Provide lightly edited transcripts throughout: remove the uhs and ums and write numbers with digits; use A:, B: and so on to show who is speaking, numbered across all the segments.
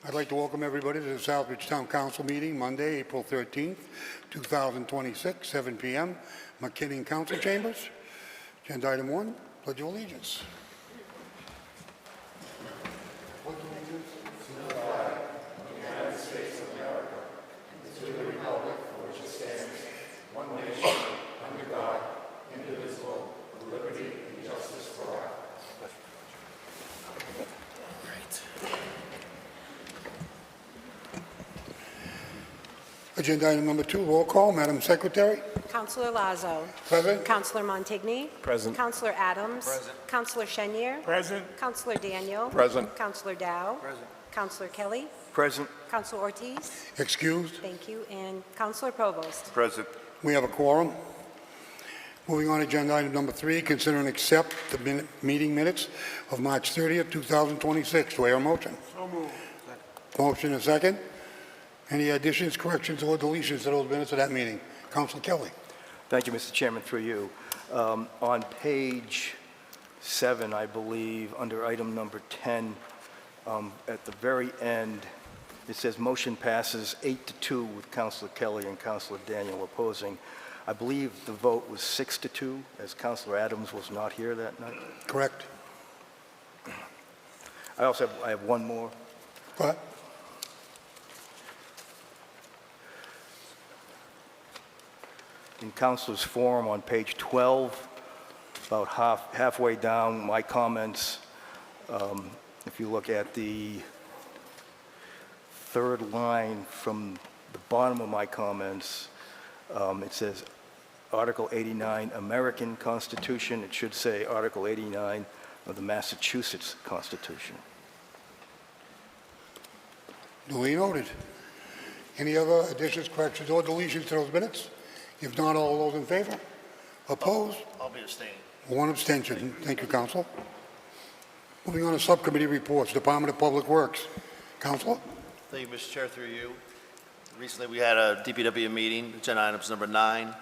A: I'd like to welcome everybody to the Southbridge Town Council meeting, Monday, April 13th, 2026, 7 p.m., McKinney Council Chambers. Agenda item 1, Pledge of Allegiance. Pledge of allegiance to the flag of the United States of America and to the republic for which it stands, one nation, under God, indivisible, with liberty and justice for all. Agenda item number 2, roll call. Madam Secretary.
B: Councillor Lazo.
A: Present.
B: Councillor Montigny.
C: Present.
B: Councillor Adams.
C: Present.
B: Councillor Chenier.
C: Present.
B: Councillor Daniel.
C: Present.
B: Councillor Dow.
C: Present.
B: Councillor Kelly.
C: Present.
B: Councillor Ortiz.
A: Excused.
B: Thank you. And Councillor Provost.
C: Present.
A: We have a quorum. Moving on to agenda item number 3, consider and accept the meeting minutes of March 30th, 2026. Do I hear a motion?
C: So moved.
A: Motion and second. Any additions, corrections, or deletions to those minutes of that meeting? Councilor Kelly.
D: Thank you, Mr. Chairman, through you. On page 7, I believe, under item number 10, at the very end, it says motion passes 8-2 with Councilor Kelly and Councilor Daniel opposing. I believe the vote was 6-2, as Councilor Adams was not here that night.
A: Correct.
D: I have one more.
A: Go ahead.
D: In Councilor's forum on page 12, about halfway down, my comments, if you look at the third line from the bottom of my comments, it says Article 89, American Constitution. It should say Article 89 of the Massachusetts Constitution.
A: Duly noted. Any other additions, corrections, or deletions to those minutes? If not, all those in favor? Opposed?
E: I'll be abstaining.
A: One abstention. Thank you, Council. Moving on to subcommittee reports. Department of Public Works. Councilor?
E: Thank you, Mr. Chair, through you. Recently, we had a DPW meeting, agenda items number 9,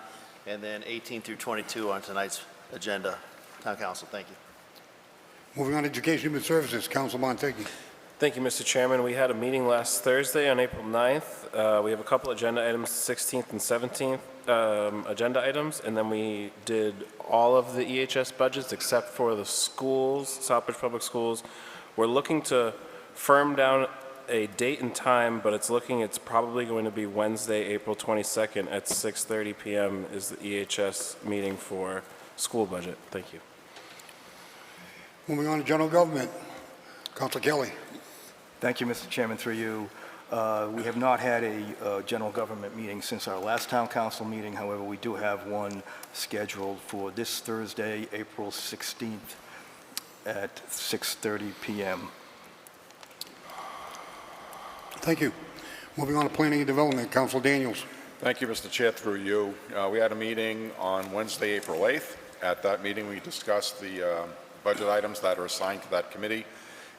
E: and then 18 through 22 on tonight's agenda. Town Council, thank you.
A: Moving on to Education and Human Services. Councilor Montegny.
C: Thank you, Mr. Chairman. We had a meeting last Thursday on April 9th. We have a couple agenda items, 16th and 17th agenda items, and then we did all of the EHS budgets except for the schools, Southbridge Public Schools. We're looking to firm down a date and time, but it's probably going to be Wednesday, April 22nd at 6:30 p.m. is the EHS meeting for school budget. Thank you.
A: Moving on to General Government. Councilor Kelly.
D: Thank you, Mr. Chairman, through you. We have not had a general government meeting since our last town council meeting. However, we do have one scheduled for this Thursday, April 16th at 6:30 p.m.
A: Thank you. Moving on to Planning and Development. Councilor Daniels.
F: Thank you, Mr. Chair, through you. We had a meeting on Wednesday, April 8th. At that meeting, we discussed the budget items that are assigned to that committee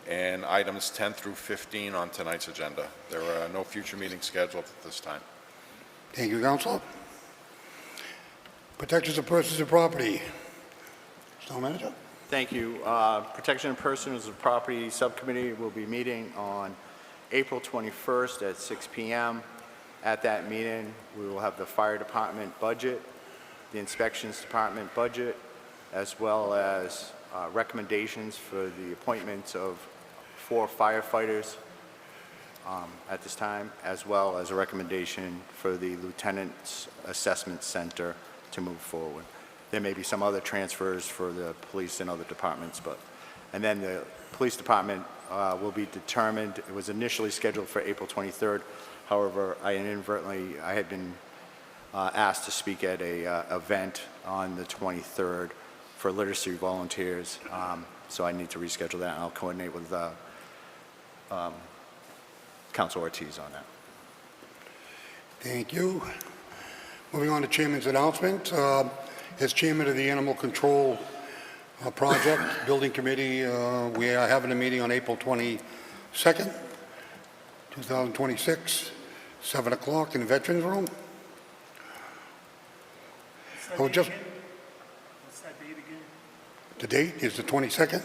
F: and items 10 through 15 on tonight's agenda. There are no future meetings scheduled at this time.
A: Thank you, Councilor. Protection of persons and property. Town Manager.
G: Thank you. Protection of Persons and Property Subcommittee will be meeting on April 21st at 6 p.m. At that meeting, we will have the Fire Department budget, the Inspections Department budget, as well as recommendations for the appointments of 4 firefighters at this time, as well as a recommendation for the Lieutenant's Assessment Center to move forward. There may be some other transfers for the police and other departments, and then the police department will be determined. It was initially scheduled for April 23rd. However, I had been asked to speak at a event on the 23rd for literacy volunteers, so I need to reschedule that, and I'll coordinate with Councilor Ortiz on that.
A: Thank you. Moving on to Chairman's announcement. As Chairman of the Animal Control Project Building Committee, we are having a meeting on April 22nd, 2026, 7 o'clock in the Veterans Room. What's that date again? The date is the 22nd,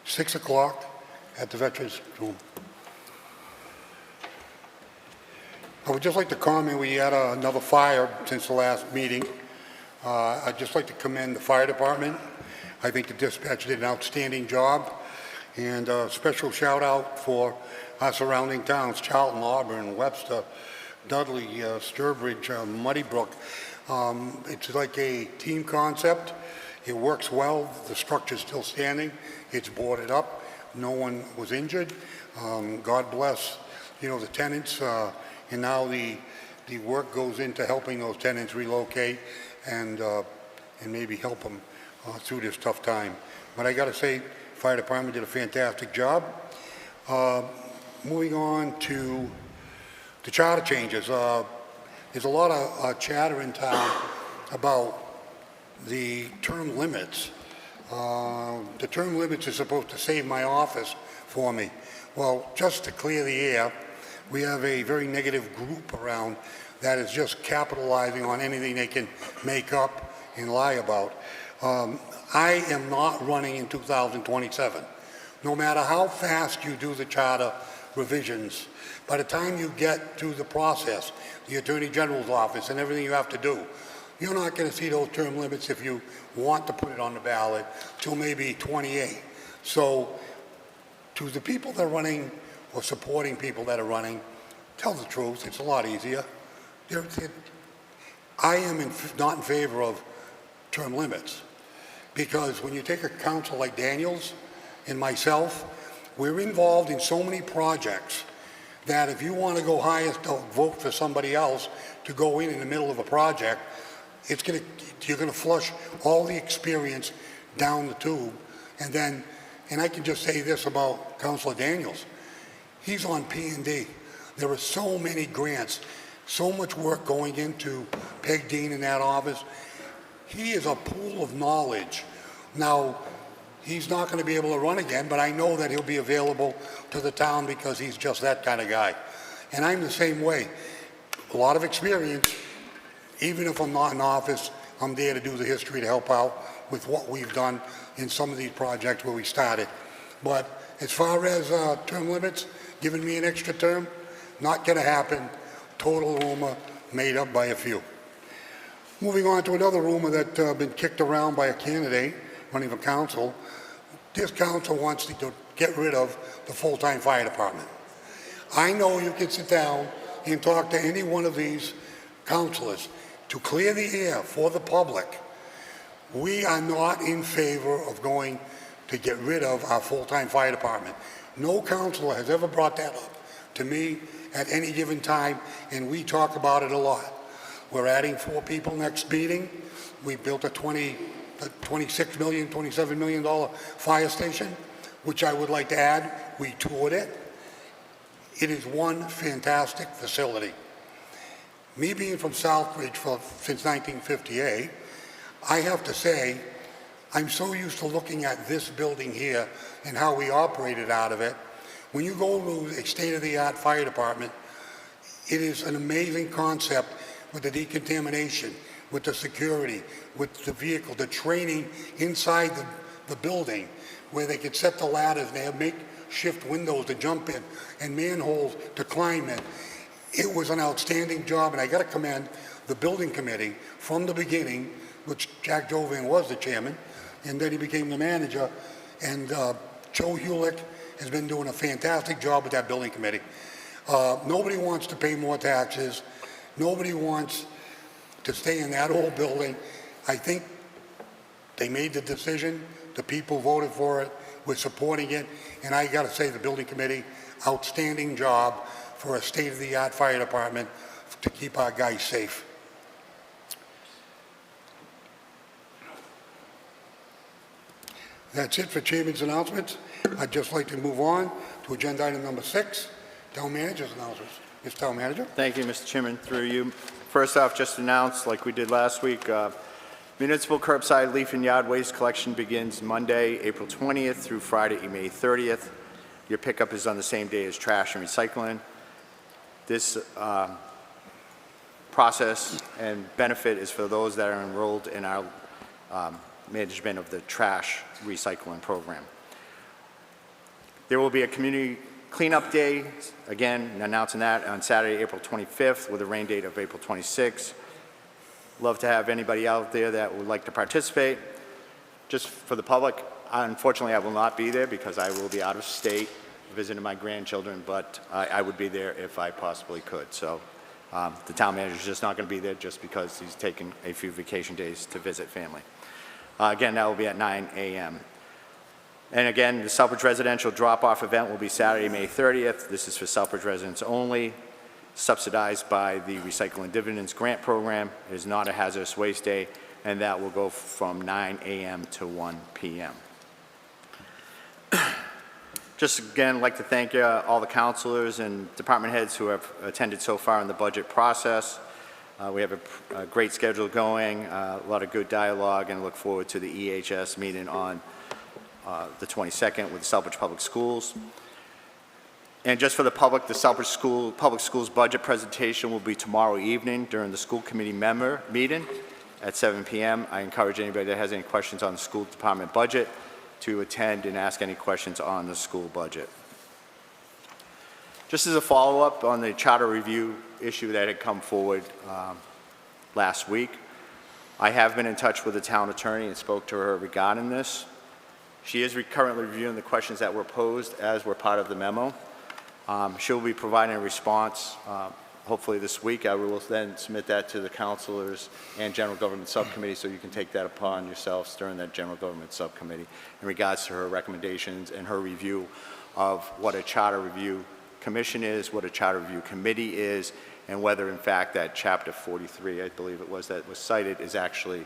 A: 6 o'clock at the Veterans Room. I would just like to comment, we had another fire since the last meeting. I'd just like to commend the fire department. I think the dispatch did an outstanding job. And a special shout out for our surrounding towns, Charlton, Auburn, Webster, Dudley, Sturbridge, Muddybrook. It's like a team concept. It works well. The structure's still standing. It's boarded up. No one was injured. God bless, the tenants. And now the work goes into helping those tenants relocate and maybe help them through this tough time. But I got to say, fire department did a fantastic job. Moving on to the charter changes. There's a lot of chatter in town about the term limits. The term limits are supposed to save my office for me. Well, just to clear the air, we have a very negative group around that is just capitalizing on anything they can make up and lie about. I am not running in 2027. No matter how fast you do the charter revisions, by the time you get through the process, the Attorney General's office and everything you have to do, you're not going to see those term limits if you want to put it on the ballot till maybe 28. So to the people that are running or supporting people that are running, tell the truth. It's a lot easier. I am not in favor of term limits because when you take a council like Daniels and myself, we're involved in so many projects that if you want to go highest, don't vote for somebody else to go in the middle of a project, you're going to flush all the experience down the tube. And I can just say this about Councilor Daniels. He's on P&D. There are so many grants, so much work going into Peg Dean in that office. He is a pool of knowledge. Now, he's not going to be able to run again, but I know that he'll be available to the town because he's just that kind of guy. And I'm the same way. A lot of experience. Even if I'm not in office, I'm there to do the history to help out with what we've done in some of these projects where we started. But as far as term limits, giving me an extra term, not going to happen. Total rumor made up by a few. Moving on to another rumor that's been kicked around by a candidate running for council. This council wants to get rid of the full-time fire department. I know you can sit down and talk to any one of these councilors to clear the air for the public. We are not in favor of going to get rid of our full-time fire department. No councilor has ever brought that up to me at any given time, and we talk about it a lot. We're adding 4 people next meeting. We built a $26 million, $27 million fire station, which I would like to add. We toured it. It is one fantastic facility. Me being from Southbridge since 1958, I have to say, I'm so used to looking at this building here and how we operated out of it. When you go to a state-of-the-art fire department, it is an amazing concept with the decontamination, with the security, with the vehicle, the training inside the building, where they could set the ladders, they have makeshift windows to jump in and manholes to climb in. It was an outstanding job, and I got to commend the building committee from the beginning, which Jack Jovan was the chairman, and then he became the manager, and Joe Hewlick has been doing a fantastic job with that building committee. Nobody wants to pay more taxes. Nobody wants to stay in that old building. I think they made the decision. The people voted for it. We're supporting it. And I got to say, the building committee, outstanding job for a state-of-the-art fire department to keep our guys safe. That's it for chairman's announcements. I'd just like to move on to agenda item number 6, town manager's announcements. Mr. Town Manager.
G: Thank you, Mr. Chairman, through you. First off, just announce, like we did last week, municipal curbside leaf and yard waste collection begins Monday, April 20th through Friday, May 30th. Your pickup is on the same day as trash and recycling. This process and benefit is for those that are enrolled in our management of the trash recycling program. There will be a community Cleanup Day, again, announcing that on Saturday, April 25th, with a rain date of April 26th. Love to have anybody out there that would like to participate. Just for the public, unfortunately, I will not be there because I will be out of state visiting my grandchildren, but I would be there if I possibly could. So the town manager is just not going to be there just because he's taking a few vacation days to visit family. Again, that will be at 9 a.m. And again, the Southbridge residential drop-off event will be Saturday, May 30th. This is for Southbridge residents only, subsidized by the Recycle and Dividends Grant Program. It is not a hazardous waste day, and that will go from 9 a.m. to 1 p.m. Just again, like to thank all the counselors and department heads who have attended so far in the budget process. We have a great schedule going, a lot of good dialogue, and look forward to the EHS meeting on the 22nd with the Southbridge Public Schools. And just for the public, the Southbridge Public Schools budget presentation will be tomorrow evening during the school committee member meeting at 7 p.m. I encourage anybody that has any questions on the school department budget to attend and ask any questions on the school budget. Just as a follow-up on the charter review issue that had come forward last week, I have been in touch with the town attorney and spoke to her regarding this. She is currently reviewing the questions that were posed as were part of the memo. She'll be providing a response hopefully this week. I will then submit that to the councilors and general government subcommittee so you can take that upon yourselves during that general government subcommittee in regards to her recommendations and her review of what a charter review commission is, what a charter review committee is, and whether in fact that chapter 43, I believe it was, that was cited is actually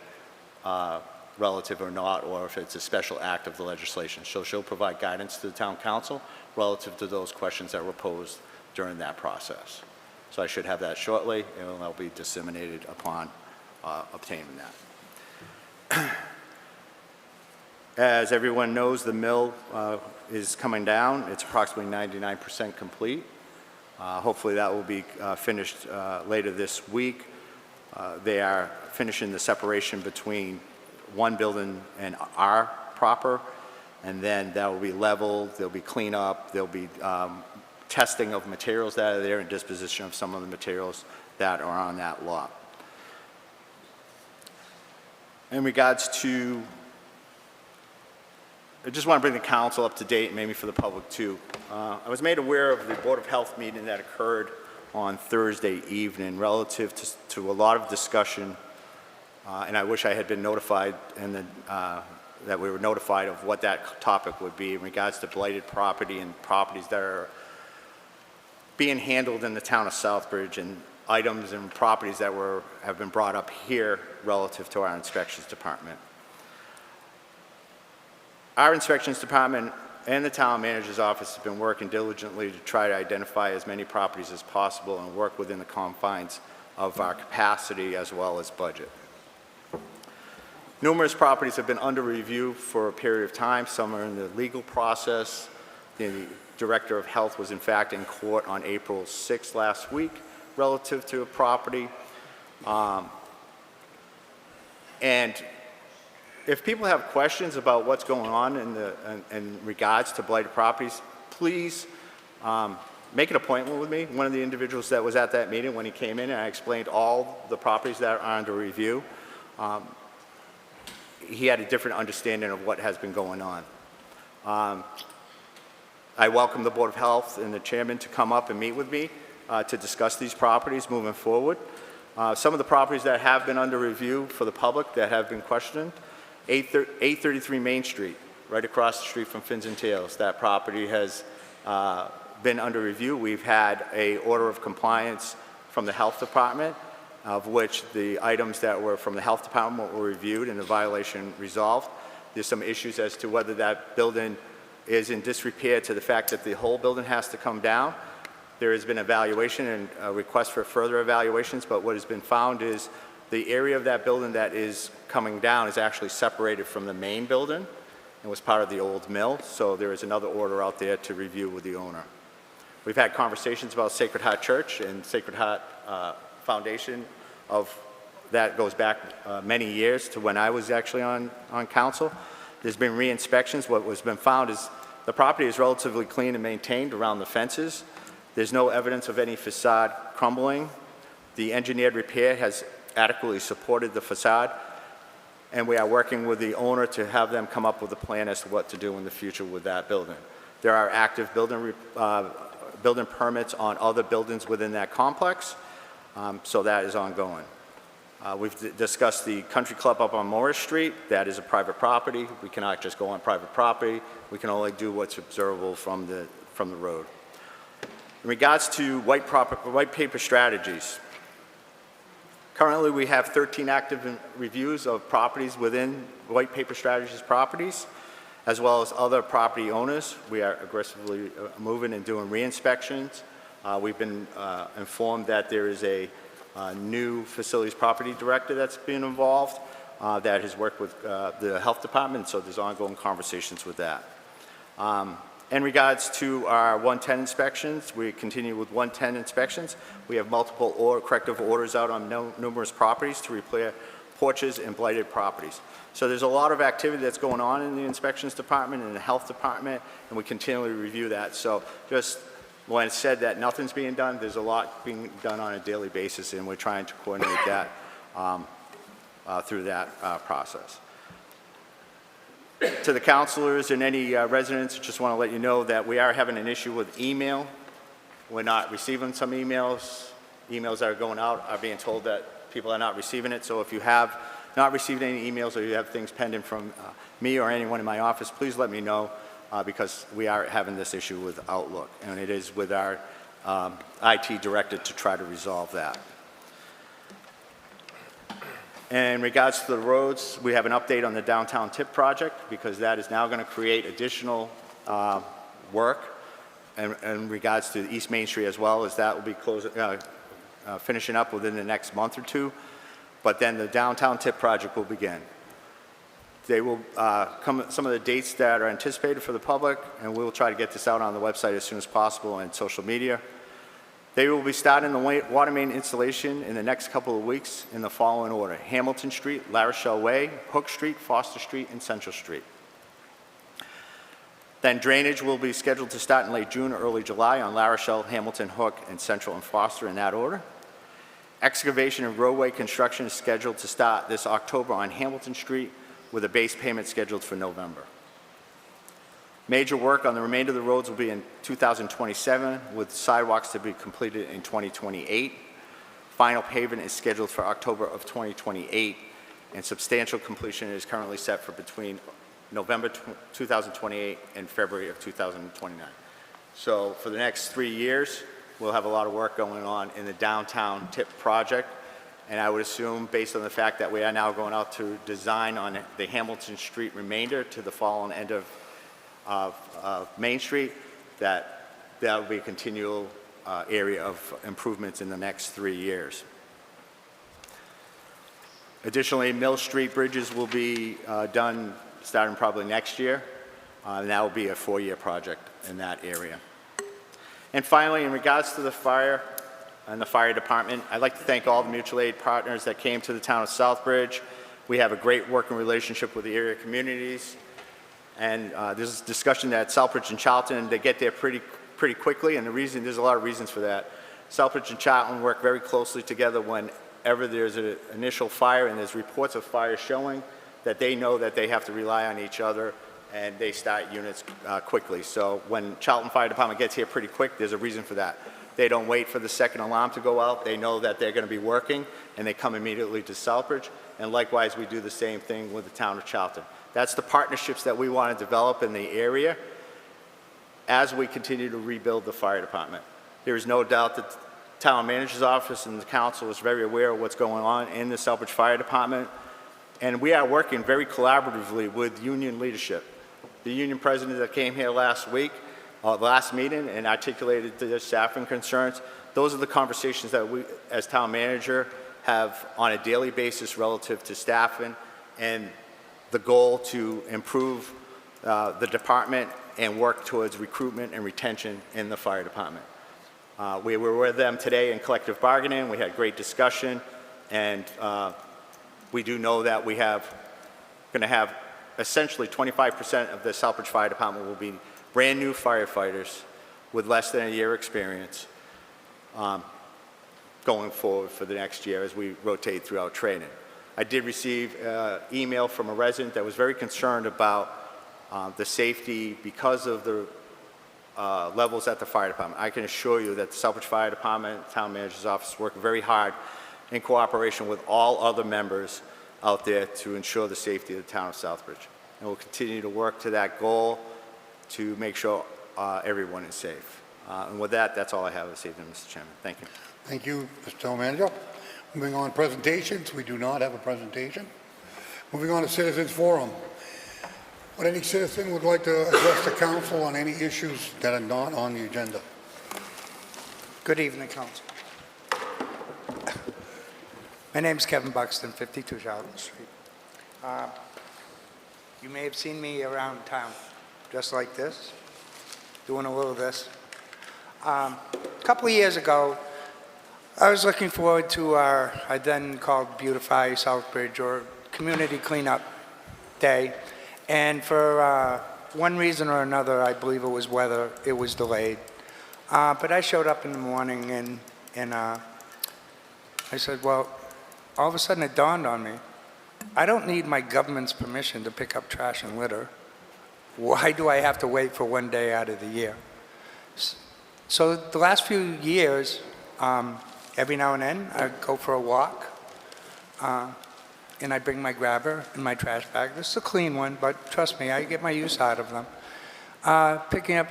G: relative or not, or if it's a special act of the legislation. So she'll provide guidance to the town council relative to those questions that were posed during that process. So I should have that shortly, and that'll be disseminated upon obtaining that. As everyone knows, the mill is coming down. It's approximately 99% complete. Hopefully that will be finished later this week. They are finishing the separation between one building and our proper, and then that will be leveled, there'll be cleanup, there'll be testing of materials that are there and disposition of some of the materials that are on that lot. In regards to, I just want to bring the council up to date, maybe for the public too. I was made aware of the Board of Health meeting that occurred on Thursday evening relative to a lot of discussion, and I wish I had been notified and that we were notified of what that topic would be in regards to blighted property and properties that are being handled in the town of Southbridge, and items and properties that have been brought up here relative to our inspections department. Our inspections department and the town manager's office have been working diligently to try to identify as many properties as possible and work within the confines of our capacity as well as budget. Numerous properties have been under review for a period of time. Some are in the legal process. The Director of Health was in fact in court on April 6th last week relative to a property. And if people have questions about what's going on in regards to blighted properties, please make an appointment with me. One of the individuals that was at that meeting when he came in and I explained all the properties that are under review, he had a different understanding of what has been going on. I welcome the Board of Health and the chairman to come up and meet with me to discuss these properties moving forward. Some of the properties that have been under review for the public that have been questioned, 833 Main Street, right across the street from Fins and Tails. That property has been under review. We've had an order of compliance from the health department, of which the items that were from the health department were reviewed and the violation resolved. There's some issues as to whether that building is in disrepair to the fact that the whole building has to come down. There has been evaluation and a request for further evaluations, but what has been found is the area of that building that is coming down is actually separated from the main building and was part of the old mill, so there is another order out there to review with the owner. We've had conversations about Sacred Heart Church and Sacred Heart Foundation that goes back many years to when I was actually on council. There's been re-inspections. What has been found is The property is relatively clean and maintained around the fences. There's no evidence of any facade crumbling. The engineered repair has adequately supported the facade, and we are working with the owner to have them come up with a plan as to what to do in the future with that building. There are active building permits on other buildings within that complex, so that is ongoing. We've discussed the country club up on Morris Street. That is a private property. We cannot just go on private property. We can only do what's observable from the road. In regards to white paper strategies, currently we have 13 active reviews of properties within white paper strategies properties, as well as other property owners. We are aggressively moving and doing re-inspections. We've been informed that there is a new facilities property director that's been involved that has worked with the health department, so there's ongoing conversations with that. In regards to our 110 inspections, we continue with 110 inspections. We have multiple corrective orders out on numerous properties to repair porches and blighted properties. So there's a lot of activity that's going on in the inspections department and the health department, and we continually review that. So just when it's said that nothing's being done, there's a lot being done on a daily basis, and we're trying to coordinate that through that process. To the counselors and any residents, just want to let you know that we are having an issue with email. We're not receiving some emails. Emails that are going out are being told that people are not receiving it. So if you have not received any emails or you have things pending from me or anyone in my office, please let me know because we are having this issue with Outlook. And it is with our IT director to try to resolve that. In regards to the roads, we have an update on the downtown tip project because that is now going to create additional work in regards to East Main Street as well, as that will be finishing up within the next month or two. But then the downtown tip project will begin. They will come some of the dates that are anticipated for the public, and we will try to get this out on the website as soon as possible and social media. They will be starting the water main installation in the next couple of weeks in the following order: Hamilton Street, La Rochelle Way, Hook Street, Foster Street, and Central Street. Then drainage will be scheduled to start in late June or early July on La Rochelle, Hamilton, Hook, and Central and Foster in that order. Excavation and roadway construction is scheduled to start this October on Hamilton Street with a base payment scheduled for November. Major work on the remainder of the roads will be in 2027, with sidewalks to be completed in 2028. Final pavement is scheduled for October of 2028, and substantial completion is currently set for between November 2028 and February of 2029. So for the next 3 years, we'll have a lot of work going on in the downtown tip project, and I would assume, based on the fact that we are now going out to design on the Hamilton Street remainder to the fallen end of Main Street, that will be a continual area of improvements in the next 3 years. Additionally, Mill Street bridges will be done starting probably next year, and that will be a 4-year project in that area. And finally, in regards to the fire and the fire department, I'd like to thank all the mutual aid partners that came to the town of Southbridge. We have a great working relationship with the area communities. And there's discussion that Southbridge and Charlton, they get there pretty quickly, and there's a lot of reasons for that. Southbridge and Charlton work very closely together whenever there's an initial fire and there's reports of fire showing, that they know that they have to rely on each other, and they start units quickly. So when Charlton Fire Department gets here pretty quick, there's a reason for that. They don't wait for the second alarm to go out. They know that they're going to be working, and they come immediately to Southbridge. And likewise, we do the same thing with the town of Charlton. That's the partnerships that we want to develop in the area as we continue to rebuild the fire department. There is no doubt that the town manager's office and the council is very aware of what's going on in the Southbridge Fire Department, and we are working very collaboratively with union leadership. The union president that came here last meeting, and articulated their staffing concerns, those are the conversations that we, as town manager, have on a daily basis relative to staffing and the goal to improve the department and work towards recruitment and retention in the fire department. We were with them today in collective bargaining. We had great discussion, and we do know that we going to have essentially 25% of the Southbridge Fire Department will be brand-new firefighters with less than a year experience going forward for the next year as we rotate throughout training. I did receive an email from a resident that was very concerned about the safety because of the levels at the fire department. I can assure you that the Southbridge Fire Department, Town Manager's Office work very hard in cooperation with all other members out there to ensure the safety of the town of Southbridge. And we'll continue to work to that goal to make sure everyone is safe. And with that, that's all I have this evening, Mr. Chairman. Thank you.
A: Thank you, Mr. Town Manager. Moving on, presentations. We do not have a presentation. Moving on to Citizens Forum. Would any citizen would like to address the council on any issues that are not on the agenda?
H: Good evening, Council. My name's Kevin Buxton, 52 Charlotte Street. You may have seen me around town, just like this, doing a little of this. A couple of years ago, I was looking forward to our, I then called Beautify Southbridge, or Community Cleanup Day, and for one reason or another, I believe it was weather, it was delayed. But I showed up in the morning and I said, well, all of a sudden it dawned on me, I don't need my government's permission to pick up trash and litter. Why do I have to wait for one day out of the year? So the last few years, every now and then, I go for a walk, and I bring my grabber and my trash bag. This is a clean one, but trust me, I get my use out of them. Picking up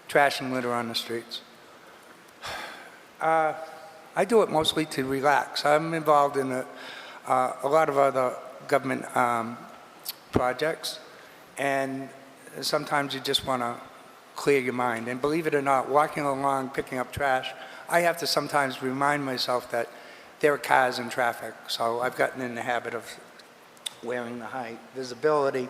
H: trash and litter on the streets. I do it mostly to relax. I'm involved in a lot of other government projects, and sometimes you just want to clear your mind. And believe it or not, walking along, picking up trash, I have to sometimes remind myself that there are cars in traffic. So I've gotten in the habit of wearing the high visibility.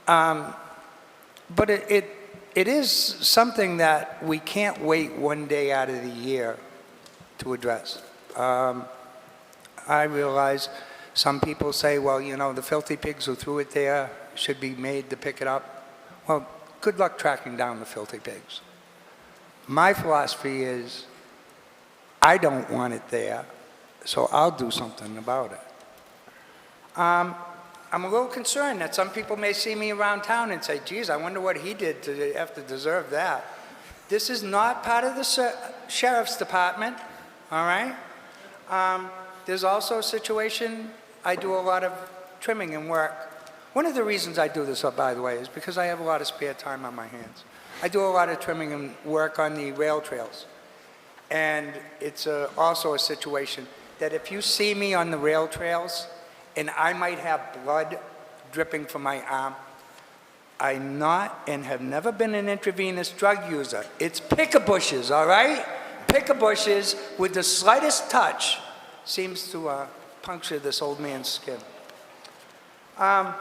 H: But it is something that we can't wait one day out of the year to address. I realize some people say, well, you know, the filthy pigs who threw it there should be made to pick it up. Well, good luck tracking down the filthy pigs. My philosophy is, I don't want it there, so I'll do something about it. I'm a little concerned that some people may see me around town and say, geez, I wonder what he did to have to deserve that. This is not part of the sheriff's department, all right? There's also a situation, I do a lot of trimming and work. One of the reasons I do this, by the way, is because I have a lot of spare time on my hands. I do a lot of trimming and work on the rail trails. And it's also a situation that if you see me on the rail trails and I might have blood dripping from my arm, I'm not and have never been an intravenous drug user. It's pick-a-bushes, all right? Pick-a-bushes with the slightest touch seems to puncture this old man's skin. I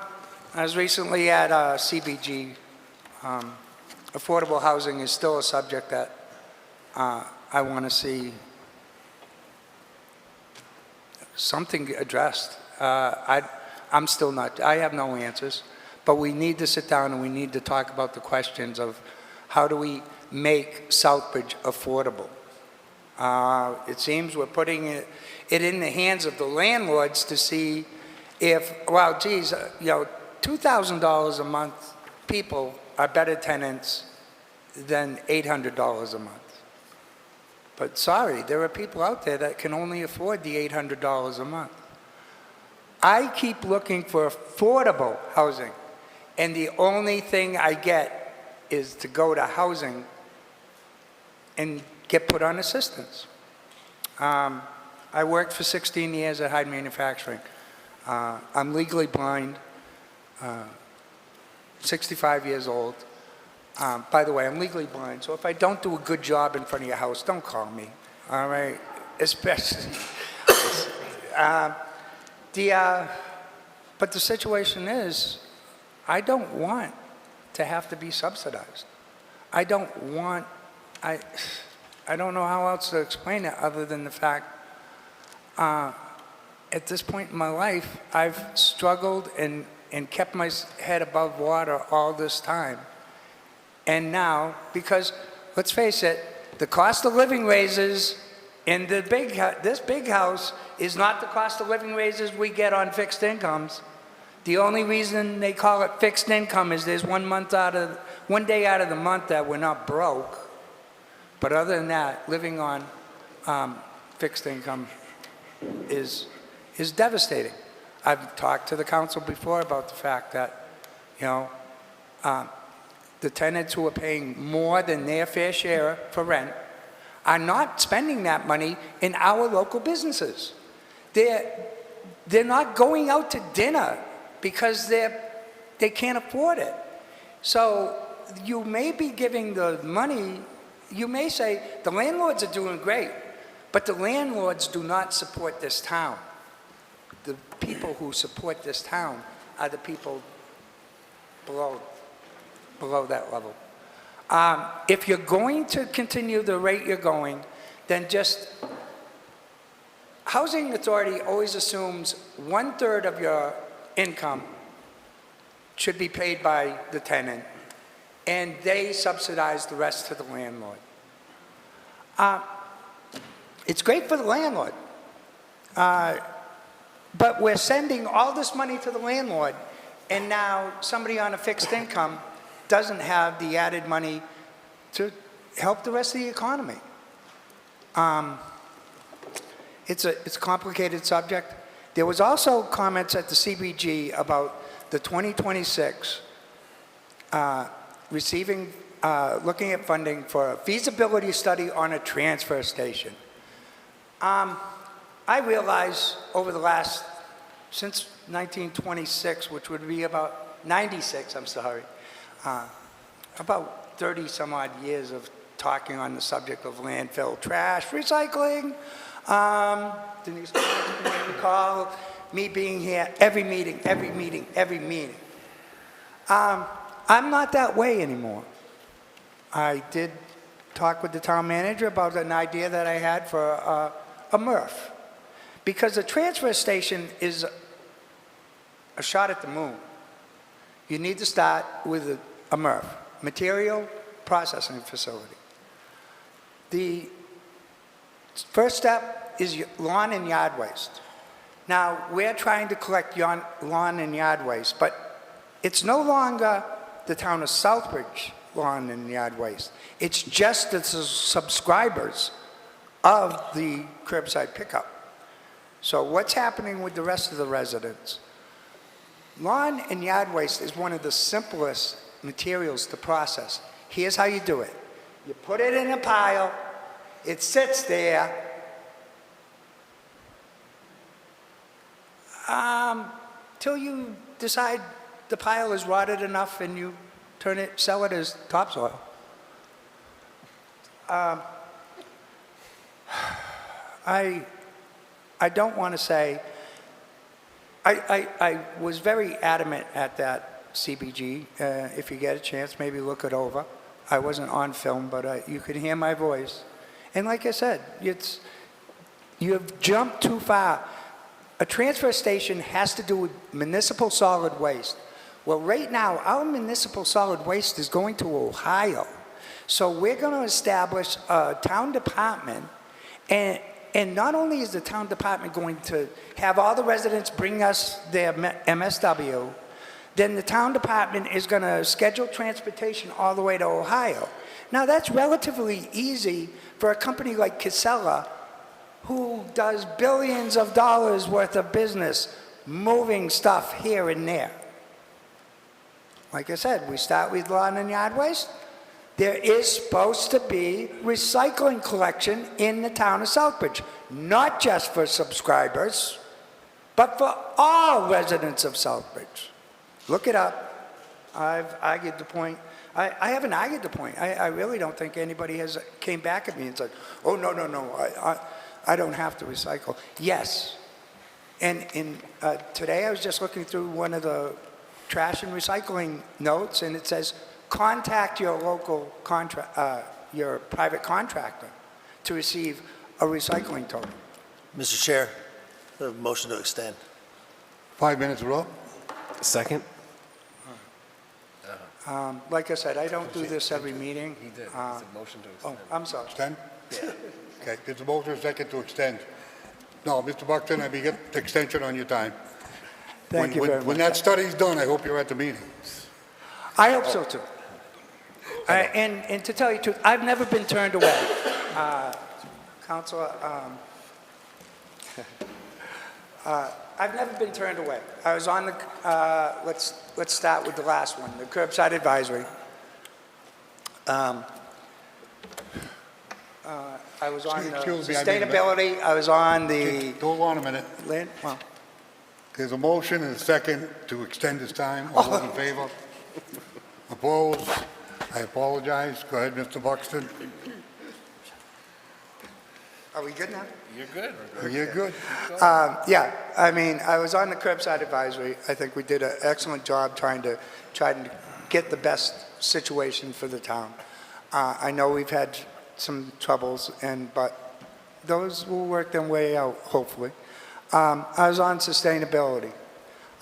H: was recently at CBG. Affordable housing is still a subject that I want to see something addressed. I'm still not, I have no answers, but we need to sit down and we need to talk about the questions of how do we make Southbridge affordable. It seems we're putting it in the hands of the landlords to see if, well, geez, you know, $2,000 a month people are better tenants than $800 a month. But sorry, there are people out there that can only afford the $800 a month. I keep looking for affordable housing, and the only thing I get is to go to housing and get put on assistance. I worked for 16 years at Hyde Manufacturing. I'm legally blind, 65 years old. By the way, I'm legally blind, so if I don't do a good job in front of your house, don't call me, all right? Especially, but the situation is, I don't want to have to be subsidized. I don't want, I don't know how else to explain it other than the fact, at this point in my life, I've struggled and kept my head above water all this time. And now, because, let's face it, the cost of living raises in this big house is not the cost of living raises we get on fixed incomes. The only reason they call it fixed income is there's one day out of the month that we're not broke. But other than that, living on fixed income is devastating. I've talked to the council before about the fact that, the tenants who are paying more than their fair share for rent are not spending that money in our local businesses. They're not going out to dinner because they can't afford it. So you may be giving the money, you may say the landlords are doing great, but the landlords do not support this town. The people who support this town are the people below that level. If you're going to continue the rate you're going, then just, housing authority always assumes 1/3 of your income should be paid by the tenant, and they subsidize the rest to the landlord. It's great for the landlord, but we're sending all this money to the landlord, and now somebody on a fixed income doesn't have the added money to help the rest of the economy. It's a complicated subject. There was also comments at the CBG about the 2026 looking at funding for a feasibility study on a transfer station. I realize over the last, since 1926, which would be about 96, I'm sorry, about 30 some odd years of talking on the subject of landfill trash recycling. Denise, can you recall me being here every meeting? I'm not that way anymore. I did talk with the town manager about an idea that I had for a MRF, because the transfer station is a shot at the moon. You need to start with a MRF, material processing facility. The first step is lawn and yard waste. Now, we're trying to collect lawn and yard waste, but it's no longer the town of Southbridge lawn and yard waste. It's just the subscribers of the curbside pickup. So what's happening with the rest of the residents? Lawn and yard waste is one of the simplest materials to process. Here's how you do it. You put it in a pile, it sits there, till you decide the pile is rotted enough and you sell it as topsoil. I don't want to say, I was very adamant at that CBG. If you get a chance, maybe look it over. I wasn't on film, but you could hear my voice. And like I said, you have jumped too far. A transfer station has to do with municipal solid waste. Well, right now, our municipal solid waste is going to Ohio. So we're going to establish a town department, and not only is the town department going to have all the residents bring us their MSW, then the town department is going to schedule transportation all the way to Ohio. Now, that's relatively easy for a company like Casella, who does billions of dollars worth of business moving stuff here and there. Like I said, we start with lawn and yard waste. There is supposed to be recycling collection in the town of Southbridge, not just for subscribers, but for all residents of Southbridge. Look it up. I've argued the point. I haven't argued the point. I really don't think anybody has came back at me and said, oh, no, I don't have to recycle. Yes. And today I was just looking through one of the trash and recycling notes, and it says, contact your local your private contractor to receive a recycling total.
E: Mr. Chair, a motion to extend.
A: 5 minutes, Rob.
C: Second?
H: Like I said, I don't do this every meeting.
C: He did. He said motion to
H: Oh,
C: extend.
H: I'm sorry.
A: Extend? Okay, there's a motion and a second to extend. No, Mr. Buxton, I mean, get the extension on your time.
H: Thank you
A: When-
H: very
A: When
H: much.
A: that study's done, I hope you're at the meeting.
H: I hope so too. And to tell you the truth, I've never been turned away. Counselor, I've never been turned away. I was on the, let's start with the last one, the curbside advisory. I was on
A: Excuse me, I mean-
H: sustainability, I was on the
A: Hold on a minute.
H: land, well,
A: There's a motion and a second to extend this time. All those in favor? Opposed? I apologize. Go ahead, Mr. Buxton.
H: are we good now?
C: You're good.
A: You're good.
H: Yeah, I mean, I was on the curbside advisory. I think we did an excellent job trying to get the best situation for the town. I know we've had some troubles, but those will work their way out, hopefully. I was on sustainability.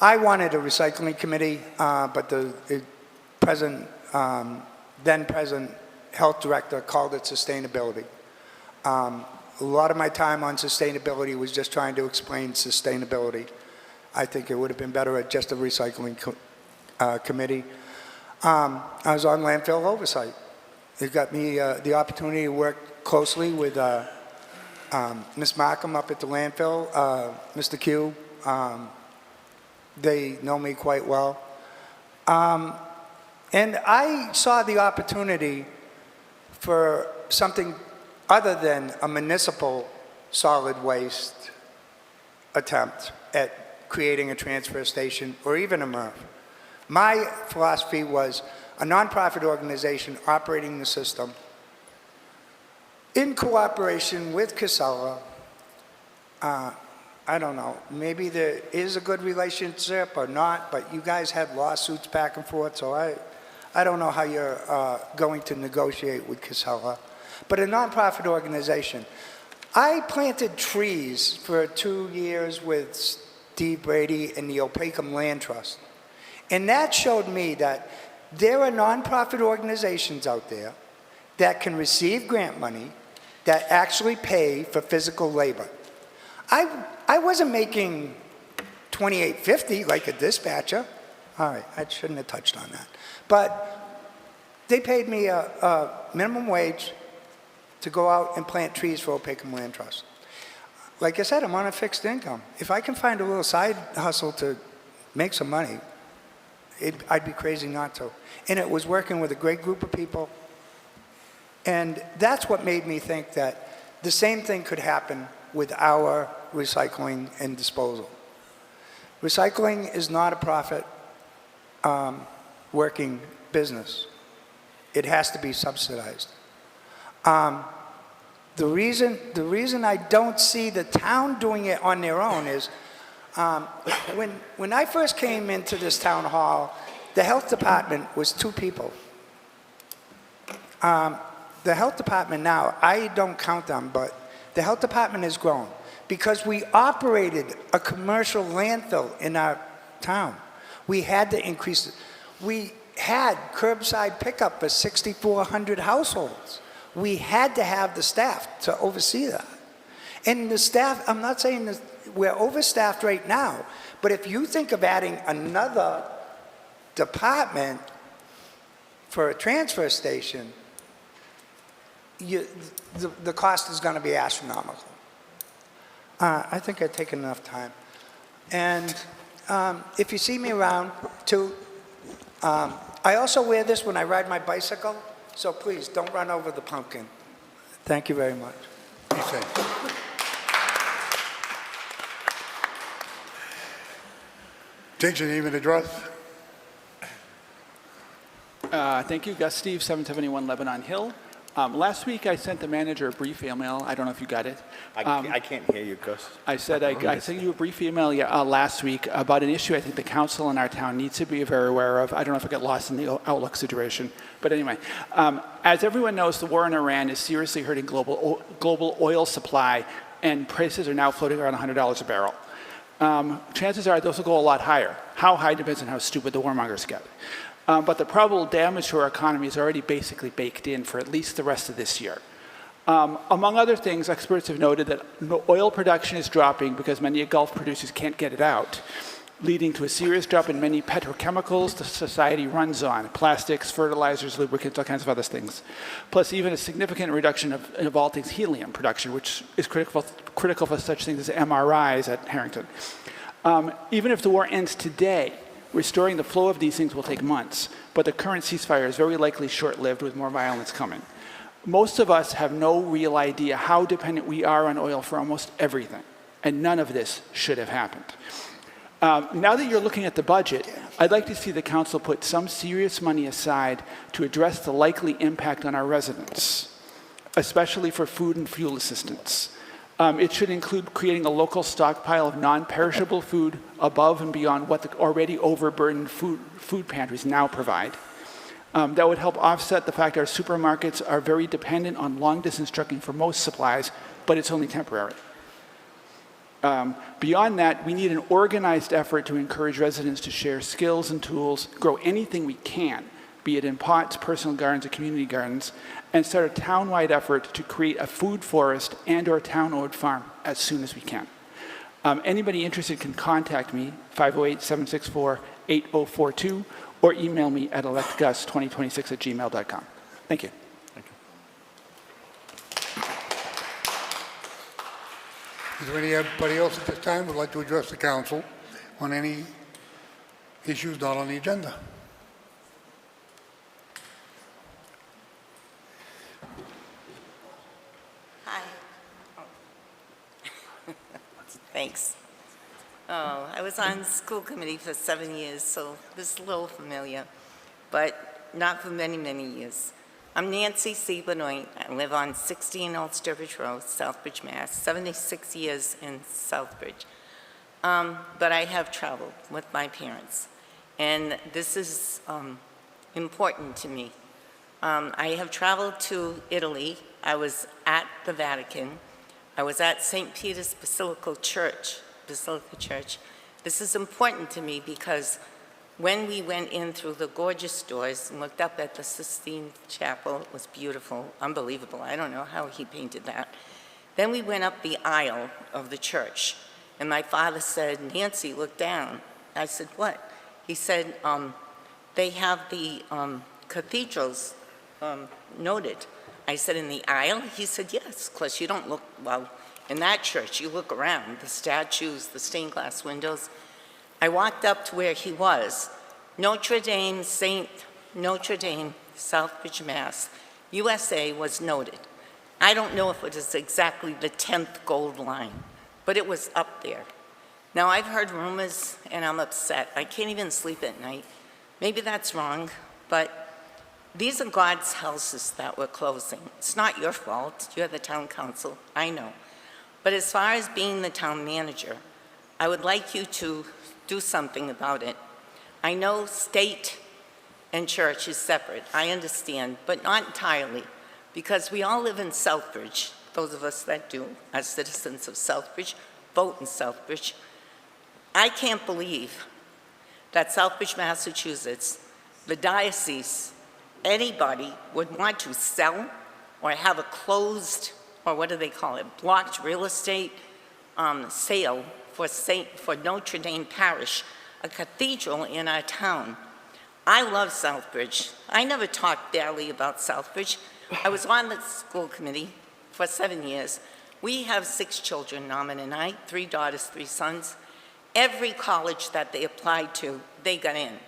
H: I wanted a recycling committee, but the then present health director called it sustainability. A lot of my time on sustainability was just trying to explain sustainability. I think it would have been better at just a recycling committee. I was on landfill oversight. It got me the opportunity to work closely with Ms. Markham up at the landfill, Mr. Q. They know me quite well. And I saw the opportunity for something other than a municipal solid waste attempt at creating a transfer station or even a MRF. My philosophy was a nonprofit organization operating the system in cooperation with Casella. I don't know, maybe there is a good relationship or not, but you guys had lawsuits back and forth, so I don't know how you're going to negotiate with Casella. But a nonprofit organization. I planted trees for 2 years with Steve Brady and the Opakam Land Trust. And that showed me that there are nonprofit organizations out there that can receive grant money that actually pay for physical labor. I wasn't making $28.50 like a dispatcher. All right, I shouldn't have touched on that. But they paid me a minimum wage to go out and plant trees for Opakam Land Trust. Like I said, I'm on a fixed income. If I can find a little side hustle to make some money, I'd be crazy not to. And it was working with a great group of people. And that's what made me think that the same thing could happen with our recycling and disposal. Recycling is not a profit working business. It has to be subsidized. The reason I don't see the town doing it on their own is when I first came into this town hall, the health department was 2 people. The health department now, I don't count them, but the health department has grown because we operated a commercial landfill in our town. We had to increase it. We had curbside pickup for 6,400 households. We had to have the staff to oversee that. And the staff, I'm not saying this, we're overstaffed right now, but if you think of adding another department for a transfer station, the cost is going to be astronomical. I think I've taken enough time. And if you see me around, too, I also wear this when I ride my bicycle, so please don't run over the pumpkin. Thank you very much.
A: Be safe. State your name and address.
I: Thank you, Gus Steve, 771 Lebanon Hill. Last week, I sent the manager a brief email. I don't know if you got it.
G: I can't hear you, Gus.
I: I said I sent you a brief email last week about an issue I think the council in our town needs to be very aware of. I don't know if it got lost in the Outlook situation. But anyway, as everyone knows, the war in Iran is seriously hurting global oil supply, and prices are now floating around $100 a barrel. Chances are those will go a lot higher. How high depends on how stupid the warmongers get. But the probable damage to our economy is already basically baked in for at least the rest of this year. Among other things, experts have noted that oil production is dropping because many Gulf producers can't get it out, leading to a serious drop in many petrochemicals the society runs on, plastics, fertilizers, lubricants, all kinds of other things. Plus even a significant reduction of all things helium production, which is critical for such things as MRIs at Harrington. Even if the war ends today, restoring the flow of these things will take months, but the current ceasefire is very likely short-lived with more violence coming. Most of us have no real idea how dependent we are on oil for almost everything, and none of this should have happened. Now that you're looking at the budget, I'd like to see the council put some serious money aside to address the likely impact on our residents, especially for food and fuel assistance. It should include creating a local stockpile of non-perishable food above and beyond what the already overburdened food pantries now provide. That would help offset the fact our supermarkets are very dependent on long-distance trucking for most supplies, but it's only temporary. Beyond that, we need an organized effort to encourage residents to share skills and tools, grow anything we can, be it in pots, personal gardens, or community gardens, and start a town-wide effort to create a food forest and/or town-owned farm as soon as we can. Anybody interested can contact me, 508-764-8042, or email me at electgus2026@gmail.com. Thank you.
A: Is there anybody else at this time who would like to address the council on any issues not on the agenda?
J: Hi. Thanks. Oh, I was on school committee for 7 years, so this is a little familiar, but not for many, many years. I'm Nancy C. Benoit. I live on 16 Old Sturbridge Road, Southbridge, Mass. 76 years in Southbridge. But I have traveled with my parents, and this is important to me. I have traveled to Italy. I was at the Vatican. I was at St. Peter's Basilica Church. This is important to me because when we went in through the gorgeous doors and looked up at the Sistine Chapel, it was beautiful, unbelievable. I don't know how he painted that. Then we went up the aisle of the church, and my father said, "Nancy, look down." I said, "What?" He said, "They have the cathedrals noted." I said, "In the aisle?" He said, "Yes, because you don't look, well, in that church, you look around, the statues, the stained glass windows." I walked up to where he was. Notre Dame, Southbridge, Mass. USA was noted. I don't know if it was exactly the 10th gold line, but it was up there. Now, I've heard rumors, and I'm upset. I can't even sleep at night. Maybe that's wrong, but these are God's houses that we're closing. It's not your fault. You're the town council. I know. But as far as being the town manager, I would like you to do something about it. I know state and church is separate, I understand, but not entirely, because we all live in Southbridge. Those of us that do, as citizens of Southbridge, vote in Southbridge. I can't believe that Southbridge, Massachusetts, the diocese, anybody would want to sell or have a closed, or what do they call it, blocked real estate sale for Notre Dame Parish, a cathedral in our town. I love Southbridge. I never talked badly about Southbridge. I was on the school committee for 7 years. We have 6 children, Norman and I, 3 daughters, 3 sons. Every college that they applied to, they got in.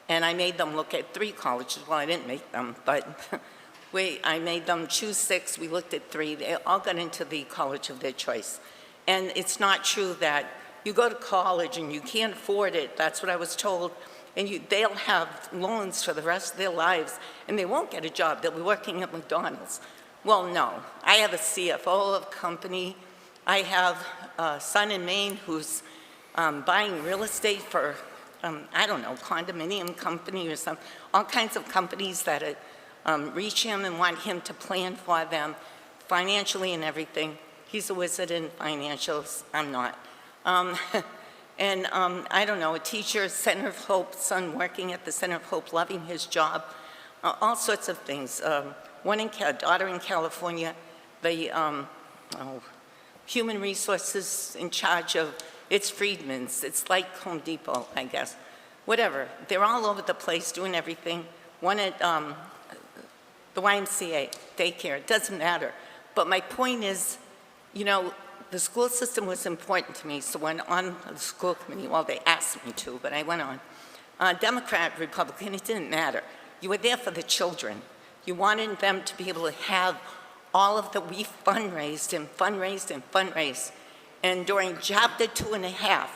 J: And I made them look at 3 colleges. Well, I didn't make them, but I made them choose 6. We looked at 3. They all got into the college of their choice. And it's not true that you go to college and you can't afford it. That's what I was told. And they'll have loans for the rest of their lives, and they won't get a job. They'll be working at McDonald's. Well, no. I have a CFO of a company. I have a son in Maine who's buying real estate for, I don't know, condominium company or something. All kinds of companies that reach him and want him to plan for them financially and everything. He's a wizard in financials. I'm not. And I don't know, a teacher, Center of Hope, son working at the Center of Hope, loving his job, all sorts of things. Daughter in California, the human resources in charge of, it's Friedman's, it's like Home Depot, I guess. Whatever, they're all over the place doing everything. One at the YMCA, daycare, it doesn't matter. But my point is, you know, the school system was important to me, so when on the school committee, well, they asked me to, but I went on. Democrat, Republican, it didn't matter. You were there for the children. You wanted them to be able to have all of the, we fundraised and fundraised and fundraised. And during chapter 2.5,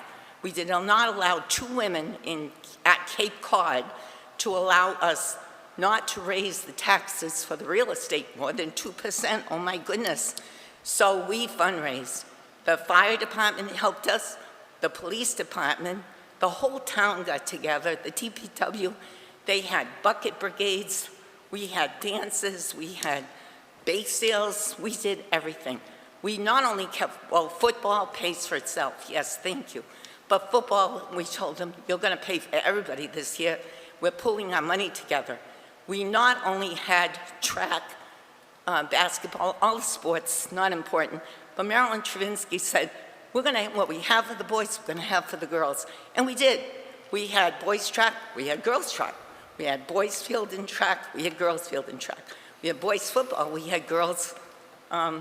J: we did not allow 2 women at Cape Cod to allow us not to raise the taxes for the real estate more than 2%. Oh my goodness. So we fundraised. The fire department helped us, the police department, the whole town got together, the DPW, they had bucket brigades, we had dances, we had bake sales, we did everything. We not only kept, well, football pays for itself, yes, thank you. But football, we told them, you're gonna pay for everybody this year. We're pulling our money together. We not only had track, basketball, all the sports, not important, but Marilyn Travinsky said, we're gonna, what we have for the boys, we're gonna have for the girls. And we did. We had boys track, we had girls track. We had boys field and track, we had girls field and track. We had boys football, we had girls, I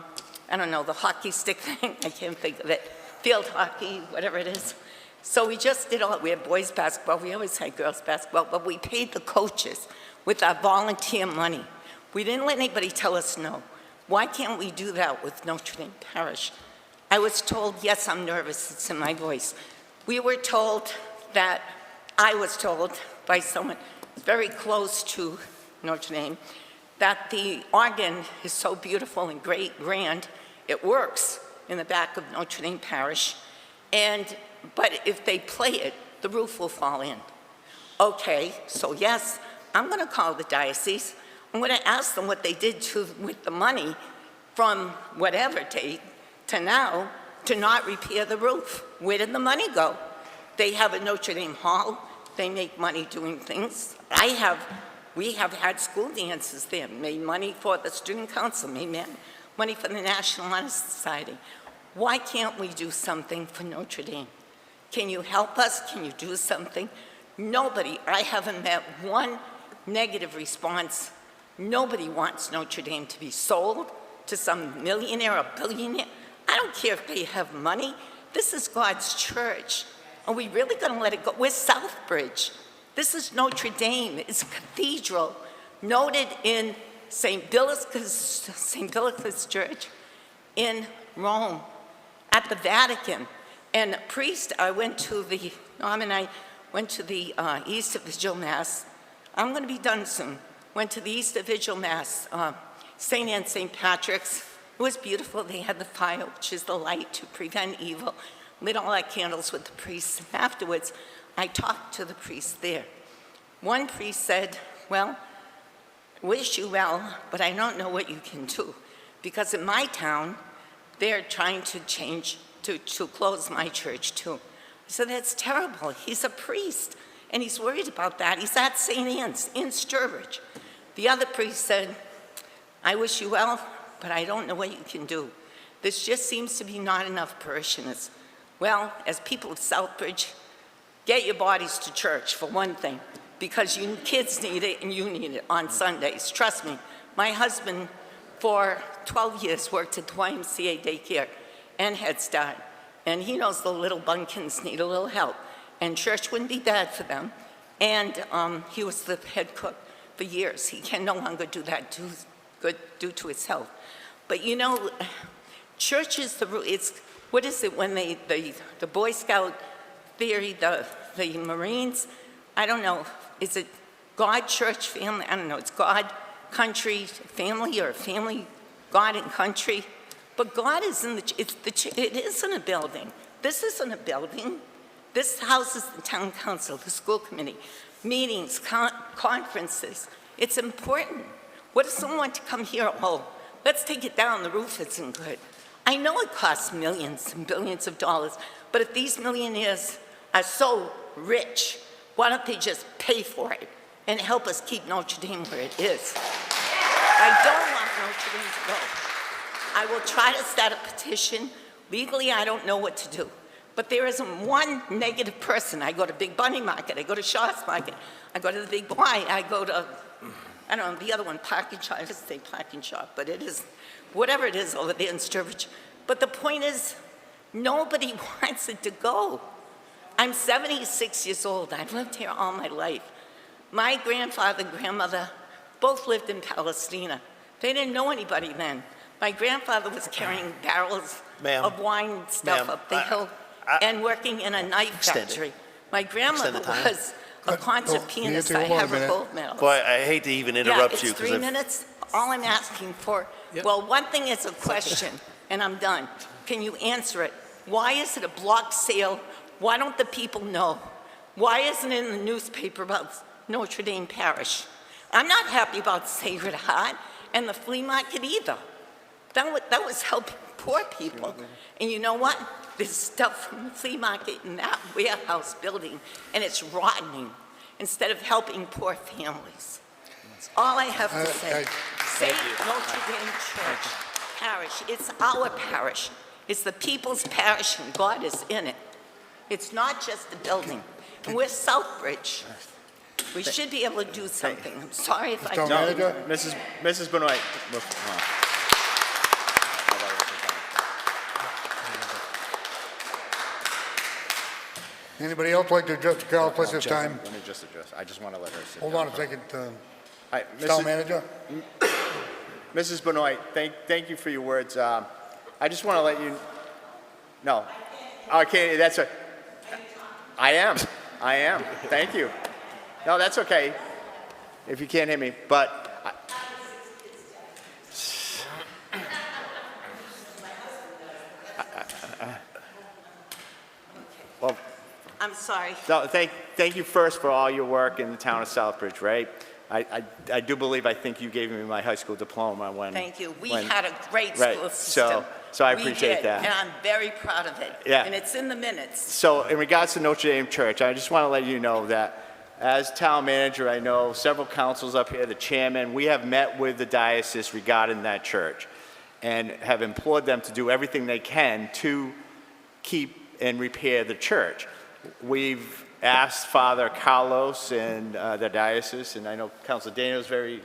J: don't know, the hockey stick thing, I can't think of it, field hockey, whatever it is. So we just did all, we had boys basketball, we always had girls basketball, but we paid the coaches with our volunteer money. We didn't let anybody tell us no. Why can't we do that with Notre Dame Parish? I was told, yes, I'm nervous, it's in my voice. We were told that, I was told by someone very close to Notre Dame, that the organ is so beautiful and great, grand, it works in the back of Notre Dame Parish, but if they play it, the roof will fall in. Okay, so yes, I'm gonna call the diocese. I'm gonna ask them what they did with the money from whatever date to now to not repair the roof. Where did the money go? They have a Notre Dame Hall. They make money doing things. We have had school dances there, made money for the student council, made money for the National Honor Society. Why can't we do something for Notre Dame? Can you help us? Can you do something? Nobody, I haven't met one negative response. Nobody wants Notre Dame to be sold to some millionaire or billionaire. I don't care if they have money. This is God's church. Are we really gonna let it go? We're Southbridge. This is Notre Dame. It's a cathedral noted in St. Bilica's Church in Rome, at the Vatican. And a priest, Norm and I went to the Easter Vigil Mass. I'm gonna be done soon. Went to the Easter Vigil Mass, St. Anne, St. Patrick's. It was beautiful. They had the fire, which is the light to prevent evil. Lit all our candles with the priests. And afterwards, I talked to the priest there. One priest said, well, wish you well, but I don't know what you can do. Because in my town, they're trying to change, to close my church too. I said, that's terrible. He's a priest, and he's worried about that. He's at St. Anne's in Sturbridge. The other priest said, I wish you well, but I don't know what you can do. This just seems to be not enough parishioners. Well, as people of Southbridge, get your bodies to church, for one thing, because you kids need it and you need it on Sundays. Trust me, my husband for 12 years worked at the YMCA daycare and Head Start, and he knows the little bunkins need a little help, and church wouldn't be bad for them. And he was the head cook for years. He can no longer do that due to his health. But you know, church is it's, what is it when the Boy Scout theory, the Marines, I don't know, is it God, church, family? I don't know, it's God, country, family, or family, God and country. But God is it isn't a building. This isn't a building. This houses the town council, the school committee, meetings, conferences. It's important. What if someone wanted to come here, oh, let's take it down, the roof isn't good. I know it costs millions and billions of dollars, but if these millionaires are so rich, why don't they just pay for it and help us keep Notre Dame where it is? I don't want Notre Dame to go. I will try to start a petition. Legally, I don't know what to do. But there isn't one negative person. I go to Big Bunny Market, I go to Shaw's Market, I go to the Big Y, I go to, I don't know, the other one, Parking Shop, I just say Parking Shop, but it is, whatever it is over there in Sturbridge. But the point is, nobody wants it to go. I'm 76 years old. I've lived here all my life. My grandfather and grandmother both lived in Palestina. They didn't know anybody then. My grandfather was carrying barrels of wine and stuff up the hill and working in a knife factory. My grandmother was a concert pianist. I have her gold medal.
E: Boy, I hate to even interrupt you.
J: It's 3 minutes. All I'm asking for, well, one thing is a question, and I'm done. Can you answer it? Why is it a block sale? Why don't the people know? Why isn't it in the newspaper about Notre Dame Parish? I'm not happy about Sacred Heart and the flea market either. That was helping poor people. And you know what? There's stuff from the flea market in that warehouse building, and it's rotting instead of helping poor families. That's all I have to say. Save Notre Dame Church Parish. It's our parish. It's the people's parish, and God is in it. It's not just the building. And we're Southbridge. We should be able to do something. I'm sorry if I don't.
G: No, Mrs. Benoit.
A: Anybody else like to address the council at this time?
G: Let me just address. I just want to let her sit
A: Hold
G: down.
A: on a second,
G: Hi,
A: town manager.
G: Mrs. Benoit, thank you for your words. I just want to let you. No. Okay, that's a. I am. Thank you. No, that's okay. If you can't hear me, but. Well,
J: I'm sorry.
G: no, thank you first for all your work in the town of Southbridge, right? I do believe, I think you gave me my high school diploma when.
J: Thank you. We had a great school system.
G: So I appreciate that.
J: And I'm very proud of it.
G: Yeah.
J: And it's in the minutes.
G: So in regards to Notre Dame Church, I just want to let you know that as town manager, I know several councils up here, the chairman, we have met with the diocese regarding that church and have implored them to do everything they can to keep and repair the church. We've asked Father Carlos and the diocese, and I know Councilor Daniel is very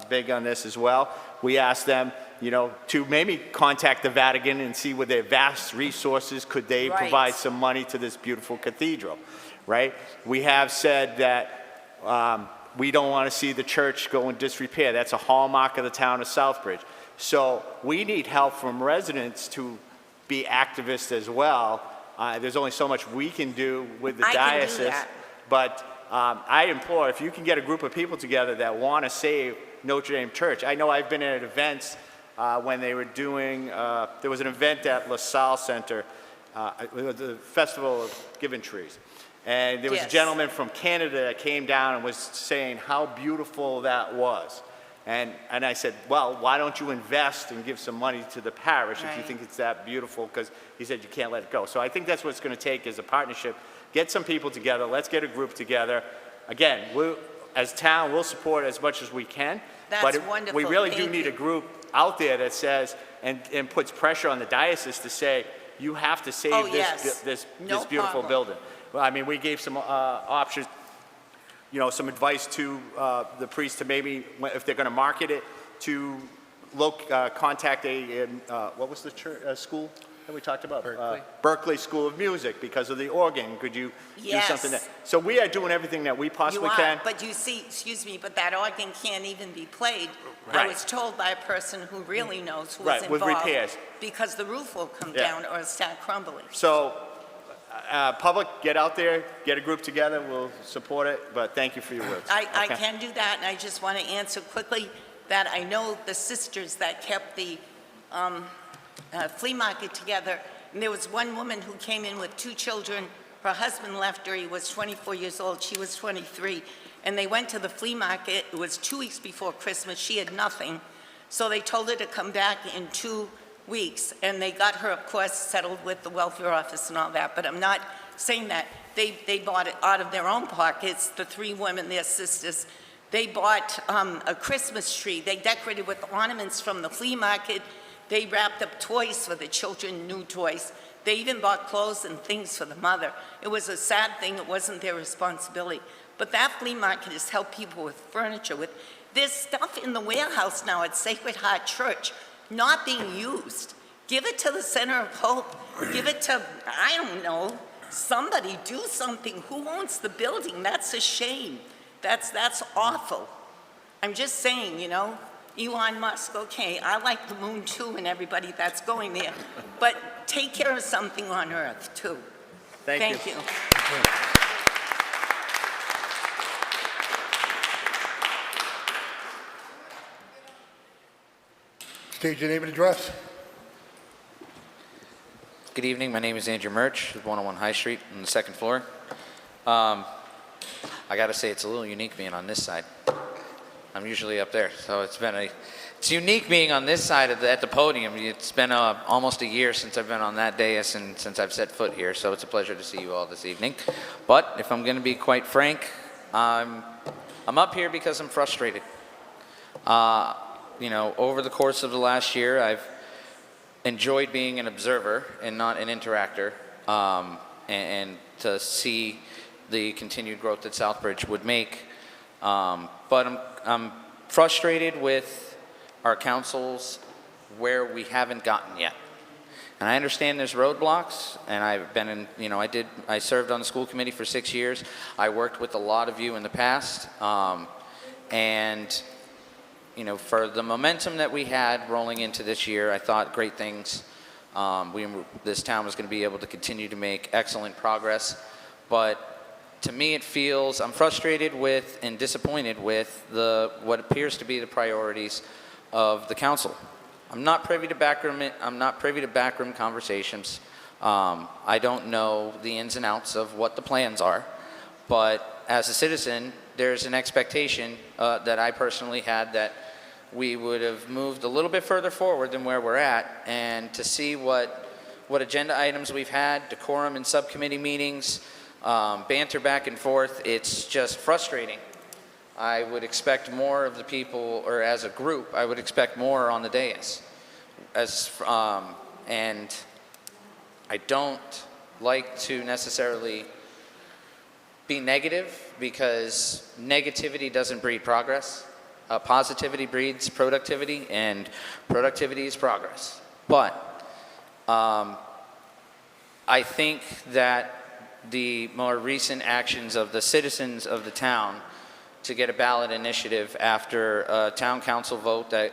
G: big on this as well. We asked them, to maybe contact the Vatican and see with their vast resources, could they provide some money to this beautiful cathedral, right? We have said that we don't want to see the church go in disrepair. That's a hallmark of the town of Southbridge. So we need help from residents to be activists as well. There's only so much we can do with the diocese.
J: Can do that.
G: But I implore, if you can get a group of people together that want to save Notre Dame Church. I know I've been at events when they were doing, there was an event at LaSalle Center, the Festival of Giving Trees. And there was a gentleman from Canada that came down and was saying how beautiful that was. And I said, well, why don't you invest and give some money to the parish if you think it's that beautiful? Because he said you can't let it go. So I think that's what it's going to take is a partnership. Get some people together. Let's get a group together. Again, as town, we'll support as much as we can.
J: That's wonderful.
G: We really do
J: Thank
G: need
J: you.
G: a group out there that says and puts pressure on the diocese to say, you have to save this beautiful building. Well, I mean, we gave some options, some advice to the priest to maybe, if they're going to market it, to contact what was the church, school that we talked about? Berkeley School of Music, because of the organ. Could you do something there? So we are doing everything that we possibly can.
J: But you see, excuse me, but that organ can't even be played. I was told by a person who really knows who was involved.
G: With repairs.
J: Because the roof will come down or start crumbling.
G: So, public, get out there, get a group together, we'll support it, but thank you for your words.
J: I can do that, and I just want to answer quickly that I know the sisters that kept the flea market together, and there was one woman who came in with 2 children. Her husband left her. He was 24 years old. She was 23. And they went to the flea market. It was 2 weeks before Christmas. She had nothing. So they told her to come back in 2 weeks. And they got her, of course, settled with the welfare office and all that. But I'm not saying that. They bought it out of their own pockets, the three women, their sisters. They bought a Christmas tree. They decorated with ornaments from the flea market. They wrapped up toys for the children, new toys. They even bought clothes and things for the mother. It was a sad thing. It wasn't their responsibility. But that flea market has helped people with furniture. There's stuff in the warehouse now at Sacred Heart Church not being used. Give it to the Center of Hope. Give it to, I don't know, somebody. Do something. Who owns the building? That's a shame. That's awful. I'm just saying, you know, Elon Musk, okay, I like the moon too and everybody that's going there, but take care of something on Earth too. Thank you.
A: State your name and address.
K: Good evening. My name is Andrew Murch, 101 High Street on the second floor. I got to say it's a little unique being on this side. I'm usually up there, so it's unique being on this side at the podium. It's been almost a year since I've been on that dais and since I've set foot here, so it's a pleasure to see you all this evening. But if I'm going to be quite frank, I'm up here because I'm frustrated. You know, over the course of the last year, I've enjoyed being an observer and not an interactor, and to see the continued growth that Southbridge would make. But I'm frustrated with our councils where we haven't gotten yet. And I understand there's roadblocks, and I've been in, you know, I served on the school committee for 6 years. I worked with a lot of you in the past, and you know, for the momentum that we had rolling into this year, I thought great things. This town was going to be able to continue to make excellent progress. But to me, I'm frustrated with and disappointed with what appears to be the priorities of the council. I'm not privy to backroom conversations. I don't know the ins and outs of what the plans are. But as a citizen, there's an expectation that I personally had that we would have moved a little bit further forward than where we're at, and to see what agenda items we've had, decorum in subcommittee meetings, banter back and forth, it's just frustrating. I would expect more of the people, or as a group, I would expect more on the dais. And I don't like to necessarily be negative, because negativity doesn't breed progress. Positivity breeds productivity, and productivity is progress. But I think that the more recent actions of the citizens of the town to get a ballot initiative after a town council vote that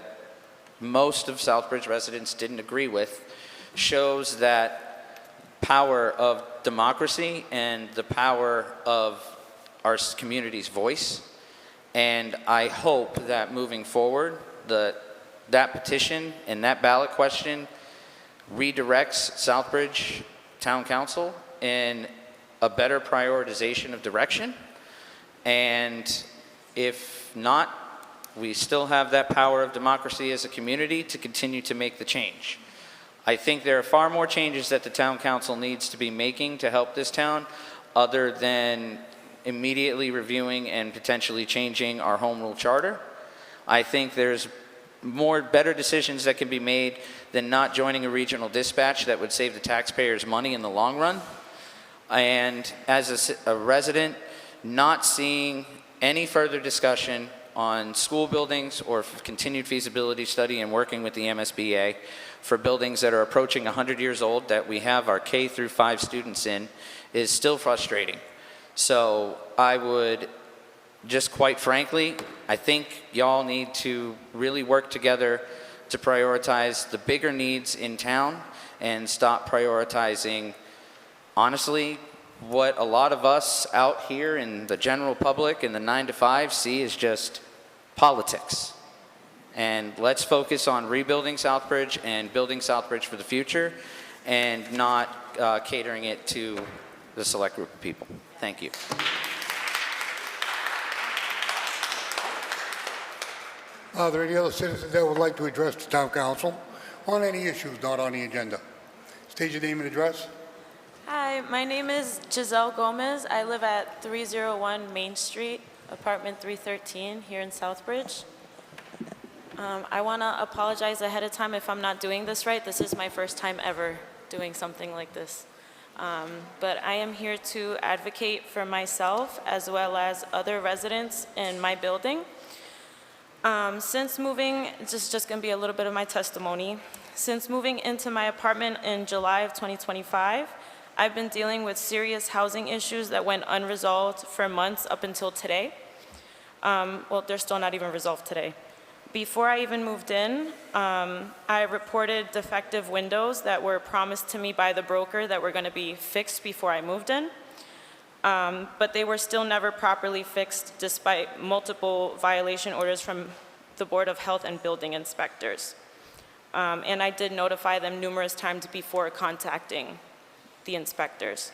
K: most of Southbridge residents didn't agree with shows that power of democracy and the power of our community's voice. And I hope that moving forward, that petition and that ballot question redirects Southbridge Town Council in a better prioritization of direction. And if not, we still have that power of democracy as a community to continue to make the change. I think there are far more changes that the Town Council needs to be making to help this town, other than immediately reviewing and potentially changing our home rule charter. I think there's better decisions that can be made than not joining a regional dispatch that would save the taxpayers money in the long run. And as a resident, not seeing any further discussion on school buildings or continued feasibility study and working with the MSBA for buildings that are approaching 100 years old that we have our K through 5 students in is still frustrating. So I would just, quite frankly, I think y'all need to really work together to prioritize the bigger needs in town and stop prioritizing, honestly, what a lot of us out here in the general public in the 9 to 5 see is just politics. And let's focus on rebuilding Southbridge and building Southbridge for the future, and not catering it to the select group of people. Thank you.
A: Are there any other citizens that would like to address the town council on any issues not on the agenda? State your name and address.
L: Hi, my name is Giselle Gomez. I live at 301 Main Street, apartment 313, here in Southbridge. I want to apologize ahead of time if I'm not doing this right. This is my first time ever doing something like this. But I am here to advocate for myself as well as other residents in my building. Since moving, just going to be a little bit of my testimony. Since moving into my apartment in July of 2025, I've been dealing with serious housing issues that went unresolved for months up until today. Well, they're still not even resolved today. Before I even moved in, I reported defective windows that were promised to me by the broker that were going to be fixed before I moved in. But they were still never properly fixed despite multiple violation orders from the Board of Health and Building Inspectors. And I did notify them numerous times before contacting the inspectors.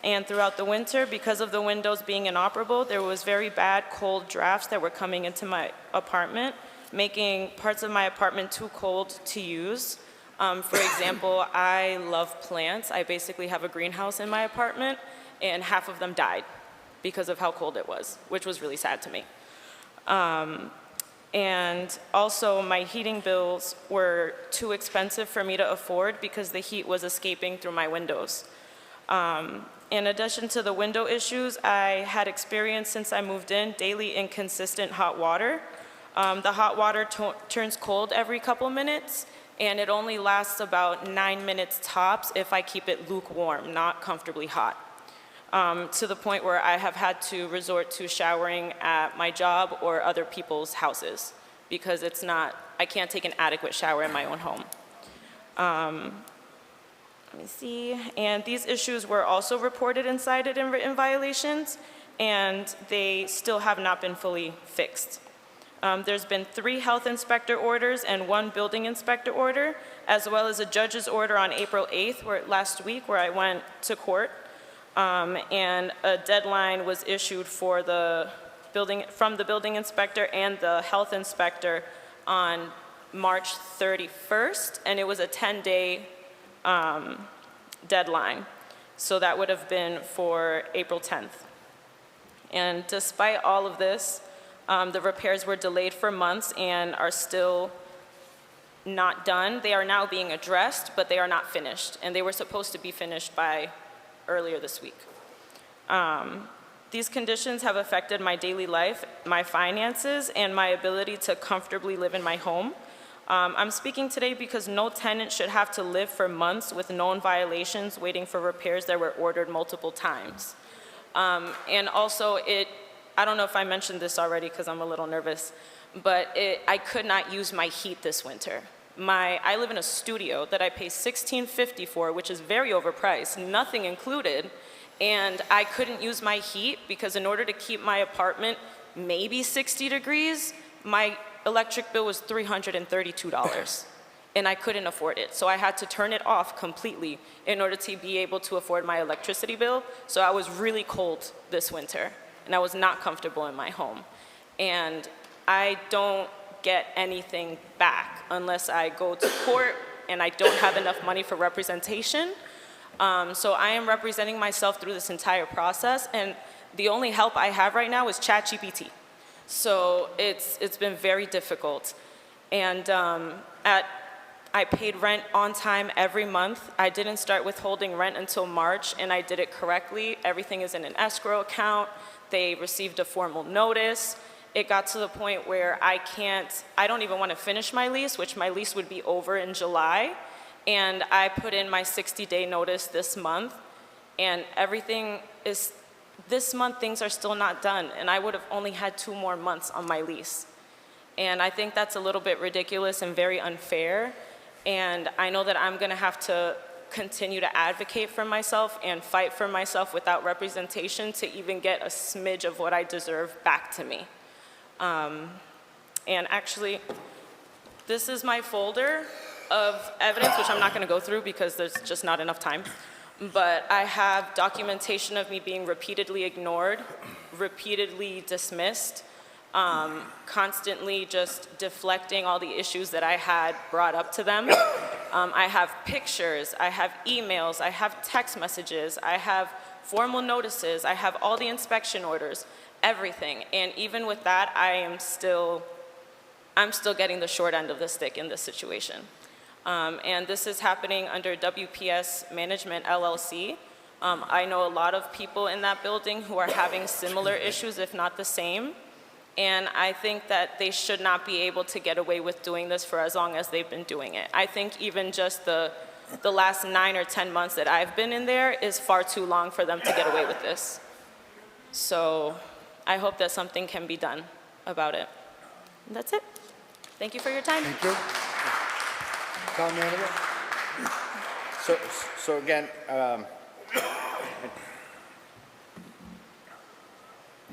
L: And throughout the winter, because of the windows being inoperable, there was very bad cold drafts that were coming into my apartment, making parts of my apartment too cold to use. For example, I love plants. I basically have a greenhouse in my apartment, and half of them died because of how cold it was, which was really sad to me. And also, my heating bills were too expensive for me to afford because the heat was escaping through my windows. In addition to the window issues, I had experienced since I moved in daily inconsistent hot water. The hot water turns cold every couple minutes, and it only lasts about 9 minutes tops if I keep it lukewarm, not comfortably hot. To the point where I have had to resort to showering at my job or other people's houses because I can't take an adequate shower in my own home. Let me see. And these issues were also reported and cited in written violations, and they still have not been fully fixed. There's been 3 health inspector orders and 1 building inspector order, as well as a judge's order on April 8th, last week, where I went to court. And a deadline was issued from the building inspector and the health inspector on March 31st, and it was a 10-day deadline. So that would have been for April 10th. And despite all of this, the repairs were delayed for months and are still not done. They are now being addressed, but they are not finished, and they were supposed to be finished by earlier this week. These conditions have affected my daily life, my finances, and my ability to comfortably live in my home. I'm speaking today because no tenant should have to live for months with known violations waiting for repairs that were ordered multiple times. And also, I don't know if I mentioned this already because I'm a little nervous, but I could not use my heat this winter. I live in a studio that I pay $16.50 for, which is very overpriced, nothing included, and I couldn't use my heat because in order to keep my apartment maybe 60 degrees, my electric bill was $332, and I couldn't afford it. So I had to turn it off completely in order to be able to afford my electricity bill. So I was really cold this winter, and I was not comfortable in my home. And I don't get anything back unless I go to court and I don't have enough money for representation. So I am representing myself through this entire process, and the only help I have right now is ChatGPT. So it's been very difficult. And I paid rent on time every month. I didn't start withholding rent until March, and I did it correctly. Everything is in an escrow account. They received a formal notice. It got to the point where I don't even want to finish my lease, which my lease would be over in July. And I put in my 60-day notice this month, and this month things are still not done, and I would have only had 2 more months on my lease. And I think that's a little bit ridiculous and very unfair, and I know that I'm gonna have to continue to advocate for myself and fight for myself without representation to even get a smidge of what I deserve back to me. And actually, this is my folder of evidence, which I'm not going to go through because there's just not enough time. But I have documentation of me being repeatedly ignored, repeatedly dismissed, constantly just deflecting all the issues that I had brought up to them. I have pictures, I have emails, I have text messages, I have formal notices, I have all the inspection orders, everything. And even with that, I'm still getting the short end of the stick in this situation. And this is happening under WPS Management LLC. I know a lot of people in that building who are having similar issues, if not the same. And I think that they should not be able to get away with doing this for as long as they've been doing it. I think even just the last 9 or 10 months that I've been in there is far too long for them to get away with this. So I hope that something can be done about it. And that's it. Thank you for your time.
H: Thank you. Town manager?
G: So again,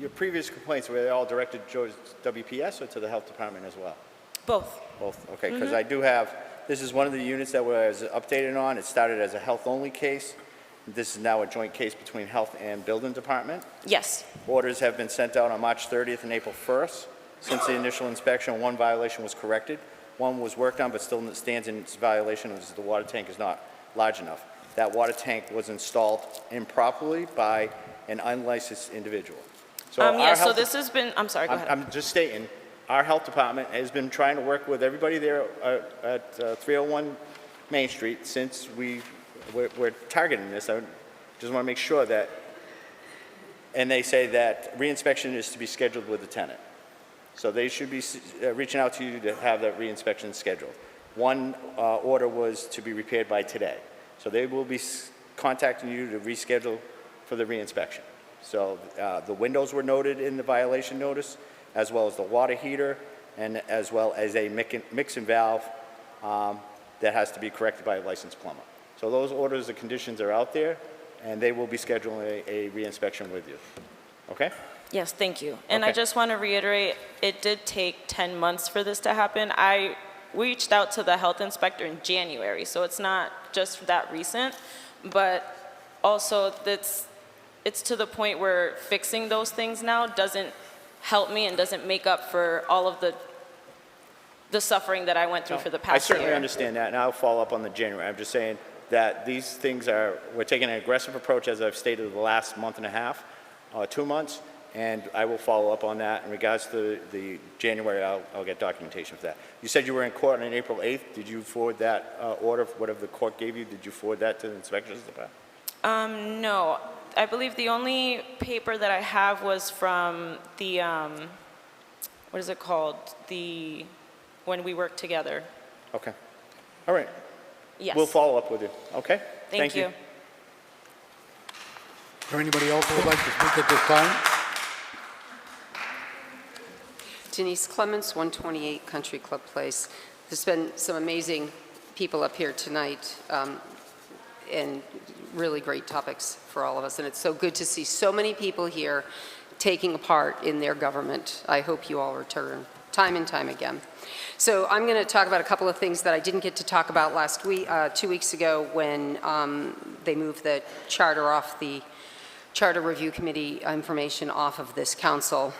G: your previous complaints, were they all directed towards WPS or to the health department as well?
L: Both.
G: Both, okay, because I do have, this is one of the units that was updated on. It started as a health-only case. This is now a joint case between health and building department.
L: Yes.
G: Orders have been sent out on March 30th and April 1st. Since the initial inspection, one violation was corrected. One was worked on but still stands in its violation as the water tank is not large enough. That water tank was installed improperly by an unlicensed individual. So
L: Yeah, so this has been, I'm sorry, go ahead.
G: I'm just stating, our health department has been trying to work with everybody there at 301 Main Street since we're targeting this. I just want to make sure that, and they say that reinspection is to be scheduled with the tenant. So they should be reaching out to you to have that reinspection scheduled. One order was to be repaired by today. So they will be contacting you to reschedule for the reinspection. So the windows were noted in the violation notice, as well as the water heater, and as well as a mixing valve that has to be corrected by a licensed plumber. So those orders and conditions are out there, and they will be scheduling a reinspection with you. Okay?
L: Yes, thank you. And I
G: Okay.
L: just want to reiterate, it did take 10 months for this to happen. I reached out to the health inspector in January, so it's not just that recent, but also it's to the point where fixing those things now doesn't help me and doesn't make up for all of the suffering that I went through for the past year.
G: I certainly understand that, and I'll follow up on the January. I'm just saying that these things we're taking an aggressive approach, as I've stated, the last month and a half, 2 months, and I will follow up on that. In regards to the January, I'll get documentation for that. You said you were in court on April 8th. Did you forward that order, whatever the court gave you, did you forward that to the inspections department?
L: No. I believe the only paper that I have was from the, what is it called? When we worked together.
G: Okay. All right.
L: Yes.
G: We'll follow up with you. Okay?
L: Thank you.
A: Is there anybody else who would like to speak at this time?
M: Denise Clements, 128 Country Club Place. There's been some amazing people up here tonight, and really great topics for all of us. And it's so good to see so many people here taking a part in their government. I hope you all return time and time again. So I'm going to talk about a couple of things that I didn't get to talk about last week, 2 weeks ago, when they moved the charter off the Charter Review Committee information off of this council.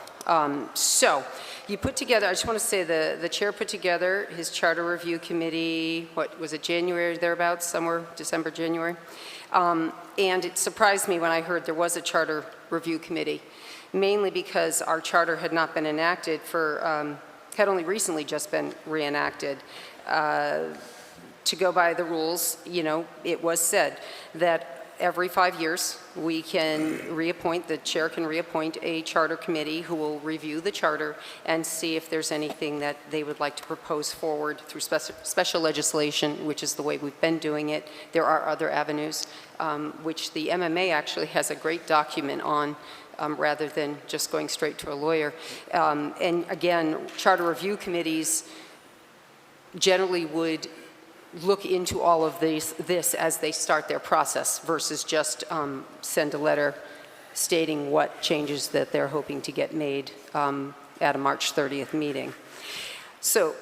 M: So you put together, I just want to say the chair put together his Charter Review Committee, what was it, January, thereabouts, somewhere, December, January? And it surprised me when I heard there was a Charter Review Committee, mainly because our charter had not been enacted had only recently just been reenacted. To go by the rules, it was said that every 5 years we can reappoint, the chair can reappoint a charter committee who will review the charter and see if there's anything that they would like to propose forward through special legislation, which is the way we've been doing it. There are other avenues, which the MMA actually has a great document on, rather than just going straight to a lawyer. And again, charter review committees generally would look into all of this as they start their process versus just send a letter stating what changes that they're hoping to get made at a March 30th meeting. So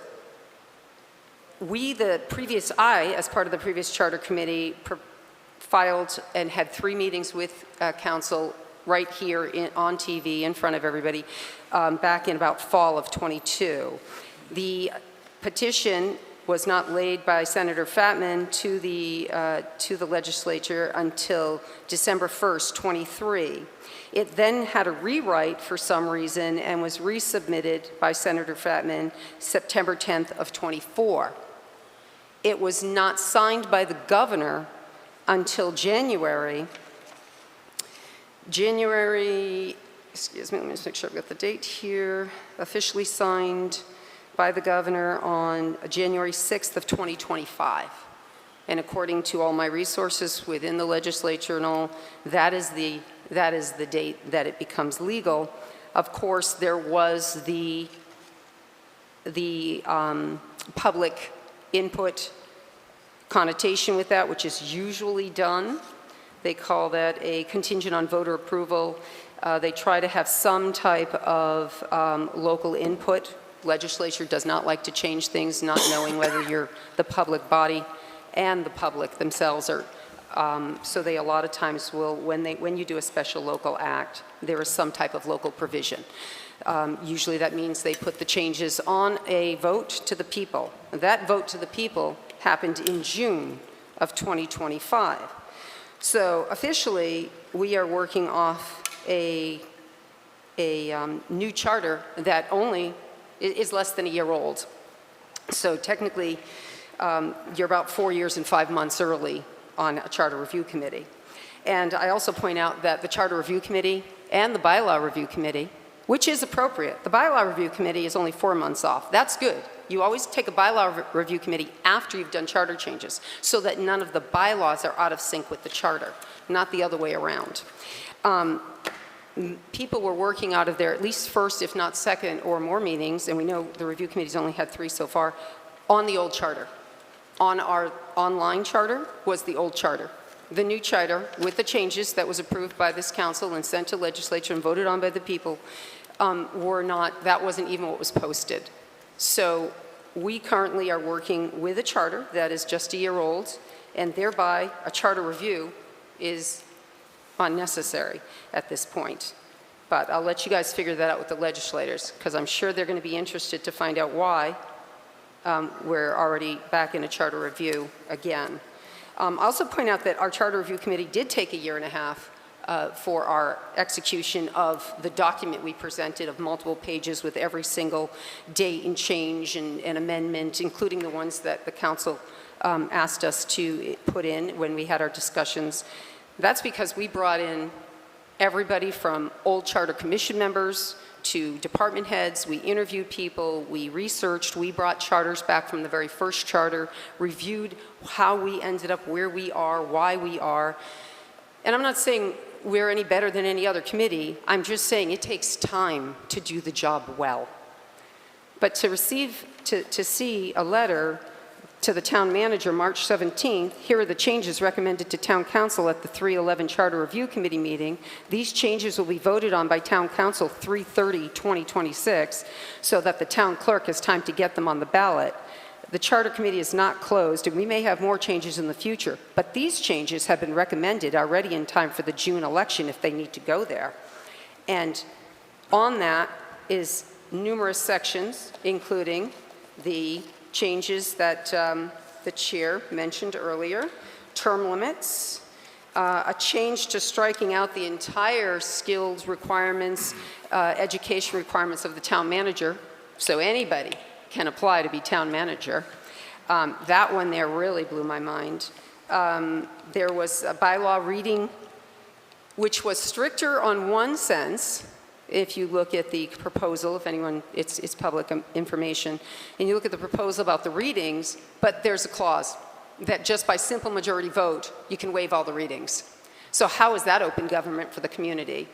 M: I, as part of the previous charter committee, filed and had 3 meetings with council right here on TV in front of everybody back in about fall of '22. The petition was not laid by Senator Fatman to the legislature until December 1st, 23. It then had a rewrite for some reason and was resubmitted by Senator Fatman September 10th of 24. It was not signed by the governor until January, excuse me, let me just make sure I've got the date here, officially signed by the governor on January 6th of 2025. And according to all my resources within the legislature and all, that is the date that it becomes legal. Of course, there was the public input connotation with that, which is usually done. They call that a contingent on voter approval. They try to have some type of local input. Legislature does not like to change things, not knowing whether you're the public body and the public themselves are. So they a lot of times will, when you do a special local act, there is some type of local provision. Usually that means they put the changes on a vote to the people. That vote to the people happened in June of 2025. So officially, we are working off a new charter that only is less than a year old. So technically, you're about 4 years and 5 months early on a charter review committee. And I also point out that the charter review committee and the bylaw review committee, which is appropriate, the bylaw review committee is only 4 months off. That's good. You always take a bylaw review committee after you've done charter changes so that none of the bylaws are out of sync with the charter, not the other way around. People were working out of their at least first, if not second or more meetings, and we know the review committee's only had 3 so far, on the old charter. On our online charter was the old charter. The new charter, with the changes that was approved by this council and sent to legislature and voted on by the people, that wasn't even what was posted. So we currently are working with a charter that is just a year old, and thereby a charter review is unnecessary at this point. But I'll let you guys figure that out with the legislators, because I'm sure they're going to be interested to find out why we're already back in a charter review again. I'll also point out that our charter review committee did take a year and a half for our execution of the document we presented of multiple pages with every single date and change and amendment, including the ones that the council asked us to put in when we had our discussions. That's because we brought in everybody from old charter commission members to department heads. We interviewed people, we researched, we brought charters back from the very first charter, reviewed how we ended up where we are, why we are. And I'm not saying we're any better than any other committee. I'm just saying it takes time to do the job well. But to see a letter to the town manager March 17th, here are the changes recommended to town council at the 3/11 Charter Review Committee meeting. These changes will be voted on by town council 3/30/2026 so that the town clerk has time to get them on the ballot. The charter committee is not closed, and we may have more changes in the future, but these changes have been recommended already in time for the June election if they need to go there. And on that is numerous sections, including the changes that the chair mentioned earlier, term limits, a change to striking out the entire skills requirements, education requirements of the town manager, so anybody can apply to be town manager. That one there really blew my mind. There was a bylaw reading which was stricter on one sense. If you look at the proposal, if anyone, it's public information, and you look at the proposal about the readings, but there's a clause that just by simple majority vote, you can waive all the readings. So how is that open government for the community?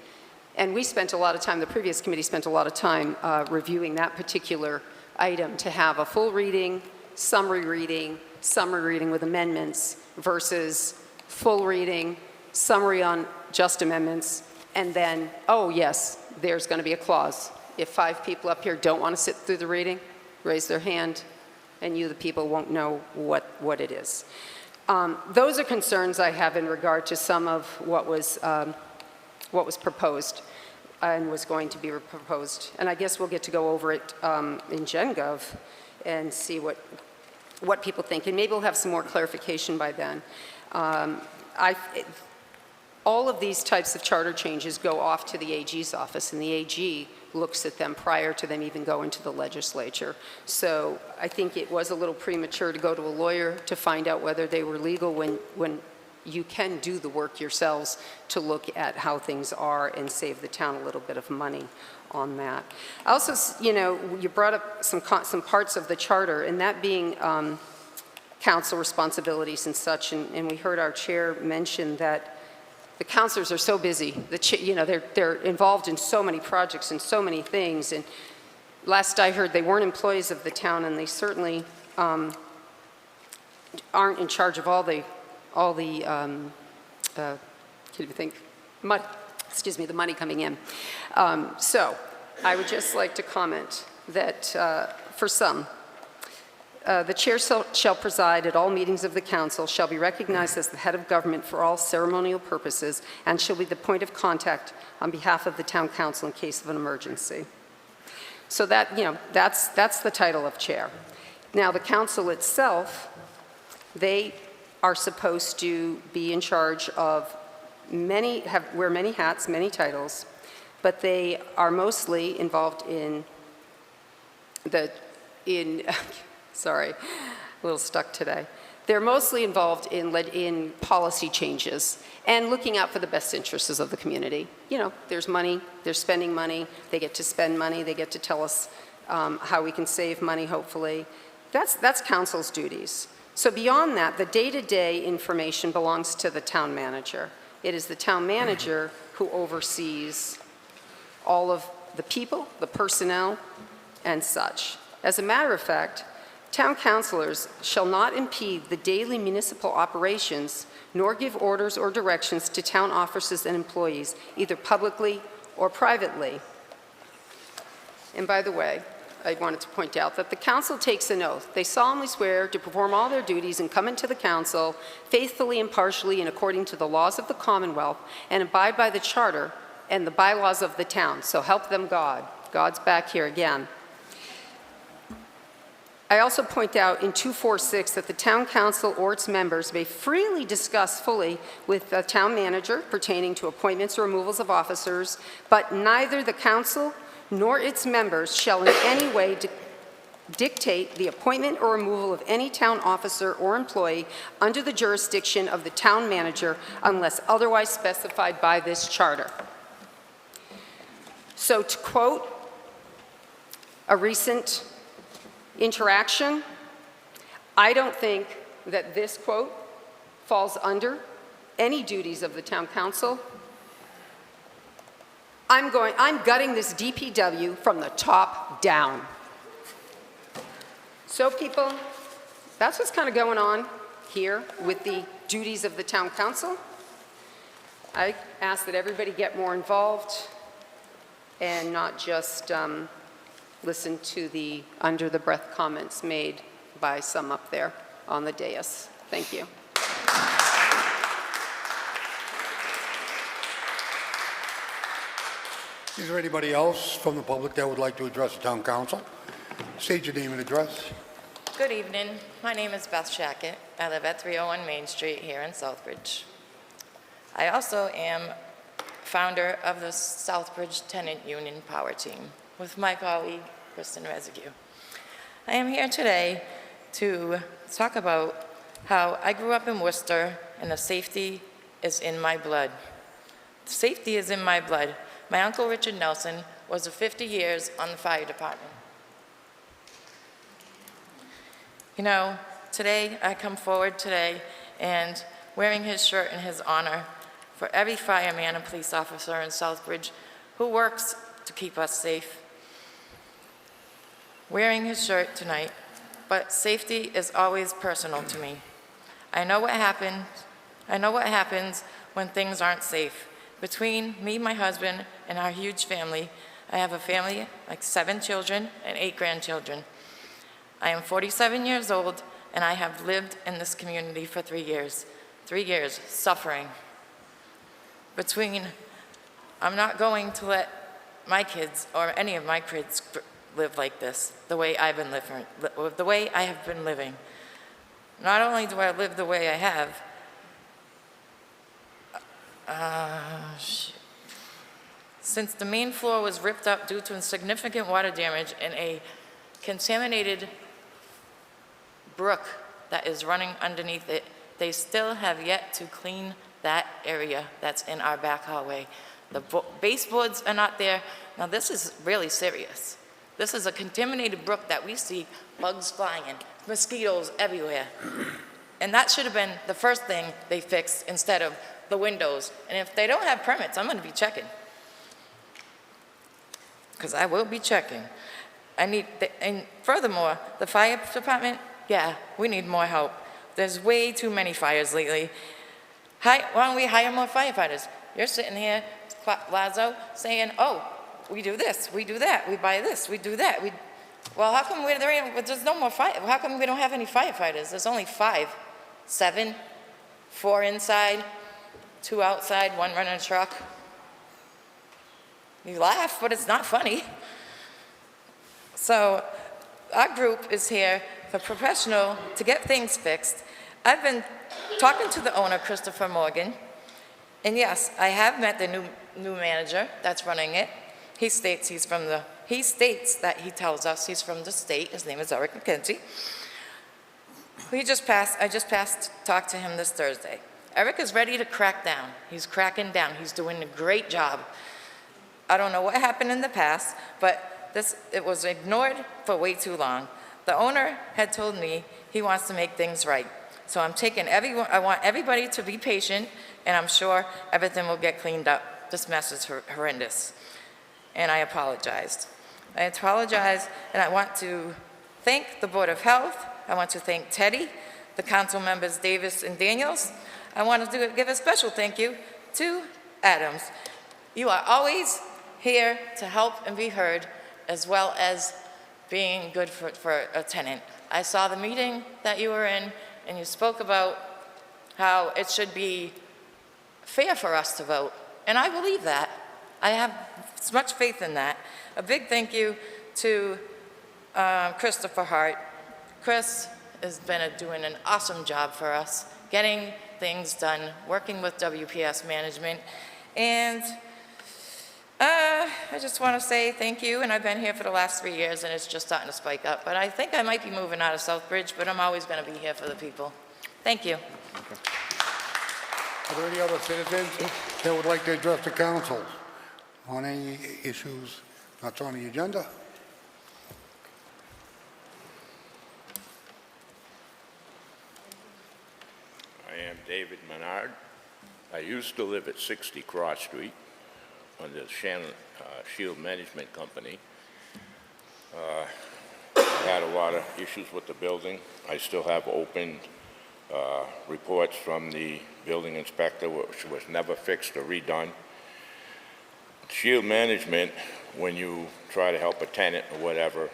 M: And we spent a lot of time, the previous committee spent a lot of time reviewing that particular item to have a full reading, summary reading with amendments versus full reading, summary on just amendments, and then, oh yes, there's going to be a clause. If 5 people up here don't want to sit through the reading, raise their hand, and you, the people, won't know what it is. Those are concerns I have in regard to some of what was proposed and was going to be proposed. And I guess we'll get to go over it in GenGov and see what what people think, and maybe we'll have some more clarification by then. All of these types of charter changes go off to the AG's office, and the AG looks at them prior to them even going to the legislature. So I think it was a little premature to go to a lawyer to find out whether they were legal when you can do the work yourselves to look at how things are and save the town a little bit of money on that. Also, you brought up some parts of the charter, and that being council responsibilities and such, and we heard our chair mention that the councilors are so busy. They're involved in so many projects and so many things. And last I heard, they weren't employees of the town, and they certainly aren't in charge of all the the money coming in. So I would just like to comment that for some, the chair shall preside at all meetings of the council, shall be recognized as the head of government for all ceremonial purposes, and shall be the point of contact on behalf of the town council in case of an emergency. So that, that's the title of chair. Now, the council itself, they are supposed to be in charge of wear many hats, many titles, but they are mostly involved sorry, a little stuck today. They're mostly involved in policy changes and looking out for the best interests of the community. There's money, they're spending money, they get to spend money, they get to tell us how we can save money, hopefully. That's council's duties. So beyond that, the day-to-day information belongs to the town manager. It is the town manager who oversees all of the people, the personnel, and such. As a matter of fact, town councilors shall not impede the daily municipal operations, nor give orders or directions to town officers and employees, either publicly or privately. And by the way, I wanted to point out that the council takes an oath. They solemnly swear to perform all their duties and come into the council faithfully, impartially, and according to the laws of the Commonwealth, and abide by the charter and the bylaws of the town. So help them God. God's back here again. I also point out in 246 that the town council or its members may freely discuss fully with the town manager pertaining to appointments or removals of officers, but neither the council nor its members shall in any way dictate the appointment or removal of any town officer or employee under the jurisdiction of the town manager unless otherwise specified by this charter. So to quote a recent interaction, I don't think that this quote falls under any duties of the town council. I'm gutting this DPW from the top down. So people, that's what's kind of going on here with the duties of the town council. I ask that everybody get more involved and not just listen to the under-the-breath comments made by some up there on the dais. Thank you.
A: Is there anybody else from the public that would like to address the town council? State your name and address.
N: Good evening. My name is Beth Shackett. I live at 301 Main Street here in Southbridge. I also am founder of the Southbridge Tenant Union Power Team with my colleague, Kristen Residue. I am here today to talk about how I grew up in Worcester and the safety is in my blood. Safety is in my blood. My uncle Richard Nelson was 50 years on the fire department. Today I come forward today and wearing his shirt in his honor for every fireman and police officer in Southbridge who works to keep us safe. Wearing his shirt tonight, but safety is always personal to me. I know what happens when things aren't safe. Between me, my husband, and our huge family, I have a family like 7 children and 8 grandchildren. I am 47 years old, and I have lived in this community for 3 years. 3 years, suffering. I'm not going to let my kids or any of my kids live like this, the way I have been living. Not only do I live the way I have, since the main floor was ripped up due to significant water damage and a contaminated brook that is running underneath it, they still have yet to clean that area that's in our back hallway. The baseboards are not there. Now this is really serious. This is a contaminated brook that we see bugs flying in, mosquitoes everywhere. And that should have been the first thing they fixed instead of the windows. And if they don't have permits, I'm gonna be checking. Because I will be checking. And furthermore, the fire department, yeah, we need more help. There's way too many fires lately. Why don't we hire more firefighters? You're sitting here, Lazo, saying, oh, we do this, we do that, we buy this, we do that. Well, how come there's no more fire? How come we don't have any firefighters? There's only 5, 7, 4 inside, 2 outside, 1 running a truck. You laugh, but it's not funny. So our group is here for professional to get things fixed. I've been talking to the owner, Christopher Morgan, and yes, I have met the new manager that's running it. He states that he tells us he's from the state. His name is Eric McKenzie. I just talked to him this Thursday. Eric is ready to crack down. He's cracking down. He's doing a great job. I don't know what happened in the past, but it was ignored for way too long. The owner had told me he wants to make things right. So I want everybody to be patient, and I'm sure everything will get cleaned up. This mess is horrendous. And I apologized. I apologize, and I want to thank the Board of Health. I want to thank Teddy, the council members Davis and Daniels. I want to give a special thank you to Adams. You are always here to help and be heard, as well as being good for a tenant. I saw the meeting that you were in, and you spoke about how it should be fair for us to vote, and I believe that. I have much faith in that. A big thank you to Christopher Hart. Chris has been doing an awesome job for us, getting things done, working with WPS management, and I just want to say thank you, and I've been here for the last 3 years, and it's just starting to spike up. But I think I might be moving out of Southbridge, but I'm always going to be here for the people. Thank you.
A: Are there any other citizens that would like to address the council on any issues not on the agenda?
O: I am David Menard. I used to live at 60 Cross Street under the Shield Management Company. I had a lot of issues with the building. I still have open reports from the building inspector, which was never fixed or redone. Shield Management, when you try to help a tenant or whatever,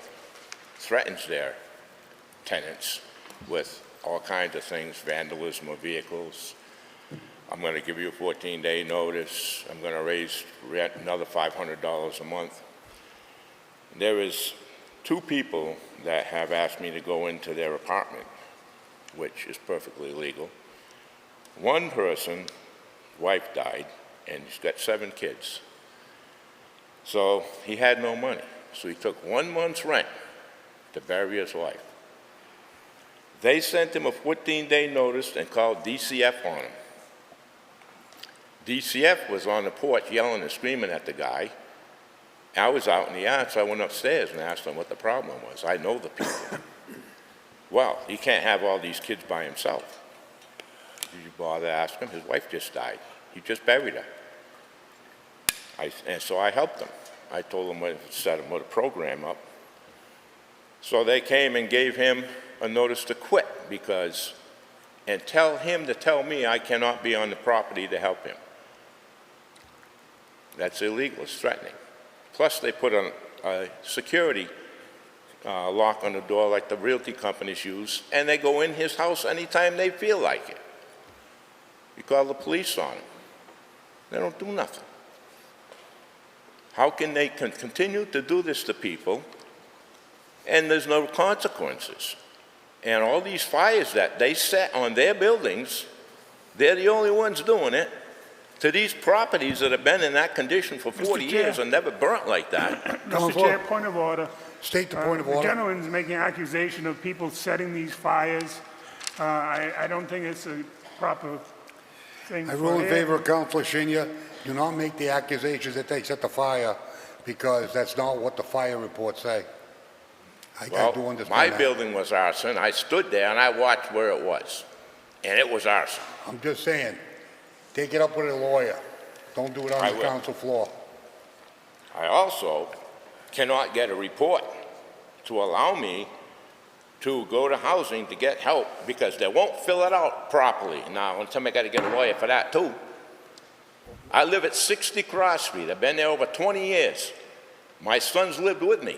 O: threatens their tenants with all kinds of things, vandalism of vehicles. I'm going to give you a 14-day notice. I'm going to raise rent another $500 a month. There is 2 people that have asked me to go into their apartment, which is perfectly legal. One person, wife died, and he's got 7 kids. So he had no money. So he took 1 month's rent to bury his wife. They sent him a 14-day notice and called DCF on him. DCF was on the porch yelling and screaming at the guy. I was out in the yard, so I went upstairs and asked him what the problem was. I know the people. Well, he can't have all these kids by himself. Did you bother to ask him? His wife just died. He just buried her. And so I helped him. I told him to set him with a program up. So they came and gave him a notice to quit and tell him to tell me I cannot be on the property to help him. That's illegal, it's threatening. Plus they put a security lock on the door like the realty companies use, and they go in his house anytime they feel like it. You call the police on him. They don't do nothing. How can they continue to do this to people and there's no consequences? And all these fires that they set on their buildings, they're the only ones doing it, to these properties that have been in that condition for 40 years and never burnt like that.
P: Mr. Chair, point of order.
A: State the point of
P: The
A: order.
P: gentleman's making an accusation of people setting these fires. I don't think it's a proper thing.
A: I
P: for
A: rule in
P: him.
A: favor of Councilor Shinya. Do not make the accusations that they set the fire, because that's not what the fire reports say. I do
O: Well,
A: understand
O: my
A: that.
O: building was arson. I stood there and I watched where it was, and it was arson.
A: I'm just saying, take it up with a lawyer. Don't do it
O: I
A: on the
O: will.
A: council floor.
O: I also cannot get a report to allow me to go to housing to get help because they won't fill it out properly. Now, one time I got to get a lawyer for that too. I live at 60 Cross Street. I've been there over 20 years. My sons lived with me.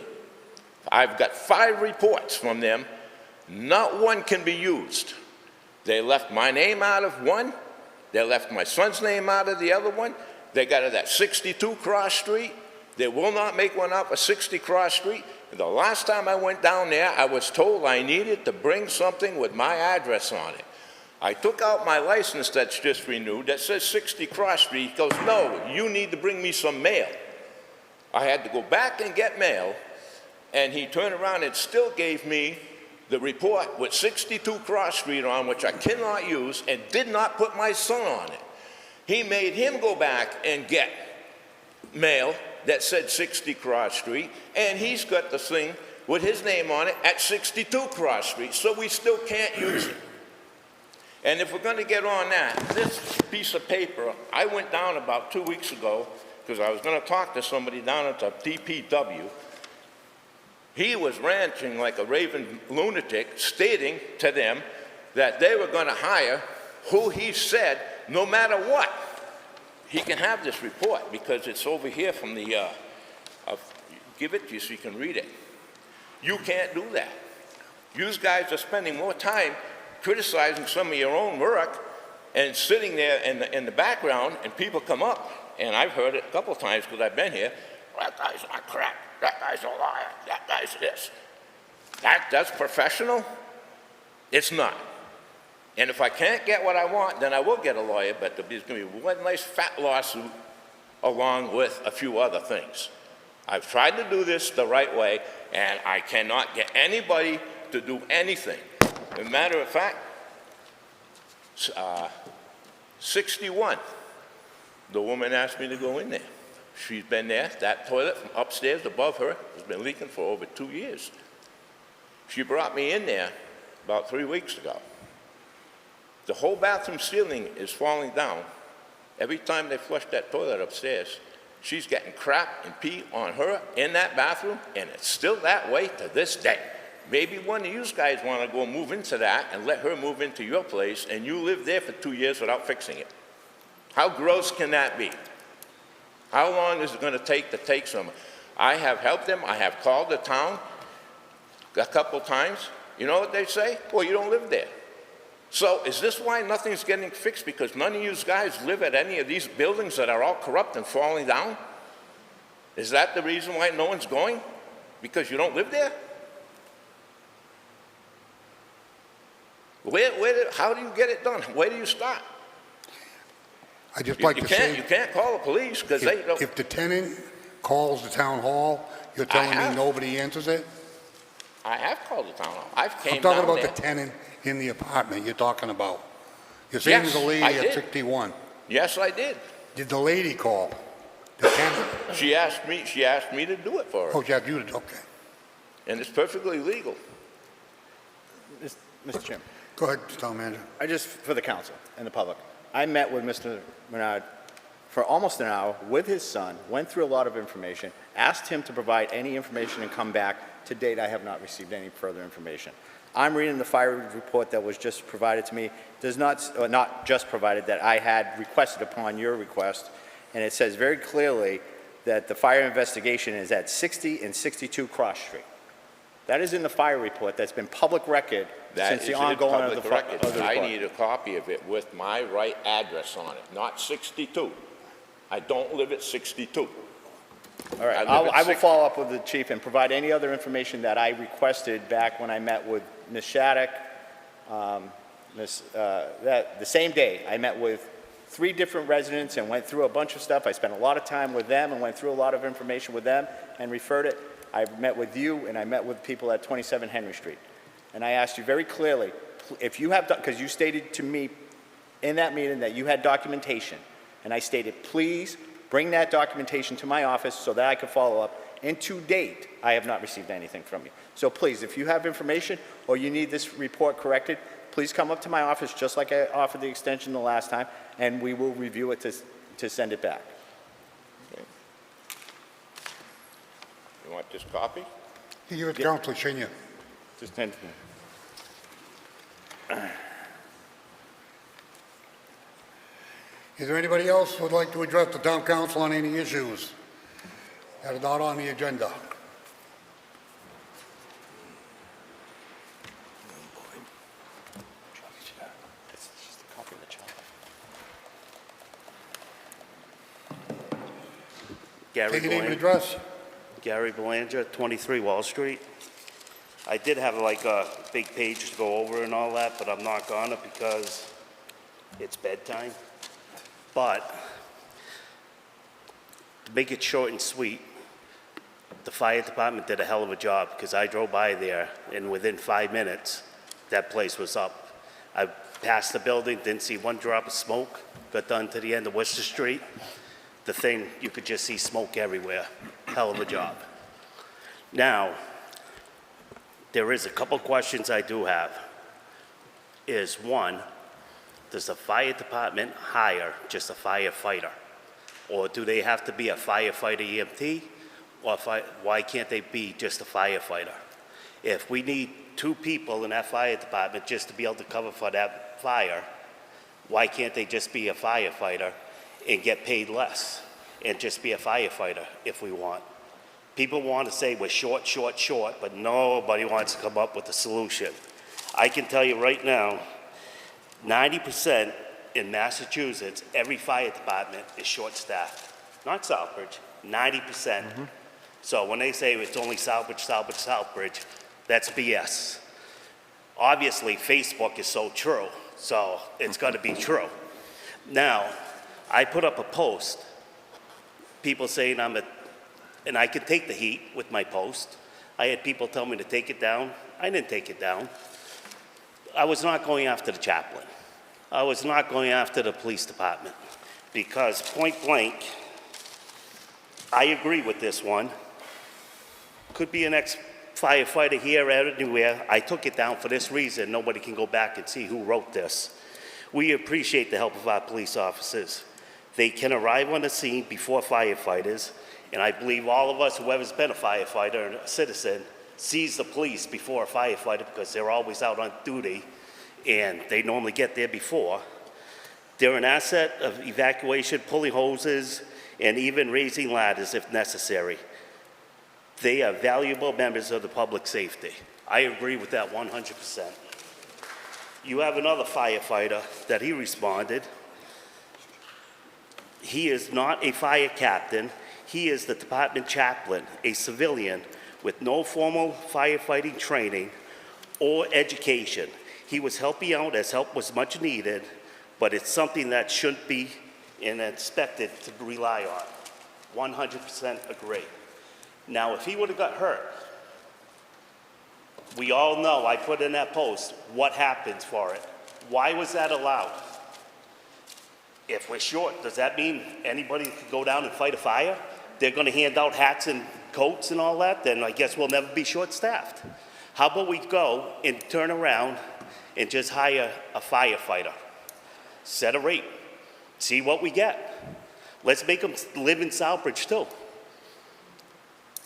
O: I've got 5 reports from them. Not one can be used. They left my name out of one. They left my son's name out of the other one. They got it at 62 Cross Street. They will not make one up at 60 Cross Street. And the last time I went down there, I was told I needed to bring something with my address on it. I took out my license that's just renewed that says 60 Cross Street. He goes, no, you need to bring me some mail. I had to go back and get mail, and he turned around and still gave me the report with 62 Cross Street on, which I cannot use, and did not put my son on it. He made him go back and get mail that said 60 Cross Street, and he's got the thing with his name on it at 62 Cross Street, so we still can't use it. And if we're going to get on that, this piece of paper, I went down about 2 weeks ago because I was going to talk to somebody down at the DPW. He was ranting like a raving lunatic, stating to them that they were going to hire who he said, no matter what. He can have this report because it's over here from the, I'll give it to you so you can read it. You can't do that. You guys are spending more time criticizing some of your own work and sitting there in the background, and people come up, and I've heard it a couple of times because I've been here, that guy's on crack, that guy's a liar, that guy's this. That's professional? It's not. And if I can't get what I want, then I will get a lawyer, but there's going to be one nice fat lawsuit along with a few other things. I've tried to do this the right way, and I cannot get anybody to do anything. As a matter of fact, 61, the woman asked me to go in there. She's been there. That toilet from upstairs above her has been leaking for over 2 years. She brought me in there about 3 weeks ago. The whole bathroom ceiling is falling down. Every time they flush that toilet upstairs, she's getting crap and pee on her in that bathroom, and it's still that way to this day. Maybe one of you guys want to go move into that and let her move into your place, and you live there for 2 years without fixing it. How gross can that be? How long is it going to take someone? I have helped them. I have called the town a couple times. You know what they say? Well, you don't live there. So is this why nothing's getting fixed? Because none of you guys live at any of these buildings that are all corrupt and falling down? Is that the reason why no one's going? Because you don't live there? How do you get it done? Where do you start?
A: I just like to say,
O: You can't call the police because they don't.
A: if the tenant calls the town hall, you're telling me nobody answers it?
O: I have called the town hall. I've came
A: I'm talking
O: down
A: about
O: there.
A: the tenant in the apartment you're talking about. You're saying there's a lady
O: I
A: at
O: did.
A: 61.
O: Yes, I did.
A: Did the lady call? The tenant?
O: She asked me to do it for her.
A: Oh, yeah, you did, okay.
O: And it's perfectly legal.
G: Mr. Chairman,
A: Go ahead, Town Manager.
G: for the council and the public, I met with Mr. Menard for almost an hour with his son, went through a lot of information, asked him to provide any information and come back. To date, I have not received any further information. I'm reading the fire report that was just provided to me. Does not just provided, that I had requested upon your request, and it says very clearly that the fire investigation is at 60 and 62 Cross Street. That is in the fire report. That's been public record since the ongoing of the
O: record.
G: of the
O: I
G: report.
O: need a copy of it with my right address on it, not 62. I don't live at 62.
G: All right,
O: I live
G: I
O: at
G: will
O: 60.
G: follow up with the chief and provide any other information that I requested back when I met with Ms. Shattuck. The same day, I met with 3 different residents and went through a bunch of stuff. I spent a lot of time with them and went through a lot of information with them and referred it. I met with you and I met with people at 27 Henry Street. And I asked you very clearly, if you have, because you stated to me in that meeting that you had documentation, and I stated, please bring that documentation to my office so that I could follow up. And to date, I have not received anything from you. So please, if you have information or you need this report corrected, please come up to my office just like I offered the extension the last time, and we will review it to send it back.
O: Okay. You want this copy?
A: Give it to Councilor Senior.
G: Just send
A: Is there anybody else who would like to address the town council on any issues that are not on the agenda?
Q: Gary
A: Take your name and
Q: Belanger,
A: address.
Q: Gary Belanger, 23 Wall Street. I did have like a big page to go over and all that, but I'm not gonna because it's bedtime. But to make it short and sweet, the fire department did a hell of a job because I drove by there and within 5 minutes, that place was up. I passed the building, didn't see one drop of smoke, got done to the end of Worcester Street. The thing, you could just see smoke everywhere. Hell of a job. Now, there is a couple questions I do have. Is one, does the fire department hire just a firefighter? Or do they have to be a firefighter EMT? Or why can't they be just a firefighter? If we need 2 people in that fire department just to be able to cover for that fire, why can't they just be a firefighter and get paid less and just be a firefighter if we want? People want to say we're short, short, short, but nobody wants to come up with a solution. I can tell you right now, 90% in Massachusetts, every fire department is short-staffed. Not Southbridge, 90%. So when they say it's only Southbridge, Southbridge, Southbridge, that's BS. Obviously, Facebook is so true, so it's got to be true. Now, I put up a post, people saying and I could take the heat with my post. I had people tell me to take it down. I didn't take it down. I was not going after the chaplain. I was not going after the police department because point blank, I agree with this one. Could be an ex-firefighter here, anywhere. I took it down for this reason. Nobody can go back and see who wrote this. We appreciate the help of our police officers. They can arrive on the scene before firefighters, and I believe all of us, whoever's been a firefighter and a citizen, sees the police before a firefighter because they're always out on duty, and they normally get there before. They're an asset of evacuation, pulling hoses, and even raising ladders if necessary. They are valuable members of the public safety. I agree with that 100%. You have another firefighter that he responded. He is not a fire captain. He is the department chaplain, a civilian with no formal firefighting training or education. He was helping out as help was much needed, but it's something that shouldn't be and expected to rely on. 100% agree. Now, if he would have got hurt, we all know, I put in that post, what happens for it. Why was that allowed? If we're short, does that mean anybody can go down and fight a fire? They're going to hand out hats and coats and all that? Then I guess we'll never be short-staffed. How about we go and turn around and just hire a firefighter? Set a rate. See what we get. Let's make them live in Southbridge too.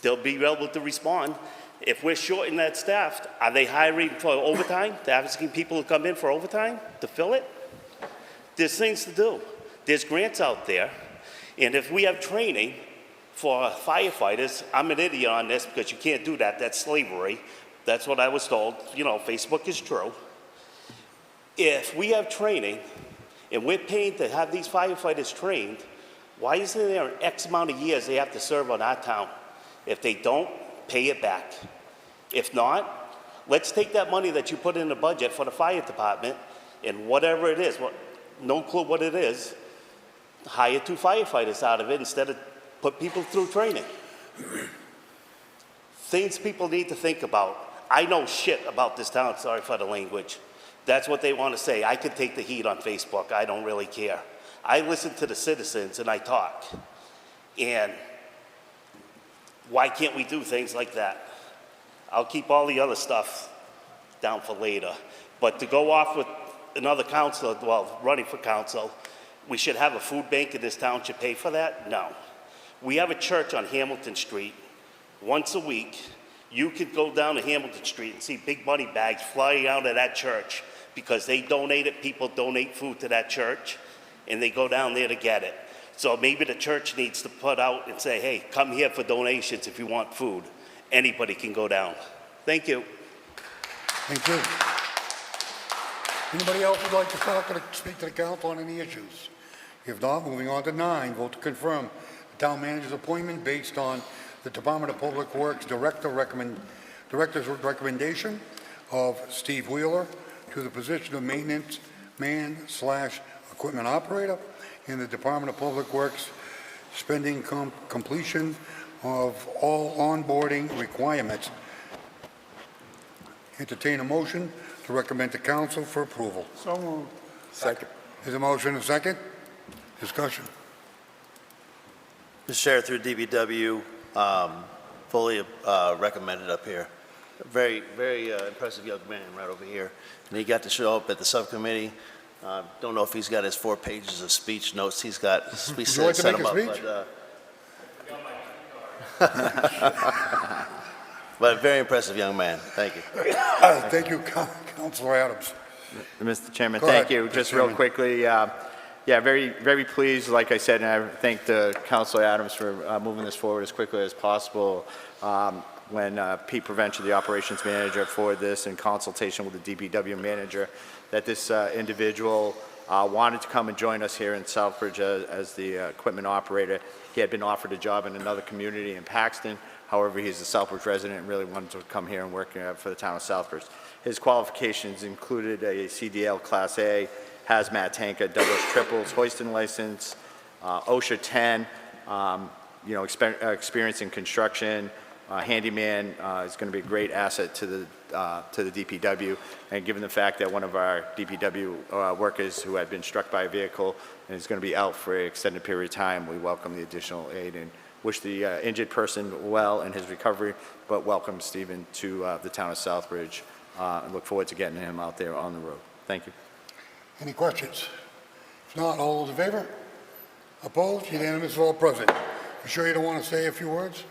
Q: They'll be able to respond. If we're short in that staff, are they hiring for overtime? They're asking people to come in for overtime to fill it? There's things to do. There's grants out there. And if we have training for firefighters, I'm an idiot on this because you can't do that. That's slavery. That's what I was told. You know, Facebook is true. If we have training and we're paying to have these firefighters trained, why isn't there an X amount of years they have to serve on our town? If they don't, pay it back. If not, Let's take that money that you put in the budget for the fire department and whatever it is, no clue what it is, hire 2 firefighters out of it instead of put people through training. Things people need to think about. I know shit about this town, sorry for the language. That's what they want to say. I could take the heat on Facebook. I don't really care. I listen to the citizens and I talk. And why can't we do things like that? I'll keep all the other stuff down for later. But to go off with another council, well, running for council, we should have a food bank in this town, should pay for that? No. We have a church on Hamilton Street. Once a week, you could go down to Hamilton Street and see big money bags flying out of that church because they donate it, people donate food to that church, and they go down there to get it. So maybe the church needs to put out and say, hey, come here for donations if you want food. Anybody can go down. Thank you.
A: Thank you. Anybody else would like to speak to the council on any issues? If not, moving on to 9, vote to confirm the town manager's appointment based on the Department of Public Works Director's recommendation of Steve Wheeler to the position of maintenance man/equipment operator in the Department of Public Works, spending completion of all onboarding requirements. Entertain a motion to recommend to council for approval.
P: So moved.
A: Second. There's a motion and a second. Discussion.
E: Mr. Chair, through DBW, fully recommended up here. Very, very impressive young man right over here. And he got to show up at the subcommittee. Don't know if he's got his 4 pages of speech notes. He's got, we
A: Would you like to
E: set
A: make
E: him
A: a
E: up.
A: speech?
E: But very impressive young man. Thank you.
A: Thank you, Councilor Adams.
G: Mr. Chairman,
A: Go
G: thank
A: ahead,
G: you.
A: Mr.
G: Just real
A: Chairman.
G: quickly, yeah, very, very pleased, like I said, and I thank the Councilor Adams for moving this forward as quickly as possible. When Pete Prevention, the operations manager for this, in consultation with the DPW manager, that this individual wanted to come and join us here in Southbridge as the equipment operator. He had been offered a job in another community in Paxton. However, he's a Southbridge resident and really wanted to come here and work for the town of Southbridge. His qualifications included a CDL Class A, hazmat tanker, doubles, triples, hoisting license, OSHA 10, experience in construction, handyman is going to be a great asset to the DPW. And given the fact that one of our DPW workers who had been struck by a vehicle and is going to be out for an extended period of time, we welcome the additional aid and wish the injured person well in his recovery, but welcome Stephen to the town of Southbridge and look forward to getting him out there on the road. Thank you.
A: Any questions? If not, all those in favor? Opposed? Unanimous of all present. You sure you don't want to say a few words?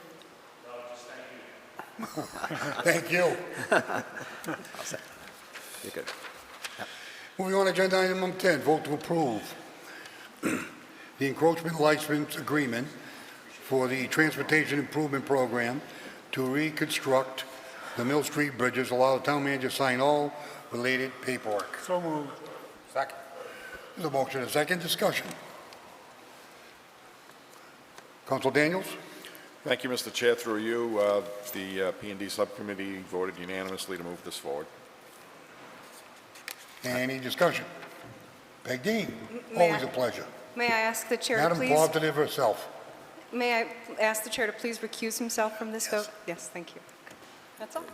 A: No, just thank you.
G: I'll say. You're good.
A: Moving on to agenda item number 10, vote to approve the encroachment license agreement for the Transportation Improvement Program to reconstruct the Mill Street bridges. Allow the town manager to sign all related paperwork.
P: So moved.
A: Second. There's a motion and a second. Discussion. Council Daniels?
F: Thank you, Mr. Chair. Through you, the P&D subcommittee voted unanimously to move this forward.
A: Any discussion? Peg Dean, always a pleasure.
R: May I ask the chair to
A: Madam
R: please...
A: Positive herself.
R: May I ask the chair to please recuse himself from this vote? Yes, thank you. That's all.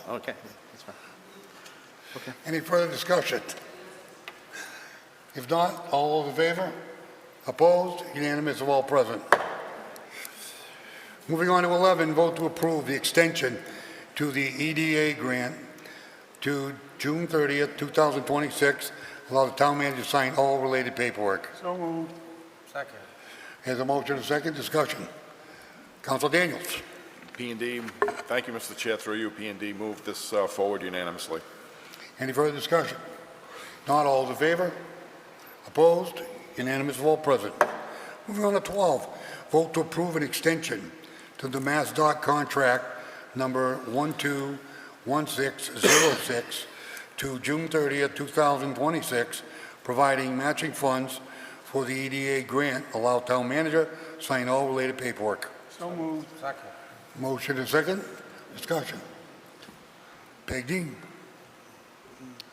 G: Okay, that's fine. Okay.
A: Any further discussion? If not, all those in favor? Opposed? Unanimous of all present. Moving on to 11, vote to approve the extension to the EDA grant to June 30th, 2026. Allow the town manager to sign all related paperwork.
P: So moved.
A: Second. There's a motion and a second. Discussion. Council Daniels.
F: P&D, thank you, Mr. Chair. Through you, P&D moved this forward unanimously.
A: Any further discussion? Not all those in favor? Opposed? Unanimous of all present. Moving on to 12, vote to approve an extension to the MassDOT contract number 121606 to June 30th, 2026 providing matching funds for the EDA grant, allow town manager sign all related paperwork.
P: So moved.
A: Second. Motion and second. Discussion. Peg Dean.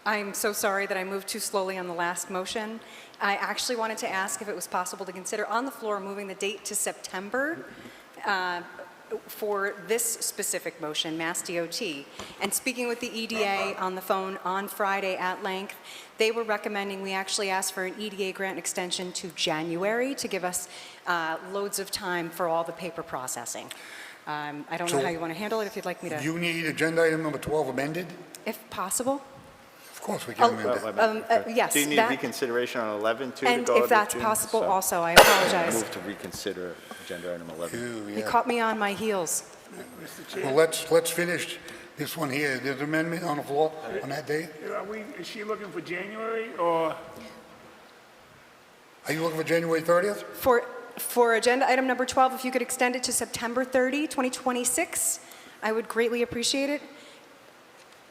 R: I'm so sorry that I moved too slowly on the last motion. I actually wanted to ask if it was possible to consider on the floor moving the date to September for this specific motion, Mass DOT. And speaking with the EDA on the phone on Friday at length, they were recommending we actually ask for an EDA grant extension to January to give us loads of time for all the paper processing. I don't know
A: So
R: how you want to handle it, if you'd like me to,
A: You need agenda item number 12 amended?
R: if possible.
A: Of course we can amend that.
R: Yes.
G: Do you need
R: that-
G: reconsideration on 11 too? to
R: And
G: go to
R: if that's
G: June?
R: possible
G: So
R: also, I apologize.
G: Move to reconsider agenda item 11.
R: You caught me on my heels.
A: Well, let's finish this one here. There's an amendment on the floor on that date?
P: Is she looking for January, or?
A: Are you looking for January 30th?
R: For agenda item number 12, if you could extend it to September 30, 2026, I would greatly appreciate it.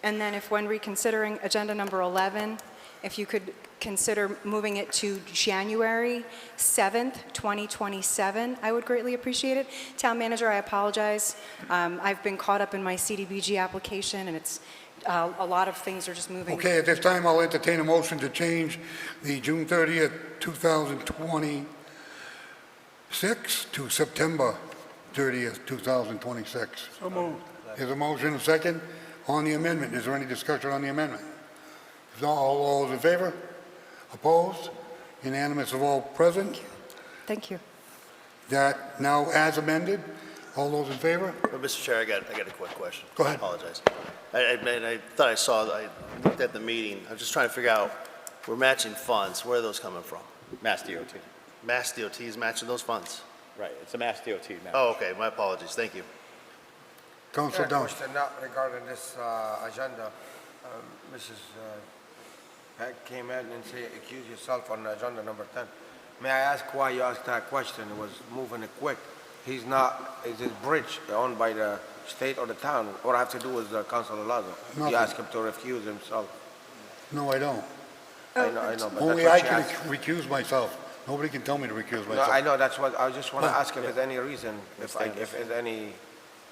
R: And then if when reconsidering agenda number 11, if you could consider moving it to January 7th, 2027, I would greatly appreciate it. Town manager, I apologize. I've been caught up in my CDBG application, and it's a lot of things are just moving.
A: Okay, at this time, I'll entertain a motion to change the June 30th, 2026 to September 30th, 2026.
P: So moved.
A: There's a motion, a second, on the amendment. Is there any discussion on the amendment? If not, all those in favor? Opposed? Unanimous of all present?
R: Thank you.
A: That now as amended, all those in favor?
E: Mr. Chair, I got a quick question.
A: Go ahead.
E: I apologize. I thought I looked at the meeting. I'm just trying to figure out, we're matching funds. Where are those coming from?
G: Mass DOT.
E: Mass DOT is matching those funds?
G: Right, it's a Mass DOT match.
E: Oh, okay. My apologies. Thank you.
A: Councilor Dunn.
S: Question not regarding this agenda. Mrs. Peck came in and accused yourself on agenda number 10. May I ask why you asked that question? It was moving it quick. Is this bridge owned by the state or the town? What I have to do with Councilor Lazo?
A: Nothing.
S: You asked him to recuse himself.
A: No, I don't.
S: I know, but
A: Only
S: that's
A: I
S: what she
A: can
S: asked.
A: recuse myself. Nobody can tell me to recuse
S: No,
A: myself.
S: I know, that's what, I just want to
A: Well,
S: ask if there's any reason, if there's any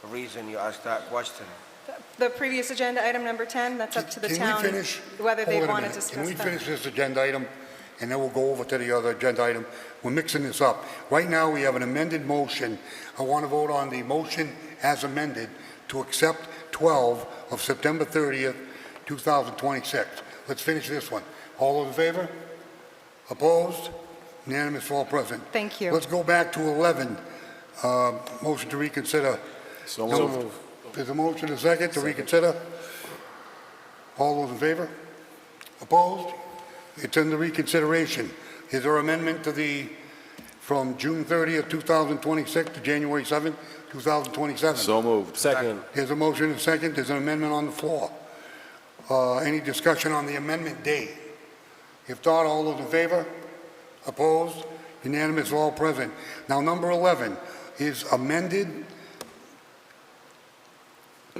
S: reason you asked that question.
R: The previous agenda item number 10, that's up to the
A: Can
R: town,
A: we finish?
R: whether they
A: Hold on a
R: want to
A: minute.
R: discuss
A: Can we
R: that.
A: finish this agenda item, and then we'll go over to the other agenda item? We're mixing this up. Right now, we have an amended motion. I want to vote on the motion as amended to accept 12 of September 30th, 2026. Let's finish this one. All those in favor? Opposed? Unanimous for all present.
R: Thank you.
A: Let's go back to 11. Motion to reconsider.
F: So
A: No,
F: moved.
A: There's a motion, a second to reconsider. All those in favor? Opposed? It's in the reconsideration. Is there amendment to from June 30th, 2026 to January 7th, 2027?
F: So moved.
C: Second.
A: There's a motion and a second. There's an amendment on the floor. Any discussion on the amendment date? If not, all those in favor? Opposed? Unanimous, all present. Now, number 11 is amended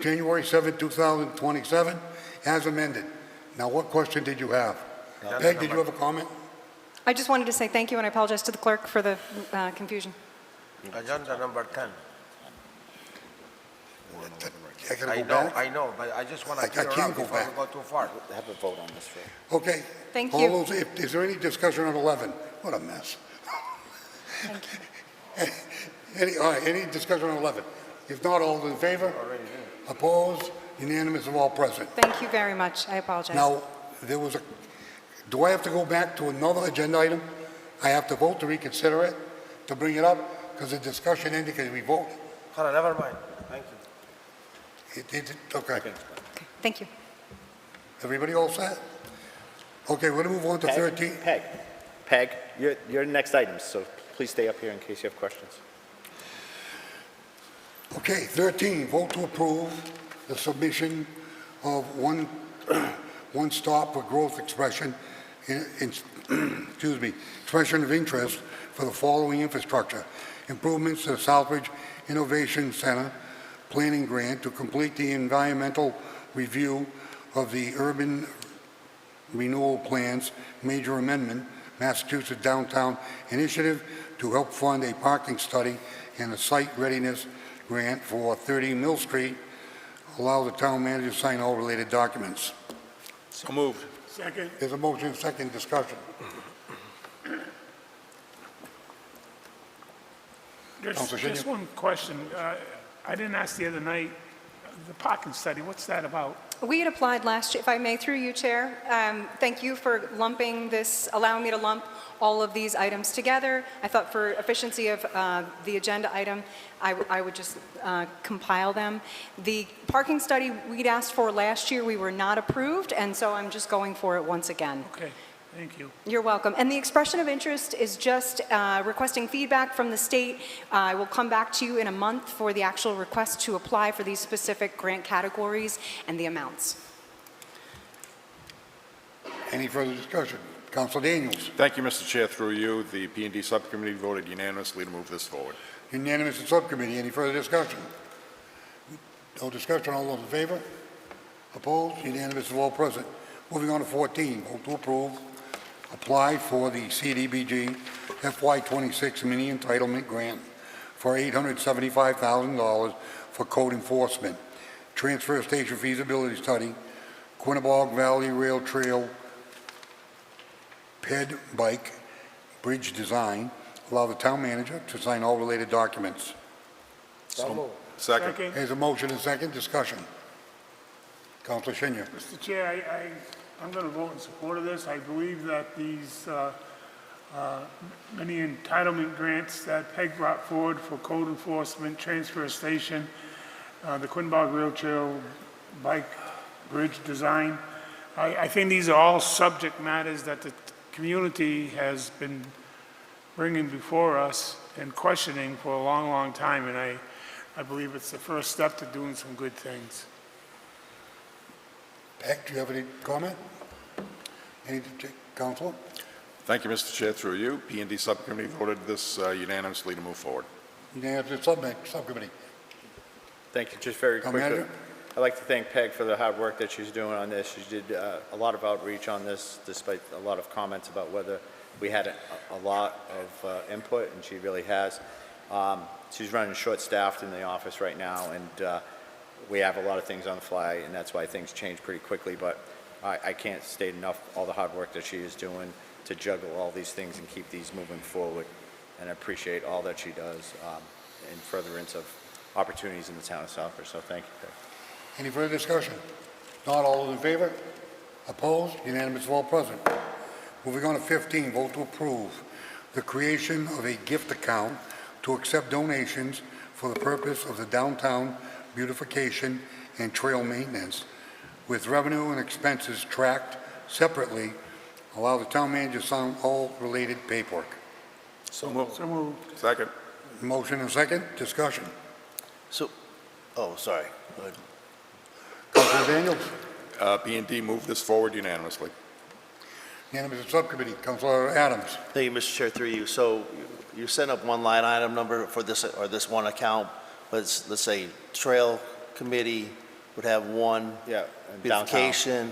A: January 7th, 2027, as amended. Now, what question did you have? Peg, did you have a comment?
R: I just wanted to say thank you, and I apologize to the clerk for the confusion.
S: Agenda number 10.
A: I gotta go back?
S: I know, but I just want
A: I
S: to clear
A: can't
S: up
A: go
S: before we
A: back.
S: go too far.
G: Have a vote on this first.
A: Okay.
R: Thank
A: All
R: you.
A: those, is there any discussion on 11? What a mess. All right, any discussion on 11? If not, all those in favor? Opposed? Unanimous of all present.
R: Thank you very much. I apologize.
A: Now, do I have to go back to another agenda item? I have to vote to reconsider it, to bring it up, because the discussion ended because we voted.
S: Hold on, never mind. Thank you.
A: Okay.
R: Thank you.
A: Everybody all set? Okay, we're gonna move on to 13.
G: Peg, your next items, so please stay up here in case you have questions.
A: Okay, 13, vote to approve the submission of one stop for growth expression, expression of interest for the following infrastructure. Improvements to the Southbridge Innovation Center planning grant to complete the environmental review of the urban
T: Renewal Plans Major Amendment, Massachusetts Downtown Initiative to help fund a parking study and a site readiness grant for 30 Mill Street. Allow the town manager to sign all related documents.
F: So moved.
P: Second.
T: There's a motion, second discussion. Councilor
P: Just
T: Senior.
P: one question. I didn't ask the other night, the parking study, what's that about?
R: We had applied last year, if I may, through you, Chair. Thank you for lumping this, allowing me to lump all of these items together. I thought for efficiency of the agenda item, I would just compile them. The parking study we'd asked for last year, we were not approved, and so I'm just going for it once again.
P: Okay, thank you.
R: You're welcome. And the expression of interest is just requesting feedback from the state. I will come back to you in a month for the actual request to apply for these specific grant categories and the amounts.
T: Any further discussion? Councilor Daniels.
F: Thank you, Mr. Chair. Through you, the P&D Subcommittee voted unanimously to move this forward.
T: Unanimous in subcommittee. Any further discussion? No discussion. All those in favor? Opposed? Unanimous of all present. Moving on to 14. Vote to approve. Apply for the CDBG FY26 mini entitlement grant for $875,000 for code enforcement. Transfer station feasibility study, Quinnebog Valley Rail Trail Ped Bike Bridge design. Allow the town manager to sign all related documents.
S: So
F: Second.
T: There's a motion and second discussion. Councilor Senior.
P: Mr. Chair, I'm going to vote in support of this. I believe that these many entitlement grants that Peg brought forward for code enforcement, transfer station, the Quinnebog Rail Trail Bike Bridge design, I think these are all subject matters that the community has been bringing before us and questioning for a long, long time, and I believe it's the first step to doing some good things.
T: Peck, do you have any comment? Any, Councilor?
F: Thank you, Mr. Chair. Through you, P&D Subcommittee voted this unanimously to move forward.
T: Unanimous subcommittee.
G: Thank you. Just very
T: Town
G: quickly,
T: manager?
G: I'd like to thank Peg for the hard work that she's doing on this. She did a lot of outreach on this, despite a lot of comments about whether we had a lot of input, and she really has. She's running short-staffed in the office right now, and we have a lot of things on the fly, and that's why things change pretty quickly. But I can't state enough all the hard work that she is doing to juggle all these things and keep these moving forward. And I appreciate all that she does in furtherance of opportunities in the town of Southbridge. So thank you, Peg.
T: Any further discussion? Not all those in favor? Opposed? Unanimous of all present. Moving on to 15, vote to approve the creation of a gift account to accept donations for the purpose of the downtown beautification and trail maintenance, with revenue and expenses tracked separately. Allow the town manager to sign all related paperwork.
F: So moved.
P: So moved.
F: Second.
T: Motion and second, discussion.
E: So, oh, sorry. Go ahead.
T: Councilor Daniels.
F: P&D moved this forward unanimously.
T: Unanimous of subcommittee. Councilor Adams.
E: Thank you, Mr. Chair, through you. So you sent up one line item number for this, or this one account, but let's say Trail Committee would have one.
G: Yeah, and
E: Beautification,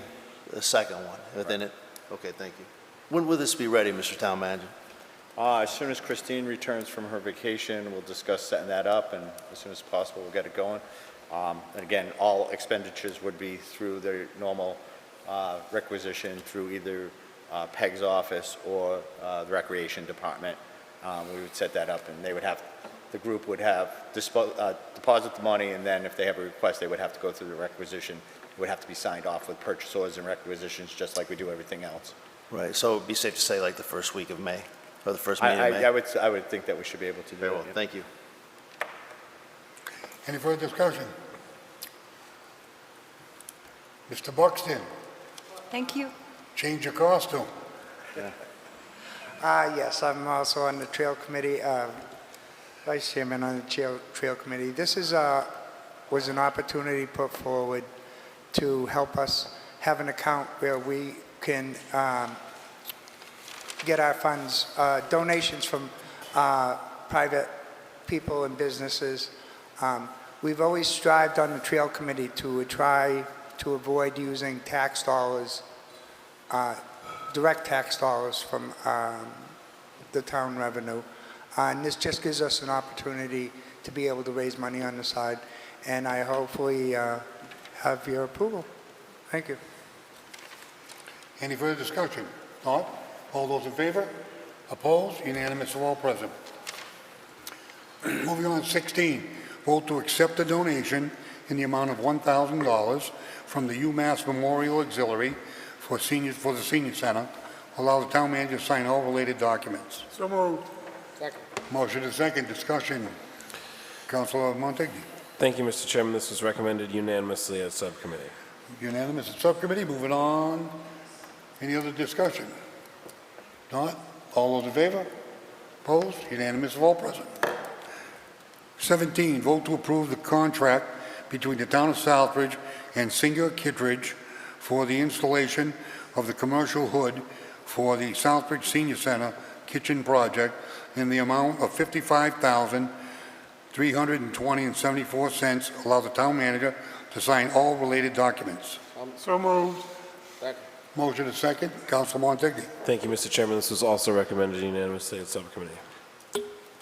E: the second one within it. Okay, thank you. When will this be ready, Mr. Town Manager?
G: As soon as Christine returns from her vacation, we'll discuss setting that up, and as soon as possible, we'll get it going. And again, all expenditures would be through their normal requisition through either Peg's office or the Recreation Department. We would set that up, and they would have, the group would have deposit the money, and then if they have a request, they would have to go through the requisition. It would have to be signed off with purchase orders and requisitions, just like we do everything else.
E: Right, so it'd be safe to say like the first week of May, or the first meeting of May?
G: I would think that we should be able to do
E: Very
G: it.
E: well,
G: yeah.
E: thank you.
T: Any further discussion? Mr. Buxton,
R: Thank you.
T: change your costume.
H: Yes, I'm also on the Trail Committee, Vice Chairman on the Trail Committee. This is was an opportunity put forward to help us have an account where we can get our funds, donations from private people and businesses. We've always strived on the Trail Committee to try to avoid using tax dollars direct tax dollars from the town revenue. And this just gives us an opportunity to be able to raise money on the side, and I hopefully have your approval. Thank you.
T: Any further discussion? Not? All those in favor? Opposed? Unanimous of all present. Moving on to 16, vote to accept a donation in the amount of $1,000 from the UMass Memorial Auxiliary for the Senior Center. Allow the town manager to sign all related documents.
P: So moved.
S: Second.
T: Motion is second. Discussion. Councilor Montague.
C: Thank you, Mr. Chairman. This was recommended unanimously at subcommittee.
T: Unanimous at subcommittee. Moving on. Any other discussion? Not? All those in favor? Opposed? Unanimous of all present. 17, vote to approve the contract between the town of Southbridge and Singer Kittredge for the installation of the commercial hood for the Southbridge Senior Center kitchen project in the amount of $55,320.74. Allow the town manager to sign all related documents.
P: So moved.
S: Second.
T: Motion is second. Council Montague.
C: Thank you, Mr. Chairman. This was also recommended unanimously at subcommittee.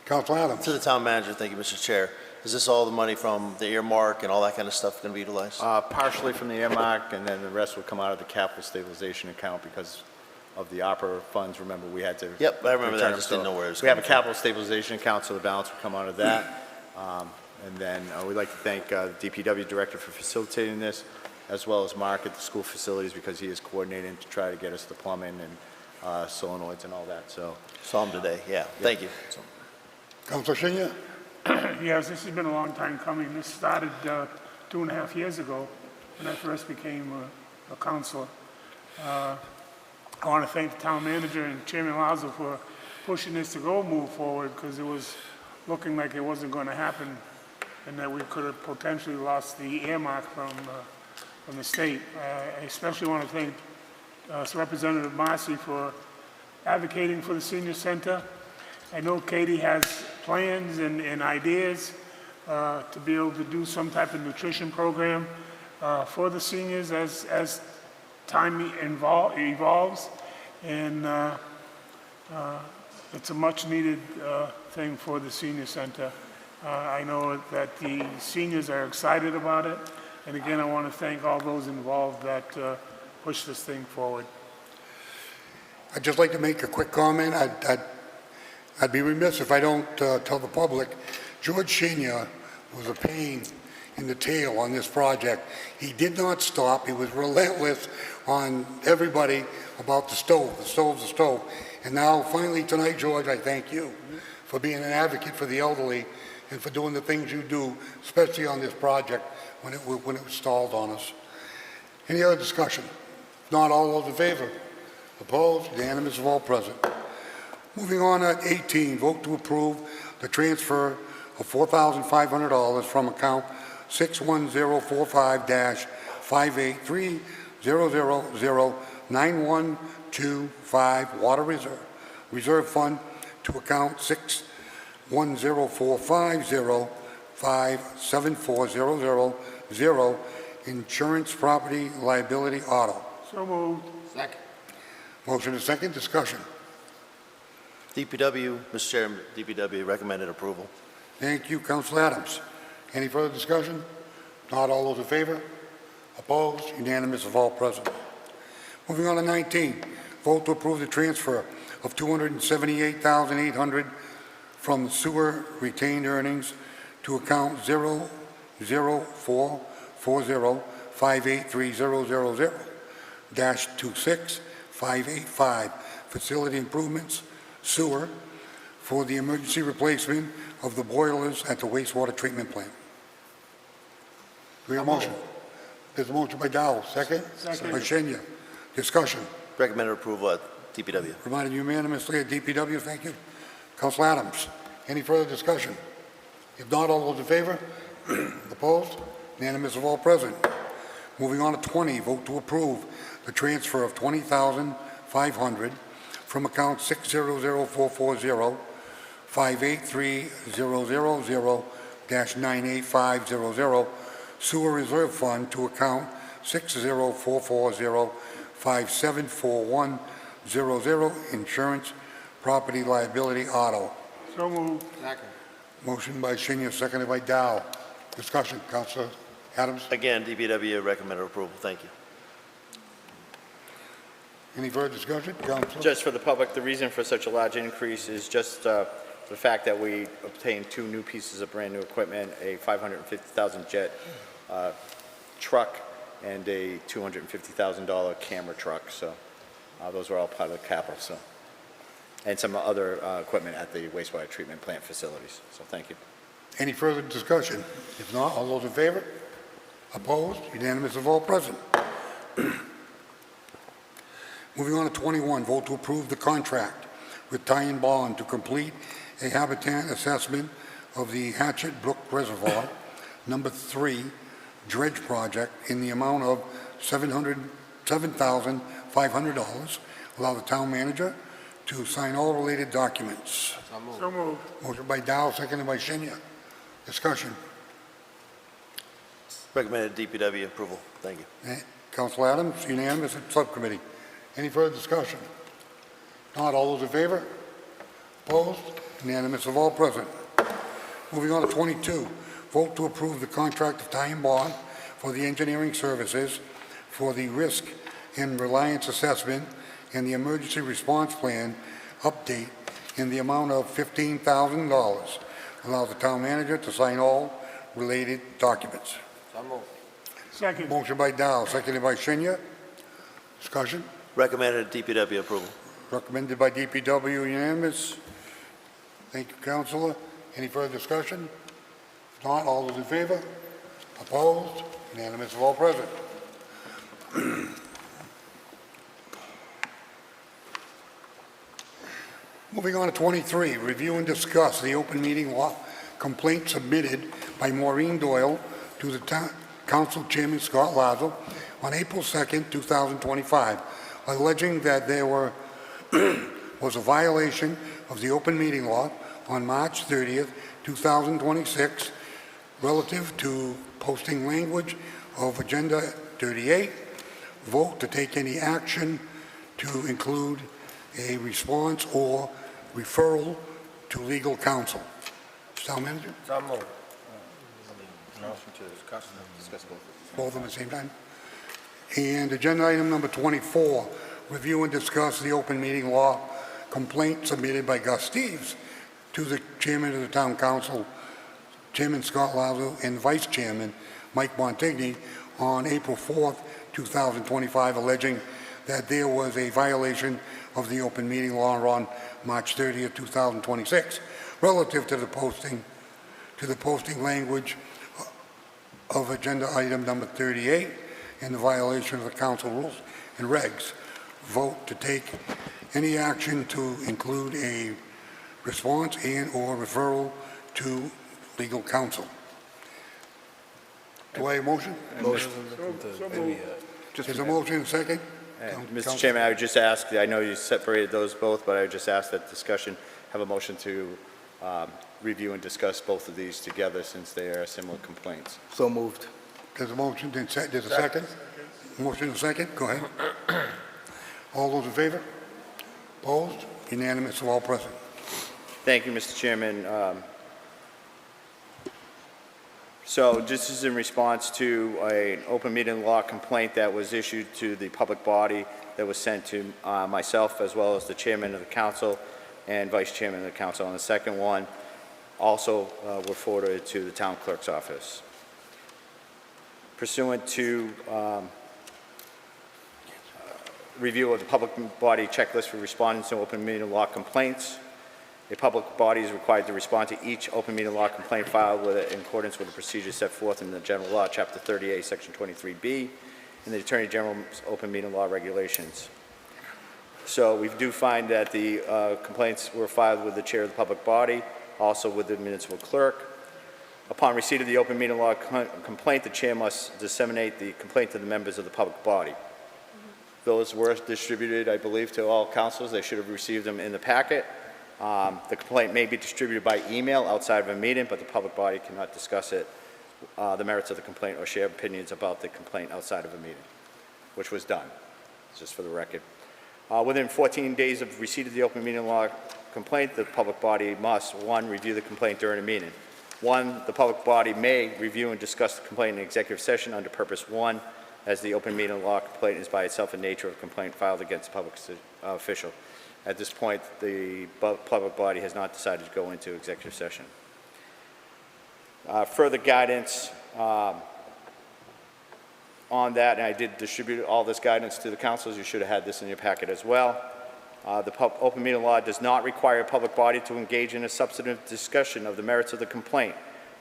T: Council Adams.
E: To the town manager, thank you, Mr. Chair. Is this all the money from the earmark and all that kind of stuff going to be utilized?
G: Partially from the earmark, and then the rest will come out of the capital stabilization account because of the opera funds. Remember, we had to...
E: Yep, I remember that. I
G: return
E: just
G: them.
E: didn't know where it was
G: We have a
E: coming from.
G: capital stabilization account, so the balance will come out of that. And then we'd like to thank the DPW director for facilitating this, as well as Mark at the school facilities, because he is coordinating to try to get us the plumbing and solenoids and all that. So
E: Saw him today, yeah. Thank you.
T: Council Shinya.
P: Yes, this has been a long time coming. This started 2.5 years ago when I first became a councilor. I want to thank the town manager and Chairman Lazo for pushing this to move forward, because it was looking like it wasn't going to happen and that we could have potentially lost the earmark from the state. I especially want to thank Representative Marcy for advocating for the senior center. I know Katie has plans and ideas to be able to do some type of nutrition program for the seniors as time evolves, and it's a much needed thing for the senior center. I know that the seniors are excited about it, and again, I want to thank all those involved that pushed this thing forward.
T: I'd just like to make a quick comment. I'd be remiss if I don't tell the public, George Shinya was a pain in the tail on this project. He did not stop. He was relentless on everybody about the stove. The stove's the stove. And now, finally, tonight, George, I thank you for being an advocate for the elderly and for doing the things you do, especially on this project when it was stalled on us. Any other discussion? If not, all those in favor? Opposed? Unanimous of all present. Moving on at 18, vote to approve the transfer of $4,500 from account 61045-583-000-9125 Water Reserve Fund to account 61045-574-000 Insurance Property Liability Auto.
P: So moved.
S: Second.
T: Motion is second. Discussion.
E: DPW, Mr. Chairman, DPW recommended approval.
T: Thank you, Council Adams. Any further discussion? Not all those in favor? Opposed? Unanimous of all present. Moving on to 19, vote to approve the transfer of $278,800 from the sewer retained earnings to account 00440583000-26585 Facility Improvements Sewer for the emergency replacement of the boilers at the wastewater treatment plant. Do we have a motion? There's a motion by Dow. Second?
P: Second.
T: By Shinya. Discussion.
E: Recommended approval at DPW.
T: Reminded unanimously at DPW. Thank you. Council Adams. Any further discussion? If not, all those in favor? Opposed? Unanimous of all present. Moving on to 20, vote to approve the transfer of $20,500 from account 600-583-000-98500 Sewer Reserve Fund to account 60440-584-000 574100, insurance, property liability, auto.
P: So moved.
S: Second.
T: Motion by Senior, seconded by Dow. Discussion, Councilor Adams.
E: Again, DPW recommended approval. Thank you.
T: Any further discussion, Councilor?
G: Just for the public, the reason for such a large increase is just the fact that we obtained 2 new pieces of brand-new equipment, a 550,000 jet truck and a $250,000 camera truck. So those were all part of the capital. So, and some other equipment at the wastewater treatment plant facilities. So thank you.
T: Any further discussion? If not, all those in favor? Opposed? Unanimous of all present. Moving on to 21, vote to approve the contract with Ty and Bond to complete a habitat assessment of the Hatchet Brook Reservoir, number 3, dredge project in the amount of $7,500. Allow the town manager to sign all related documents.
P: So moved.
T: Motion by Dow, seconded by Shinya. Discussion.
E: Recommended DPW approval. Thank you.
T: Council Adams, unanimous at subcommittee. Any further discussion? Not all those in favor? Opposed? Unanimous of all present. Moving on to 22, vote to approve the contract of Ty and Bond for the engineering services for the risk and reliance assessment and the emergency response plan update in the amount of $15,000. Allow the town manager to sign all related documents.
S: So moved.
P: Second.
T: Motion by Dow, seconded by Shinya. Discussion.
E: Recommended DPW approval.
T: Recommended by DPW, unanimous. Thank you, Councilor. Any further discussion? If not, all those in favor? Opposed? Unanimous of all present. Moving on to 23, review and discuss the open meeting law complaint submitted by Maureen Doyle to the Council Chairman Scott Lazo on April 2nd, 2025, alleging that there was a violation of the open meeting law on March 30th, 2026, relative to posting language of Agenda 38. Vote to take any action to include a response or referral to legal counsel. Town Manager?
S: So moved.
G: Motion to discuss
T: Both of them at the same time? And agenda item number 24, review and discuss the open meeting law complaint submitted by Gus Steves to the Chairman of the Town Council, Chairman Scott Lazo, and Vice Chairman Mike Montigny on April 4th, 2025, alleging that there was a violation of the open meeting law on March 30th, 2026, relative to the posting language of agenda item number 38 and the violation of the council rules and regs. Vote to take any action to include a response and or referral to legal counsel. Do I have a motion?
P: So moved.
T: There's a motion and a second?
G: Mr. Chairman, I would just ask, I know you separated those both, but I would just ask that discussion have a motion to review and discuss both of these together since they are similar complaints.
D: So moved.
T: There's a motion, there's a second? Motion and a second, go ahead. All those in favor? Opposed? Unanimous of all present.
G: Thank you, Mr. Chairman. So this is in response to an open meeting law complaint that was issued to the public body that was sent to myself as well as the chairman of the council and vice chairman of the council. And the second one also were forwarded to the town clerk's office. Pursuant to review of the public body checklist for respondents to open meeting law complaints, a public body is required to respond to each open meeting law complaint filed in accordance with the procedures set forth in the general law, chapter 38, section 23B, and the Attorney General's open meeting law regulations. So we do find that the complaints were filed with the chair of the public body, also with the municipal clerk. Upon receipt of the open meeting law complaint, the chair must disseminate the complaint to the members of the public body. Those were distributed, I believe, to all councils. They should have received them in the packet. The complaint may be distributed by email outside of a meeting, but the public body cannot discuss it, the merits of the complaint, or share opinions about the complaint outside of a meeting, which was done. just for the record. Within 14 days of receipt of the open meeting law complaint, the public body must, 1, review the complaint during a meeting. 1, the public body may review and discuss the complaint in executive session under purpose 1, as the open meeting law complaint is by itself in nature of a complaint filed against a public official. At this point, the public body has not decided to go into executive session. Further guidance on that, and I did distribute all this guidance to the councils. You should have had this in your packet as well. The open meeting law does not require a public body to engage in a substantive discussion of the merits of the complaint.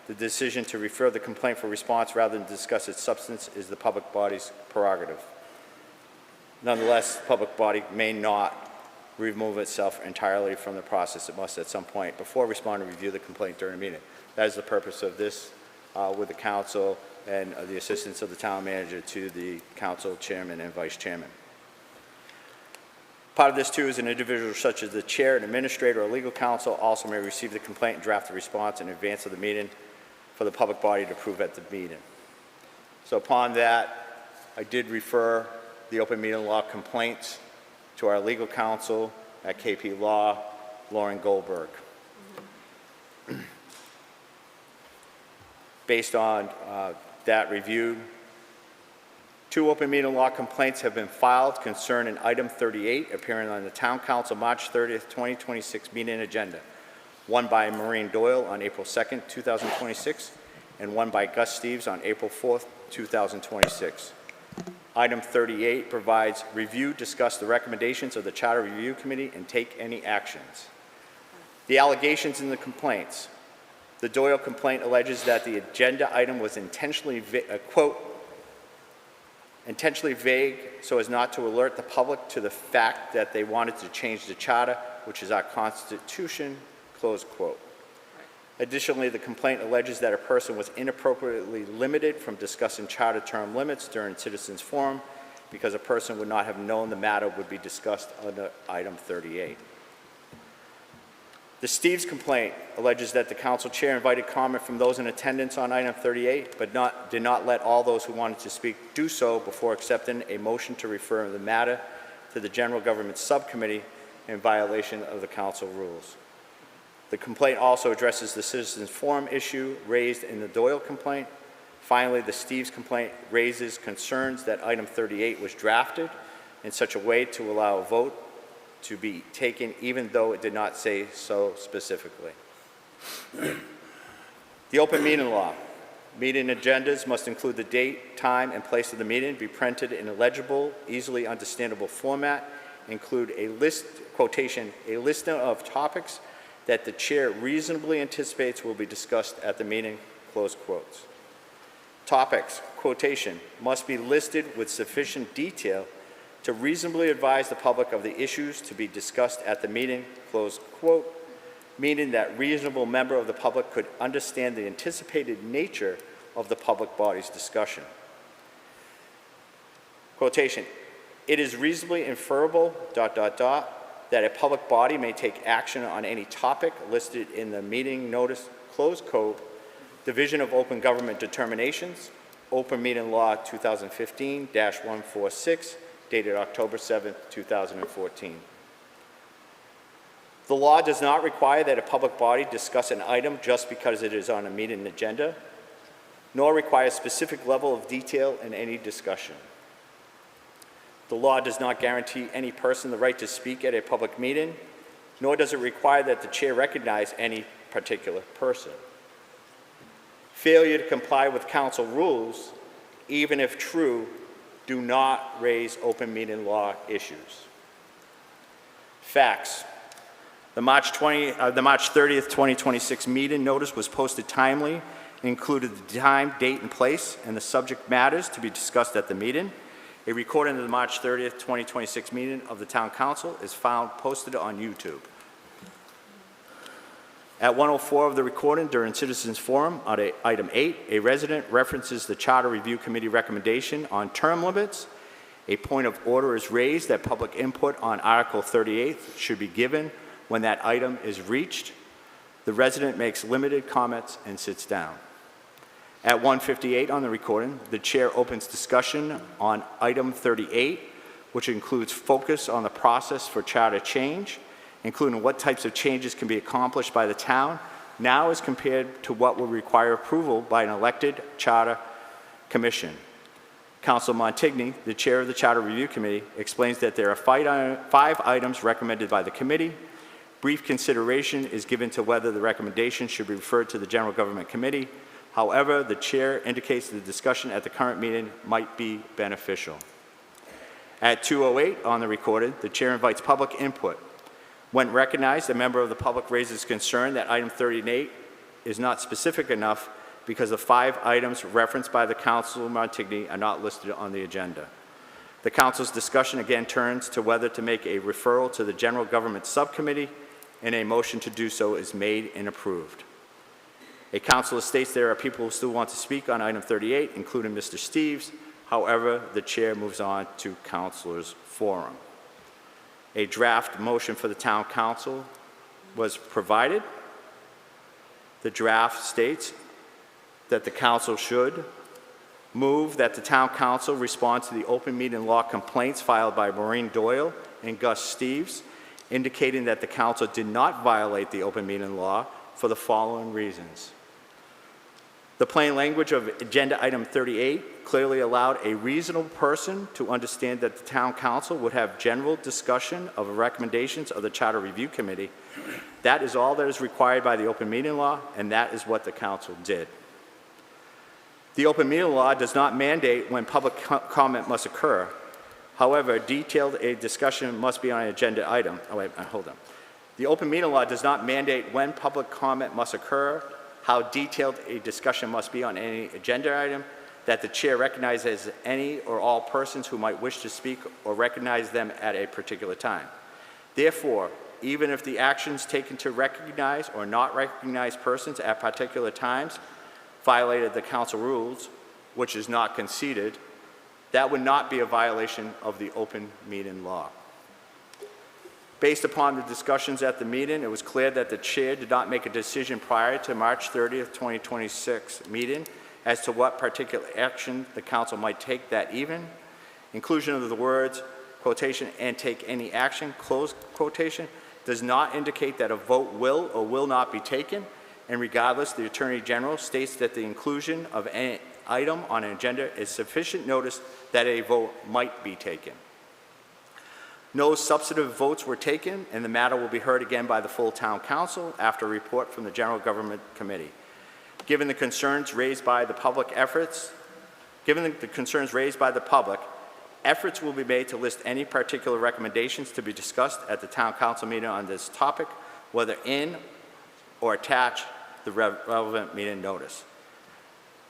G: The decision to refer the complaint for response rather than discuss its substance is the public body's prerogative. Nonetheless, the public body may not remove itself entirely from the process. It must at some point, before responding, review the complaint during a meeting. That is the purpose of this with the council and the assistance of the town manager to the council chairman and vice chairman. Part of this, too, is an individual such as the chair, an administrator, or legal counsel also may receive the complaint and draft a response in advance of the meeting for the public body to approve at the meeting. So upon that, I did refer the open meeting law complaints to our legal counsel at KP Law, Lauren Goldberg. Based on that review, 2 open meeting law complaints have been filed concerning item 38, appearing on the Town Council March 30th, 2026 meeting agenda. 1 by Maureen Doyle on April 2nd, 2026, and 1 by Gus Steves on April 4th, 2026. Item 38 provides review, discuss the recommendations of the Charter Review Committee, and take any actions. The allegations in the complaints. The Doyle complaint alleges that the agenda item was intentionally, quote, intentionally vague so as not to alert the public to the fact that they wanted to change the charter, which is our Constitution, close quote. Additionally, the complaint alleges that a person was inappropriately limited from discussing charter term limits during citizens' forum because a person would not have known the matter would be discussed under item 38. The Steves complaint alleges that the council chair invited comment from those in attendance on item 38, but did not let all those who wanted to speak do so before accepting a motion to refer the matter to the General Government Subcommittee in violation of the council rules. The complaint also addresses the citizens' forum issue raised in the Doyle complaint. Finally, the Steves complaint raises concerns that item 38 was drafted in such a way to allow a vote to be taken even though it did not say so specifically. The open meeting law. Meeting agendas must include the date, time, and place of the meeting, be printed in a legible, easily understandable format, include a list, quotation, a list of topics that the chair reasonably anticipates will be discussed at the meeting, close quotes. Topics, quotation, must be listed with sufficient detail to reasonably advise the public of the issues to be discussed at the meeting, close quote, meaning that reasonable member of the public could understand the anticipated nature of the public body's discussion. Quotation, it is reasonably inferable, ... that a public body may take action on any topic listed in the meeting notice, close quote, Division of Open Government Determinations, Open Meeting Law 2015-146, dated October 7, 2014. The law does not require that a public body discuss an item just because it is on a meeting agenda, nor require a specific level of detail in any discussion. The law does not guarantee any person the right to speak at a public meeting, nor does it require that the chair recognize any particular person. Failure to comply with council rules, even if true, do not raise open meeting law issues. Facts. The March 30th, 2026 meeting notice was posted timely and included the time, date, and place, and the subject matters to be discussed at the meeting. A recording of the March 30th, 2026 meeting of the Town Council is found posted on YouTube. At 1:04 of the recording during Citizens Forum, on item 8, a resident references the Charter Review Committee recommendation on term limits. A point of order is raised that public input on Article 38 should be given when that item is reached. The resident makes limited comments and sits down. At 1:58 on the recording, the chair opens discussion on item 38 which includes focus on the process for charter change, including what types of changes can be accomplished by the town, now as compared to what would require approval by an elected charter commission. Councilor Montigny, the chair of the Charter Review Committee, explains that there are 5 items recommended by the committee. Brief consideration is given to whether the recommendation should be referred to the General Government Committee. However, the chair indicates that the discussion at the current meeting might be beneficial. At 2:08 on the recorded, the chair invites public input. When recognized, a member of the public raises concern that item 38 is not specific enough because the 5 items referenced by the Councilor Montigny are not listed on the agenda. The Council's discussion again turns to whether to make a referral to the General Government Subcommittee, and a motion to do so is made and approved. A councilor states there are people who still want to speak on item 38, including Mr. Steves. However, the chair moves on to councilors' forum. A draft motion for the town council was provided. The draft states that the council should move that the town council respond to the open meeting law complaints filed by Maureen Doyle and Gus Steves, indicating that the council did not violate the open meeting law for the following reasons. The plain language of agenda item 38 clearly allowed a reasonable person to understand that the town council would have general discussion of recommendations of the Charter Review Committee. That is all that is required by the open meeting law, and that is what the council did. The open meeting law does not mandate when public comment must occur. However, detailed a discussion must be on an agenda item. Oh, wait, hold on. The open meeting law does not mandate when public comment must occur, how detailed a discussion must be on any agenda item, that the chair recognizes any or all persons who might wish to speak or recognize them at a particular time. Therefore, even if the actions taken to recognize or not recognize persons at particular times violated the council rules, which is not conceded, that would not be a violation of the open meeting law. Based upon the discussions at the meeting, it was clear that the chair did not make a decision prior to March 30th, 2026 meeting as to what particular action the council might take that evening. Inclusion of the words, quotation, and take any action, close quotation, does not indicate that a vote will or will not be taken, and regardless, the Attorney General states that the inclusion of any item on an agenda is sufficient notice that a vote might be taken. No substantive votes were taken, and the matter will be heard again by the full town council after a report from the General Government Committee. Given the concerns raised by the public, efforts will be made to list any particular recommendations to be discussed at the town council meeting on this topic, whether in or attach the relevant meeting notice.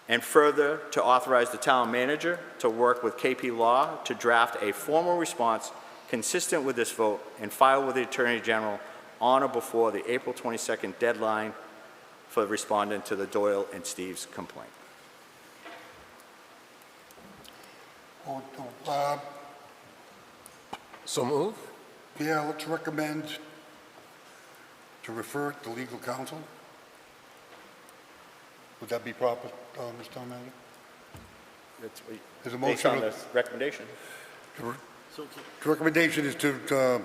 G: And further, to authorize the town manager to work with KP Law to draft a formal response consistent with this vote and file with the Attorney General on or before the April 22nd deadline for responding to the Doyle and Steves complaint.
T: So move. Yeah, let's recommend to refer it to legal counsel. Would that be proper, Mr. Town Manager? There's a motion.
C: Based on this recommendation.
T: The recommendation is to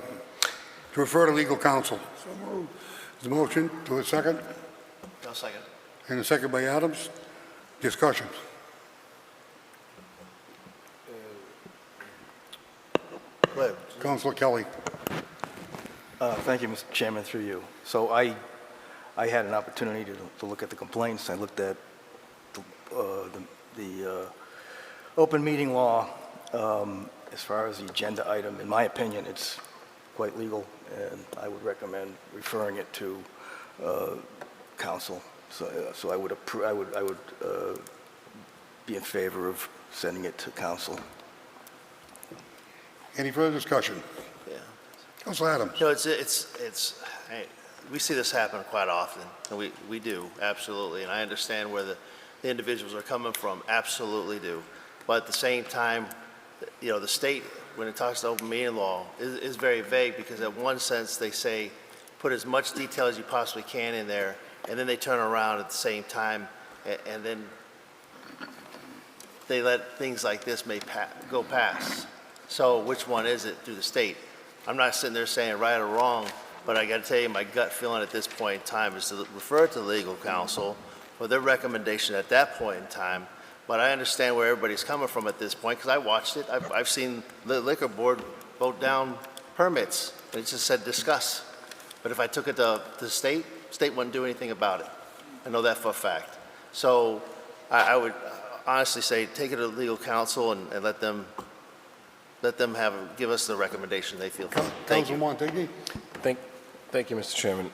T: refer to legal counsel. So moved. There's a motion. To a second?
E: No, second.
T: And a second by Adams. Discussion.
E: Go ahead.
T: Councilor Kelly.
D: Thank you, Mr. Chairman, through you. So I had an opportunity to look at the complaints. I looked at the open meeting law. As far as the agenda item, in my opinion, it's quite legal, and I would recommend referring it to council. So I would be in favor of sending it to council.
T: Any further discussion?
E: Yeah.
T: Councilor Adams.
E: No, hey, we see this happen quite often, and we do, absolutely. And I understand where the individuals are coming from, absolutely do. But at the same time, you know, the state, when it talks to open meeting law, is very vague, because in one sense they say, put as much detail as you possibly can in there, and then they turn around at the same time, and then they let things like this go past. So which one is it through the state? I'm not sitting there saying right or wrong, but I got to tell you, my gut feeling at this point in time is to refer it to legal counsel for their recommendation at that point in time. But I understand where everybody's coming from at this point, because I watched it. I've seen the liquor board vote down permits. It just said discuss. But if I took it to the state wouldn't do anything about it. I know that for a fact. So I would honestly say take it to legal counsel and let them give us the recommendation they feel. Thank you.
T: Councilman Montague?
C: Thank you, Mr. Chairman.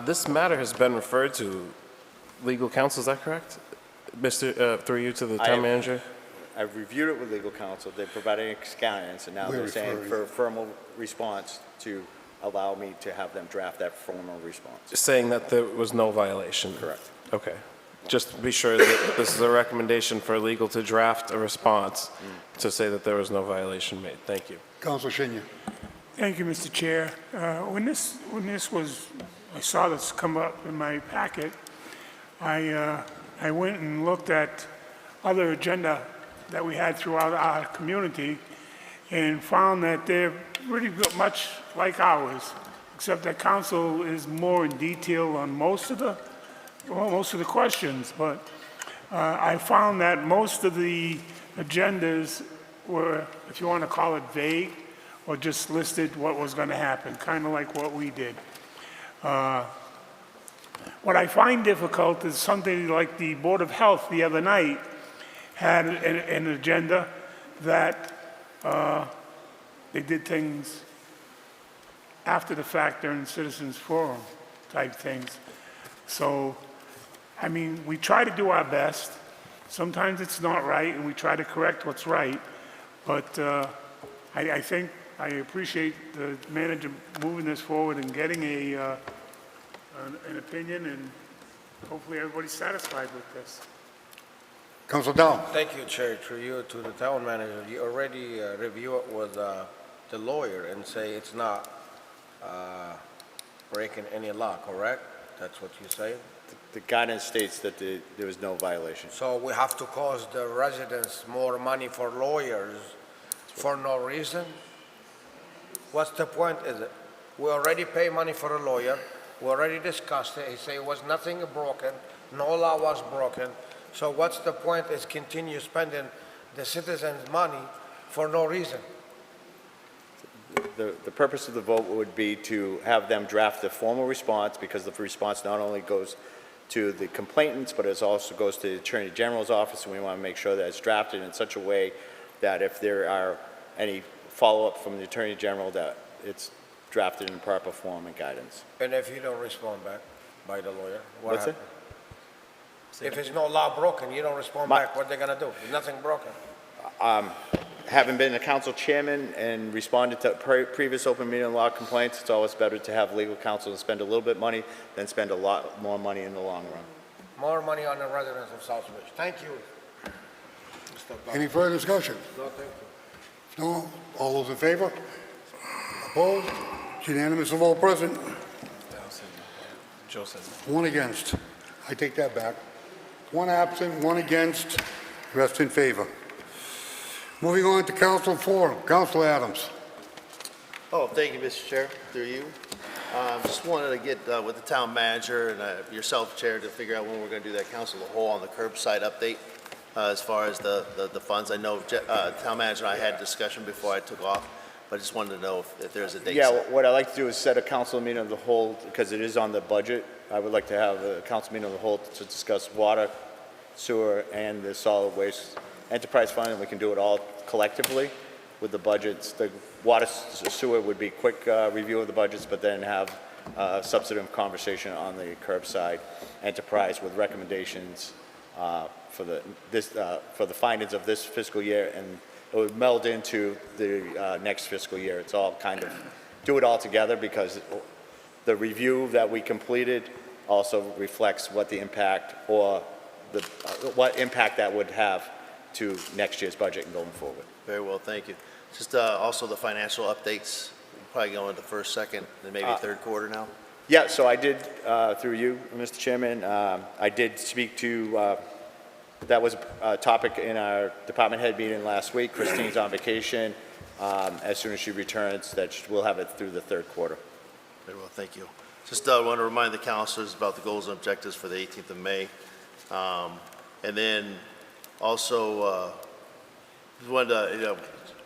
C: This matter has been referred to legal counsel, is that correct? Through you to the town manager?
G: I've reviewed it with legal counsel. They provided guidance, and now they're saying for a formal response to allow me to have them draft that formal response.
C: Saying that there was no violation?
G: Correct.
C: Okay. Just to be sure that this is a recommendation for legal to draft a response to say that there was no violation made. Thank you.
T: Council Senior.
P: Thank you, Mr. Chair. When this was, I saw this come up in my packet, I went and looked at other agenda that we had throughout our community and found that they're pretty much like ours, except that council is more in detail on most of the questions. But I found that most of the agendas were, if you want to call it vague, or just listed what was going to happen, kind of like what we did. What I find difficult is something like the Board of Health the other night had an agenda that they did things after the fact during citizens forum type things. So, I mean, we try to do our best. Sometimes it's not right, and we try to correct what's right. But I think I appreciate the manager moving this forward and getting an opinion, and hopefully everybody's satisfied with this.
T: Council Down.
S: Thank you, Chair. Through you to the town manager, you already review it with the lawyer and say it's not breaking any law, correct? That's what you say?
G: The guidance states that there was no violation.
S: So we have to cost the residents more money for lawyers for no reason? What's the point, is it? We already pay money for a lawyer. We already discussed it. He said it was nothing broken. No law was broken. So what's the point is continue spending the citizens' money for no reason?
G: The purpose of the vote would be to have them draft the formal response, because the response not only goes to the complainants, but it also goes to the Attorney General's office, and we want to make sure that it's drafted in such a way that if there are any follow-up from the Attorney General, that it's drafted in proper form and guidance.
S: And if you don't respond back by the lawyer, what
G: What's it?
S: happens? If there's no law broken, you don't respond back, what they gonna do? There's nothing broken.
G: Having been a council chairman and responded to previous open meeting law complaints, it's always better to have legal counsel and spend a little bit money than spend a lot more money in the long run.
S: More money on the residents of Southbridge. Thank you.
T: Any further discussion?
S: No, thank you.
T: No? All those in favor? Opposed? It's unanimous of all present.
C: Joe said.
T: One against. I take that back. One absent, one against, rest in favor. Moving on to Council Forum. Council Adams.
E: Oh, thank you, Mr. Chair, through you. Just wanted to get with the town manager and yourself, Chair, to figure out when we're going to do that council of the whole on the curbside update as far as the funds. I know town manager and I had a discussion before I took off, but I just wanted to know if there's a date
G: Yeah,
E: set.
G: what I'd like to do is set a council meeting of the whole, because it is on the budget. I would like to have a council meeting of the whole to discuss water, sewer, and the solid waste enterprise fund, and we can do it all collectively with the budgets. The water sewer would be quick review of the budgets, but then have a substantive conversation on the curbside enterprise with recommendations for the findings of this fiscal year, and it would meld into the next fiscal year. It's all kind of do it all together, because the review that we completed also reflects what the impact or what impact that would have to next year's budget and going forward.
E: Very well, thank you. Just also the financial updates, probably go into first, second, and maybe third quarter now.
G: Yeah, so I did, through you, Mr. Chairman, I did speak to That was a topic in our department head meeting last week. Christine's on vacation. As soon as she returns, we'll have it through the third quarter.
E: Very well, thank you. Just want to remind the councilors about the goals and objectives for the 18th of May. And then also,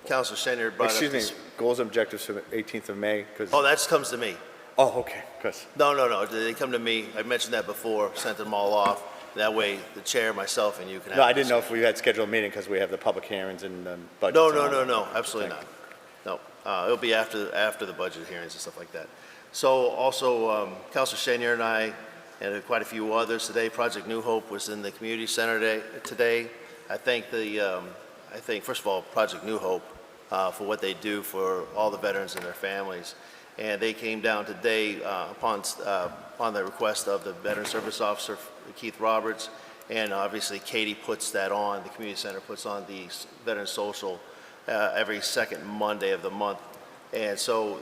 E: Councilor Senior brought up this.
G: Goals and objectives for the 18th of May?
E: Oh, that comes to me.
G: Oh, okay, good.
E: No, they come to me. I mentioned that before, sent them all off. That way, the chair, myself, and you can have.
G: No, I didn't know if we had scheduled a meeting because we have the public hearings and budgets.
E: No, absolutely not. No, it'll be after the budget hearings and stuff like that. So also, Councilor Senior and I, and quite a few others today, Project New Hope was in the community center today. I thank first of all, Project New Hope for what they do for all the veterans and their families. And they came down today upon the request of the Veteran Service Officer, Keith Roberts, and obviously Katie puts that on, the community center puts on the Veteran Social every second Monday of the month. And so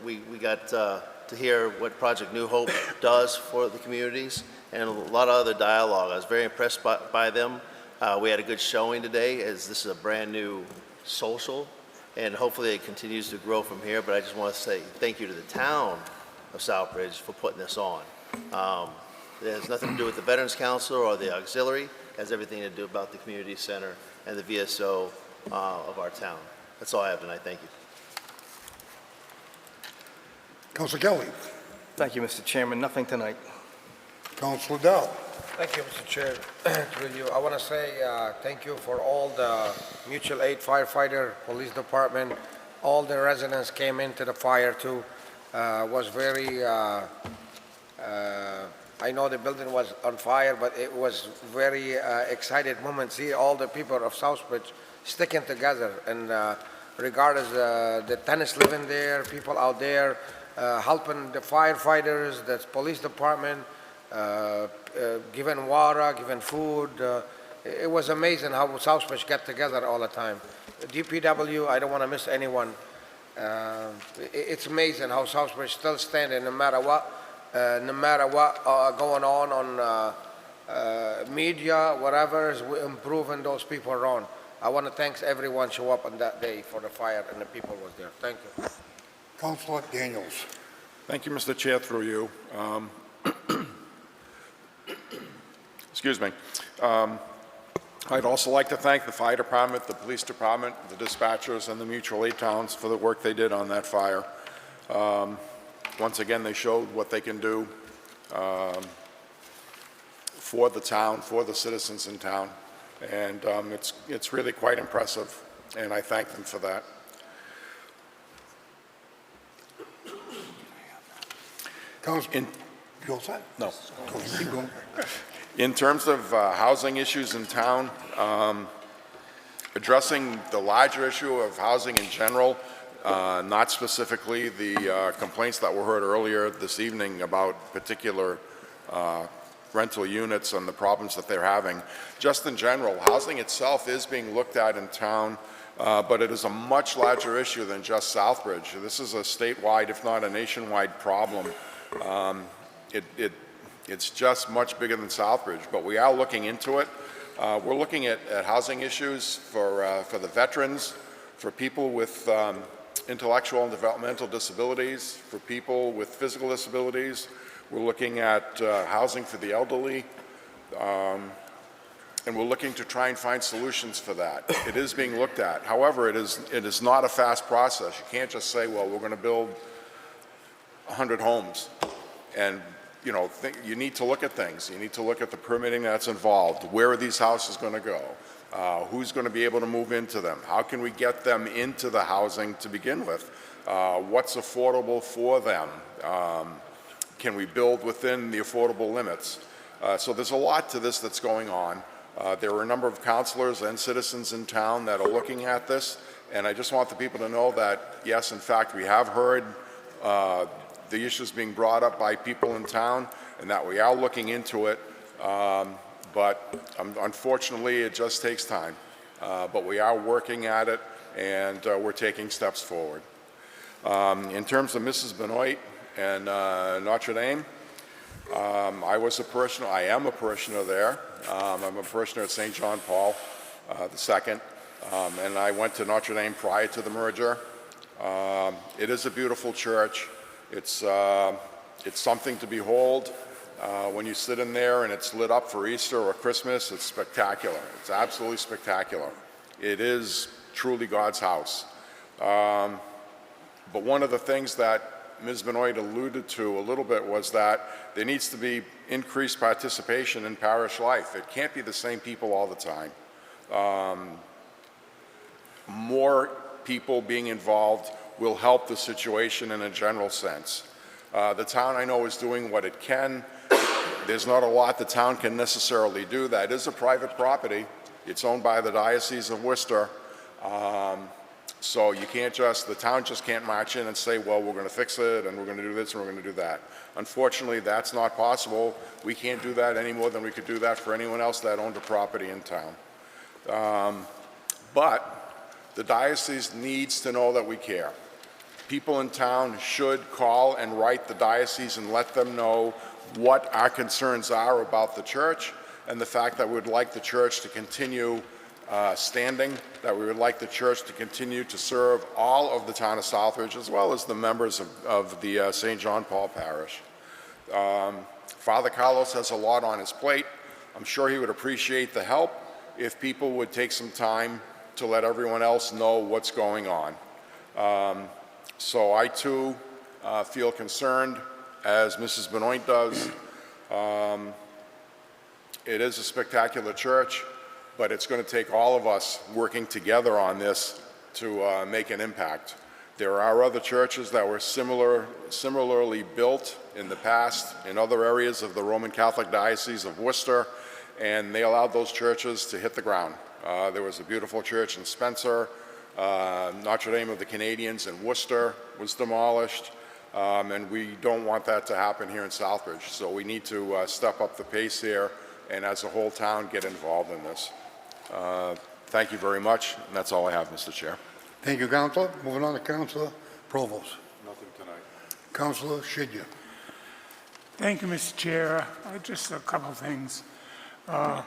E: we got to hear what Project New Hope does for the communities and a lot of other dialogue. I was very impressed by them. We had a good showing today as this is a brand new social, and hopefully it continues to grow from here. But I just want to say thank you to the town of Southbridge for putting this on. It has nothing to do with the Veterans Council or the auxiliary. It has everything to do about the community center and the VSO of our town. That's all I have tonight. Thank you.
T: Councilor Kelly.
D: Thank you, Mr. Chairman. Nothing tonight.
T: Councilor Dow.
S: Thank you, Mr. Chair. Through you, I want to say thank you for all the mutual aid firefighter, police department, all the residents came into the fire too. Was very, I know the building was on fire, but it was very excited moment. See all the people of Southbridge sticking together, and regardless the tenants living there, people out there, helping the firefighters, the police department, giving water, giving food. It was amazing how Southbridge get together all the time. DPW, I don't want to miss anyone. It's amazing how Southbridge still standing no matter what going on media, whatever, is improving those people around. I want to thank everyone show up on that day for the fire and the people was there. Thank you.
T: Councilor Daniels.
F: Thank you, Mr. Chair, through you. Excuse me. I'd also like to thank the fire department, the police department, the dispatchers, and the mutual aid towns for the work they did on that fire. Once again, they showed what they can do for the town, for the citizens in town, and it's really quite impressive, and I thank them for that.
T: Councilor, you all set?
F: No.
T: Keep going.
F: In terms of housing issues in town, addressing the larger issue of housing in general, not specifically the complaints that were heard earlier this evening about particular rental units and the problems that they're having. Just in general, housing itself is being looked at in town, but it is a much larger issue than just Southbridge. This is a statewide, if not a nationwide problem. It's just much bigger than Southbridge, but we are looking into it. We're looking at housing issues for the veterans, for people with intellectual and developmental disabilities, for people with physical disabilities. We're looking at housing for the elderly, and we're looking to try and find solutions for that. It is being looked at. However, it is not a fast process. You can't just say, well, we're going to build 100 homes. And, you know, you need to look at things. You need to look at the permitting that's involved. Where are these houses going to go? Who's going to be able to move into them? How can we get them into the housing to begin with? What's affordable for them? Can we build within the affordable limits? So there's a lot to this that's going on. There are a number of councilors and citizens in town that are looking at this, and I just want the people to know that, yes, in fact, we have heard the issues being brought up by people in town, and that we are looking into it, but unfortunately it just takes time. But we are working at it, and we're taking steps forward. In terms of Mrs. Benoit and Notre Dame, I am a parishioner there. I'm a parishioner at St. John Paul II, and I went to Notre Dame prior to the merger. It is a beautiful church. It's something to behold. When you sit in there and it's lit up for Easter or Christmas, it's spectacular. It's absolutely spectacular. It is truly God's house. But one of the things that Ms. Benoit alluded to a little bit was that there needs to be increased participation in parish life. It can't be the same people all the time. More people being involved will help the situation in a general sense. The town, I know, is doing what it can. There's not a lot the town can necessarily do. That is a private property. It's owned by the Diocese of Worcester. So you can't the town just can't march in and say, well, we're going to fix it and we're going to do this and we're going to do that. Unfortunately, that's not possible. We can't do that any more than we could do that for anyone else that owned a property in town. But the diocese needs to know that we care. People in town should call and write the diocese and let them know what our concerns are about the church and the fact that we would like the church to continue standing, that we would like the church to continue to serve all of the town of Southbridge as well as the members of the St. John Paul Parish. Father Carlos has a lot on his plate. I'm sure he would appreciate the help if people would take some time to let everyone else know what's going on. So I too feel concerned, as Mrs. Benoit does. It is a spectacular church, but it's going to take all of us working together on this to make an impact. There are other churches that were similarly built in the past in other areas of the Roman Catholic Diocese of Worcester, and they allowed those churches to hit the ground. There was a beautiful church in Spencer. Notre Dame of the Canadians in Worcester was demolished, and we don't want that to happen here in Southbridge. So we need to step up the pace here and as a whole town get involved in this. Thank you very much, and that's all I have, Mr. Chair.
T: Thank you, Councilor. Moving on to Councilor Provost.
F: Nothing tonight.
T: Councilor Shidya.
P: Thank you, Mr. Chair. Just a couple of things. I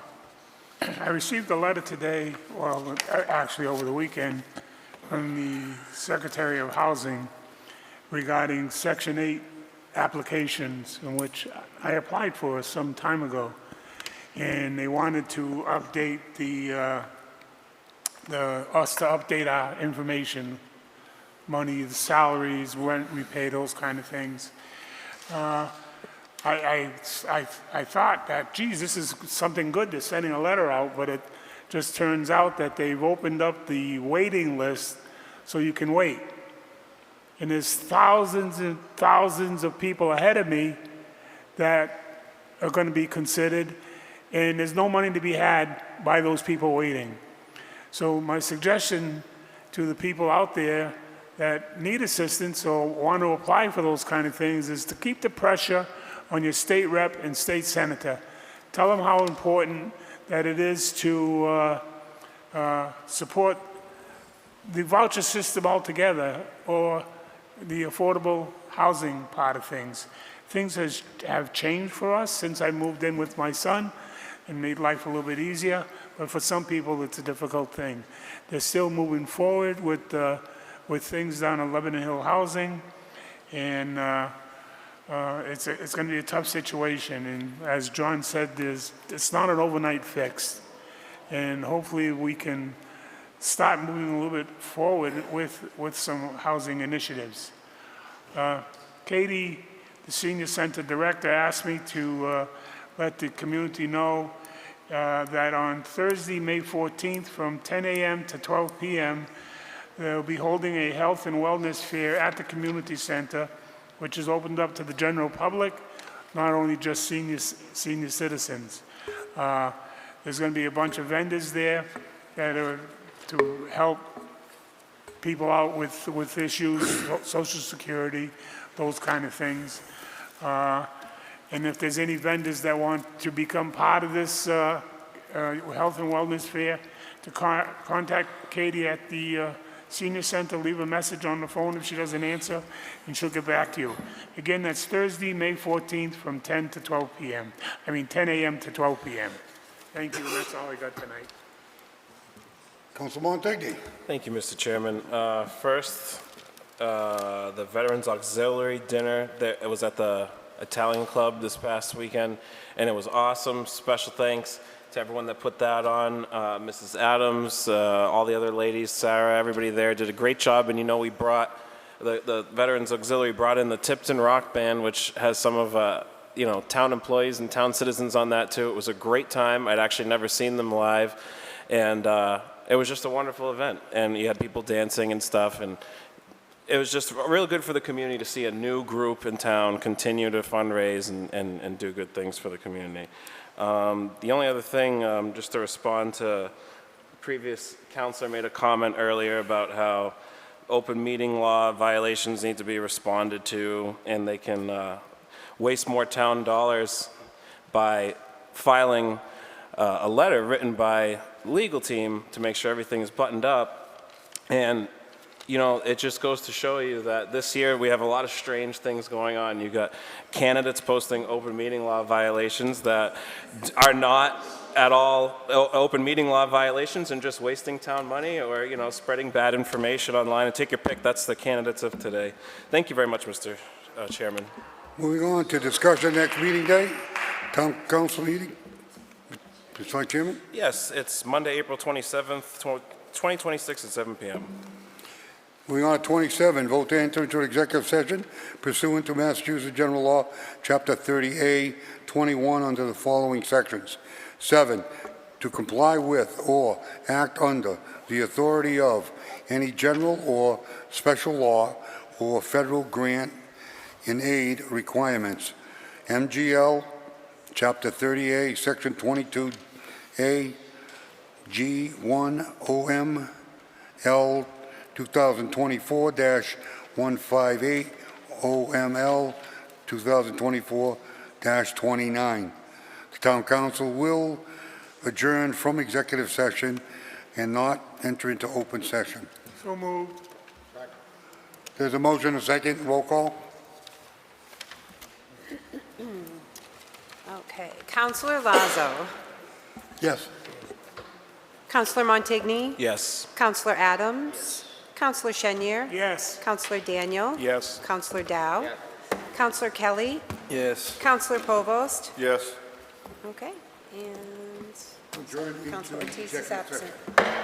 P: received a letter today, well, actually over the weekend, from the Secretary of Housing regarding Section 8 applications in which I applied for some time ago. And they wanted to update us to update our information, money, the salaries, rent we pay, those kind of things. I thought that, geez, this is something good, they're sending a letter out, but it just turns out that they've opened up the waiting list so you can wait. And there's thousands and thousands of people ahead of me that are going to be considered, and there's no money to be had by those people waiting. So my suggestion to the people out there that need assistance or want to apply for those kind of things is to keep the pressure on your state rep and state senator. Tell them how important that it is to support the voucher system altogether or the affordable housing part of things. Things have changed for us since I moved in with my son and made life a little bit easier, but for some people it's a difficult thing. They're still moving forward with things down at Lebanon Hill Housing, and it's going to be a tough situation. And as John said, it's not an overnight fix, and hopefully we can start moving a little bit forward with some housing initiatives. Katie, the Senior Center Director, asked me to let the community know that on Thursday, May 14th, from 10 a.m. to 12 p.m., they'll be holding a health and wellness fair at the community center, which is opened up to the general public, not only just senior citizens. There's going to be a bunch of vendors there that are to help people out with issues, Social Security, those kind of things. And if there's any vendors that want to become part of this health and wellness fair, to contact Katie at the Senior Center, leave a message on the phone if she doesn't answer, and she'll get back to you. Again, that's Thursday, May 14th, from 10 to 12 p.m. 10 a.m. to 12 p.m. Thank you, and that's all I got tonight.
T: Council Montague.
C: Thank you, Mr. Chairman. First, the Veterans Auxiliary Dinner, it was at the Italian Club this past weekend, and it was awesome. Special thanks to everyone that put that on, Mrs. Adams, all the other ladies, Sarah, everybody there did a great job. And we brought, the Veterans Auxiliary brought in the Tipton Rock Band, which has some of, town employees and town citizens on that too. It was a great time. I'd actually never seen them live. And it was just a wonderful event. And you had people dancing and stuff. And it was just real good for the community to see a new group in town continue to fundraise and do good things for the community. The only other thing, just to respond to the previous counselor made a comment earlier about how open meeting law violations need to be responded to, and they can waste more town dollars by filing a letter written by the legal team to make sure everything is buttoned up. And it just goes to show you that this year we have a lot of strange things going on. You got candidates posting open meeting law violations that are not at all open meeting law violations and just wasting town money, or spreading bad information online. And take your pick. That's the candidates of today. Thank you very much, Mr. Chairman.
T: Moving on to discussion next meeting day, town council meeting. Mr. Vice Chairman?
C: Yes, it's Monday, April 27th, 2026 at 7 p.m.
T: Moving on to 27, vote to enter into executive session pursuant to Massachusetts General Law, Chapter 30A, 21, under the following sections. 7, to comply with or act under the authority of any general or special law or federal grant and aid requirements. MGL, Chapter 30A, Section 22A, G1 OML 2024-158 OML 2024-29. The Town Council will adjourn from executive session and not enter into open session.
P: So moved.
T: There's a motion, a second, roll call.
B: Okay. Counselor Lazo.
T: Yes.
B: Counselor Montigny.
C: Yes.
B: Counselor Adams. Counselor Chenier.
P: Yes.
B: Counselor Daniel.
F: Yes.
B: Counselor Dow. Yes. Counselor Kelly.
D: Yes.
B: Counselor Provost.
F: Yes.
B: Okay. And
T: Adjourn into
B: Counselor Ortiz is
T: executive
B: absent.
T: session.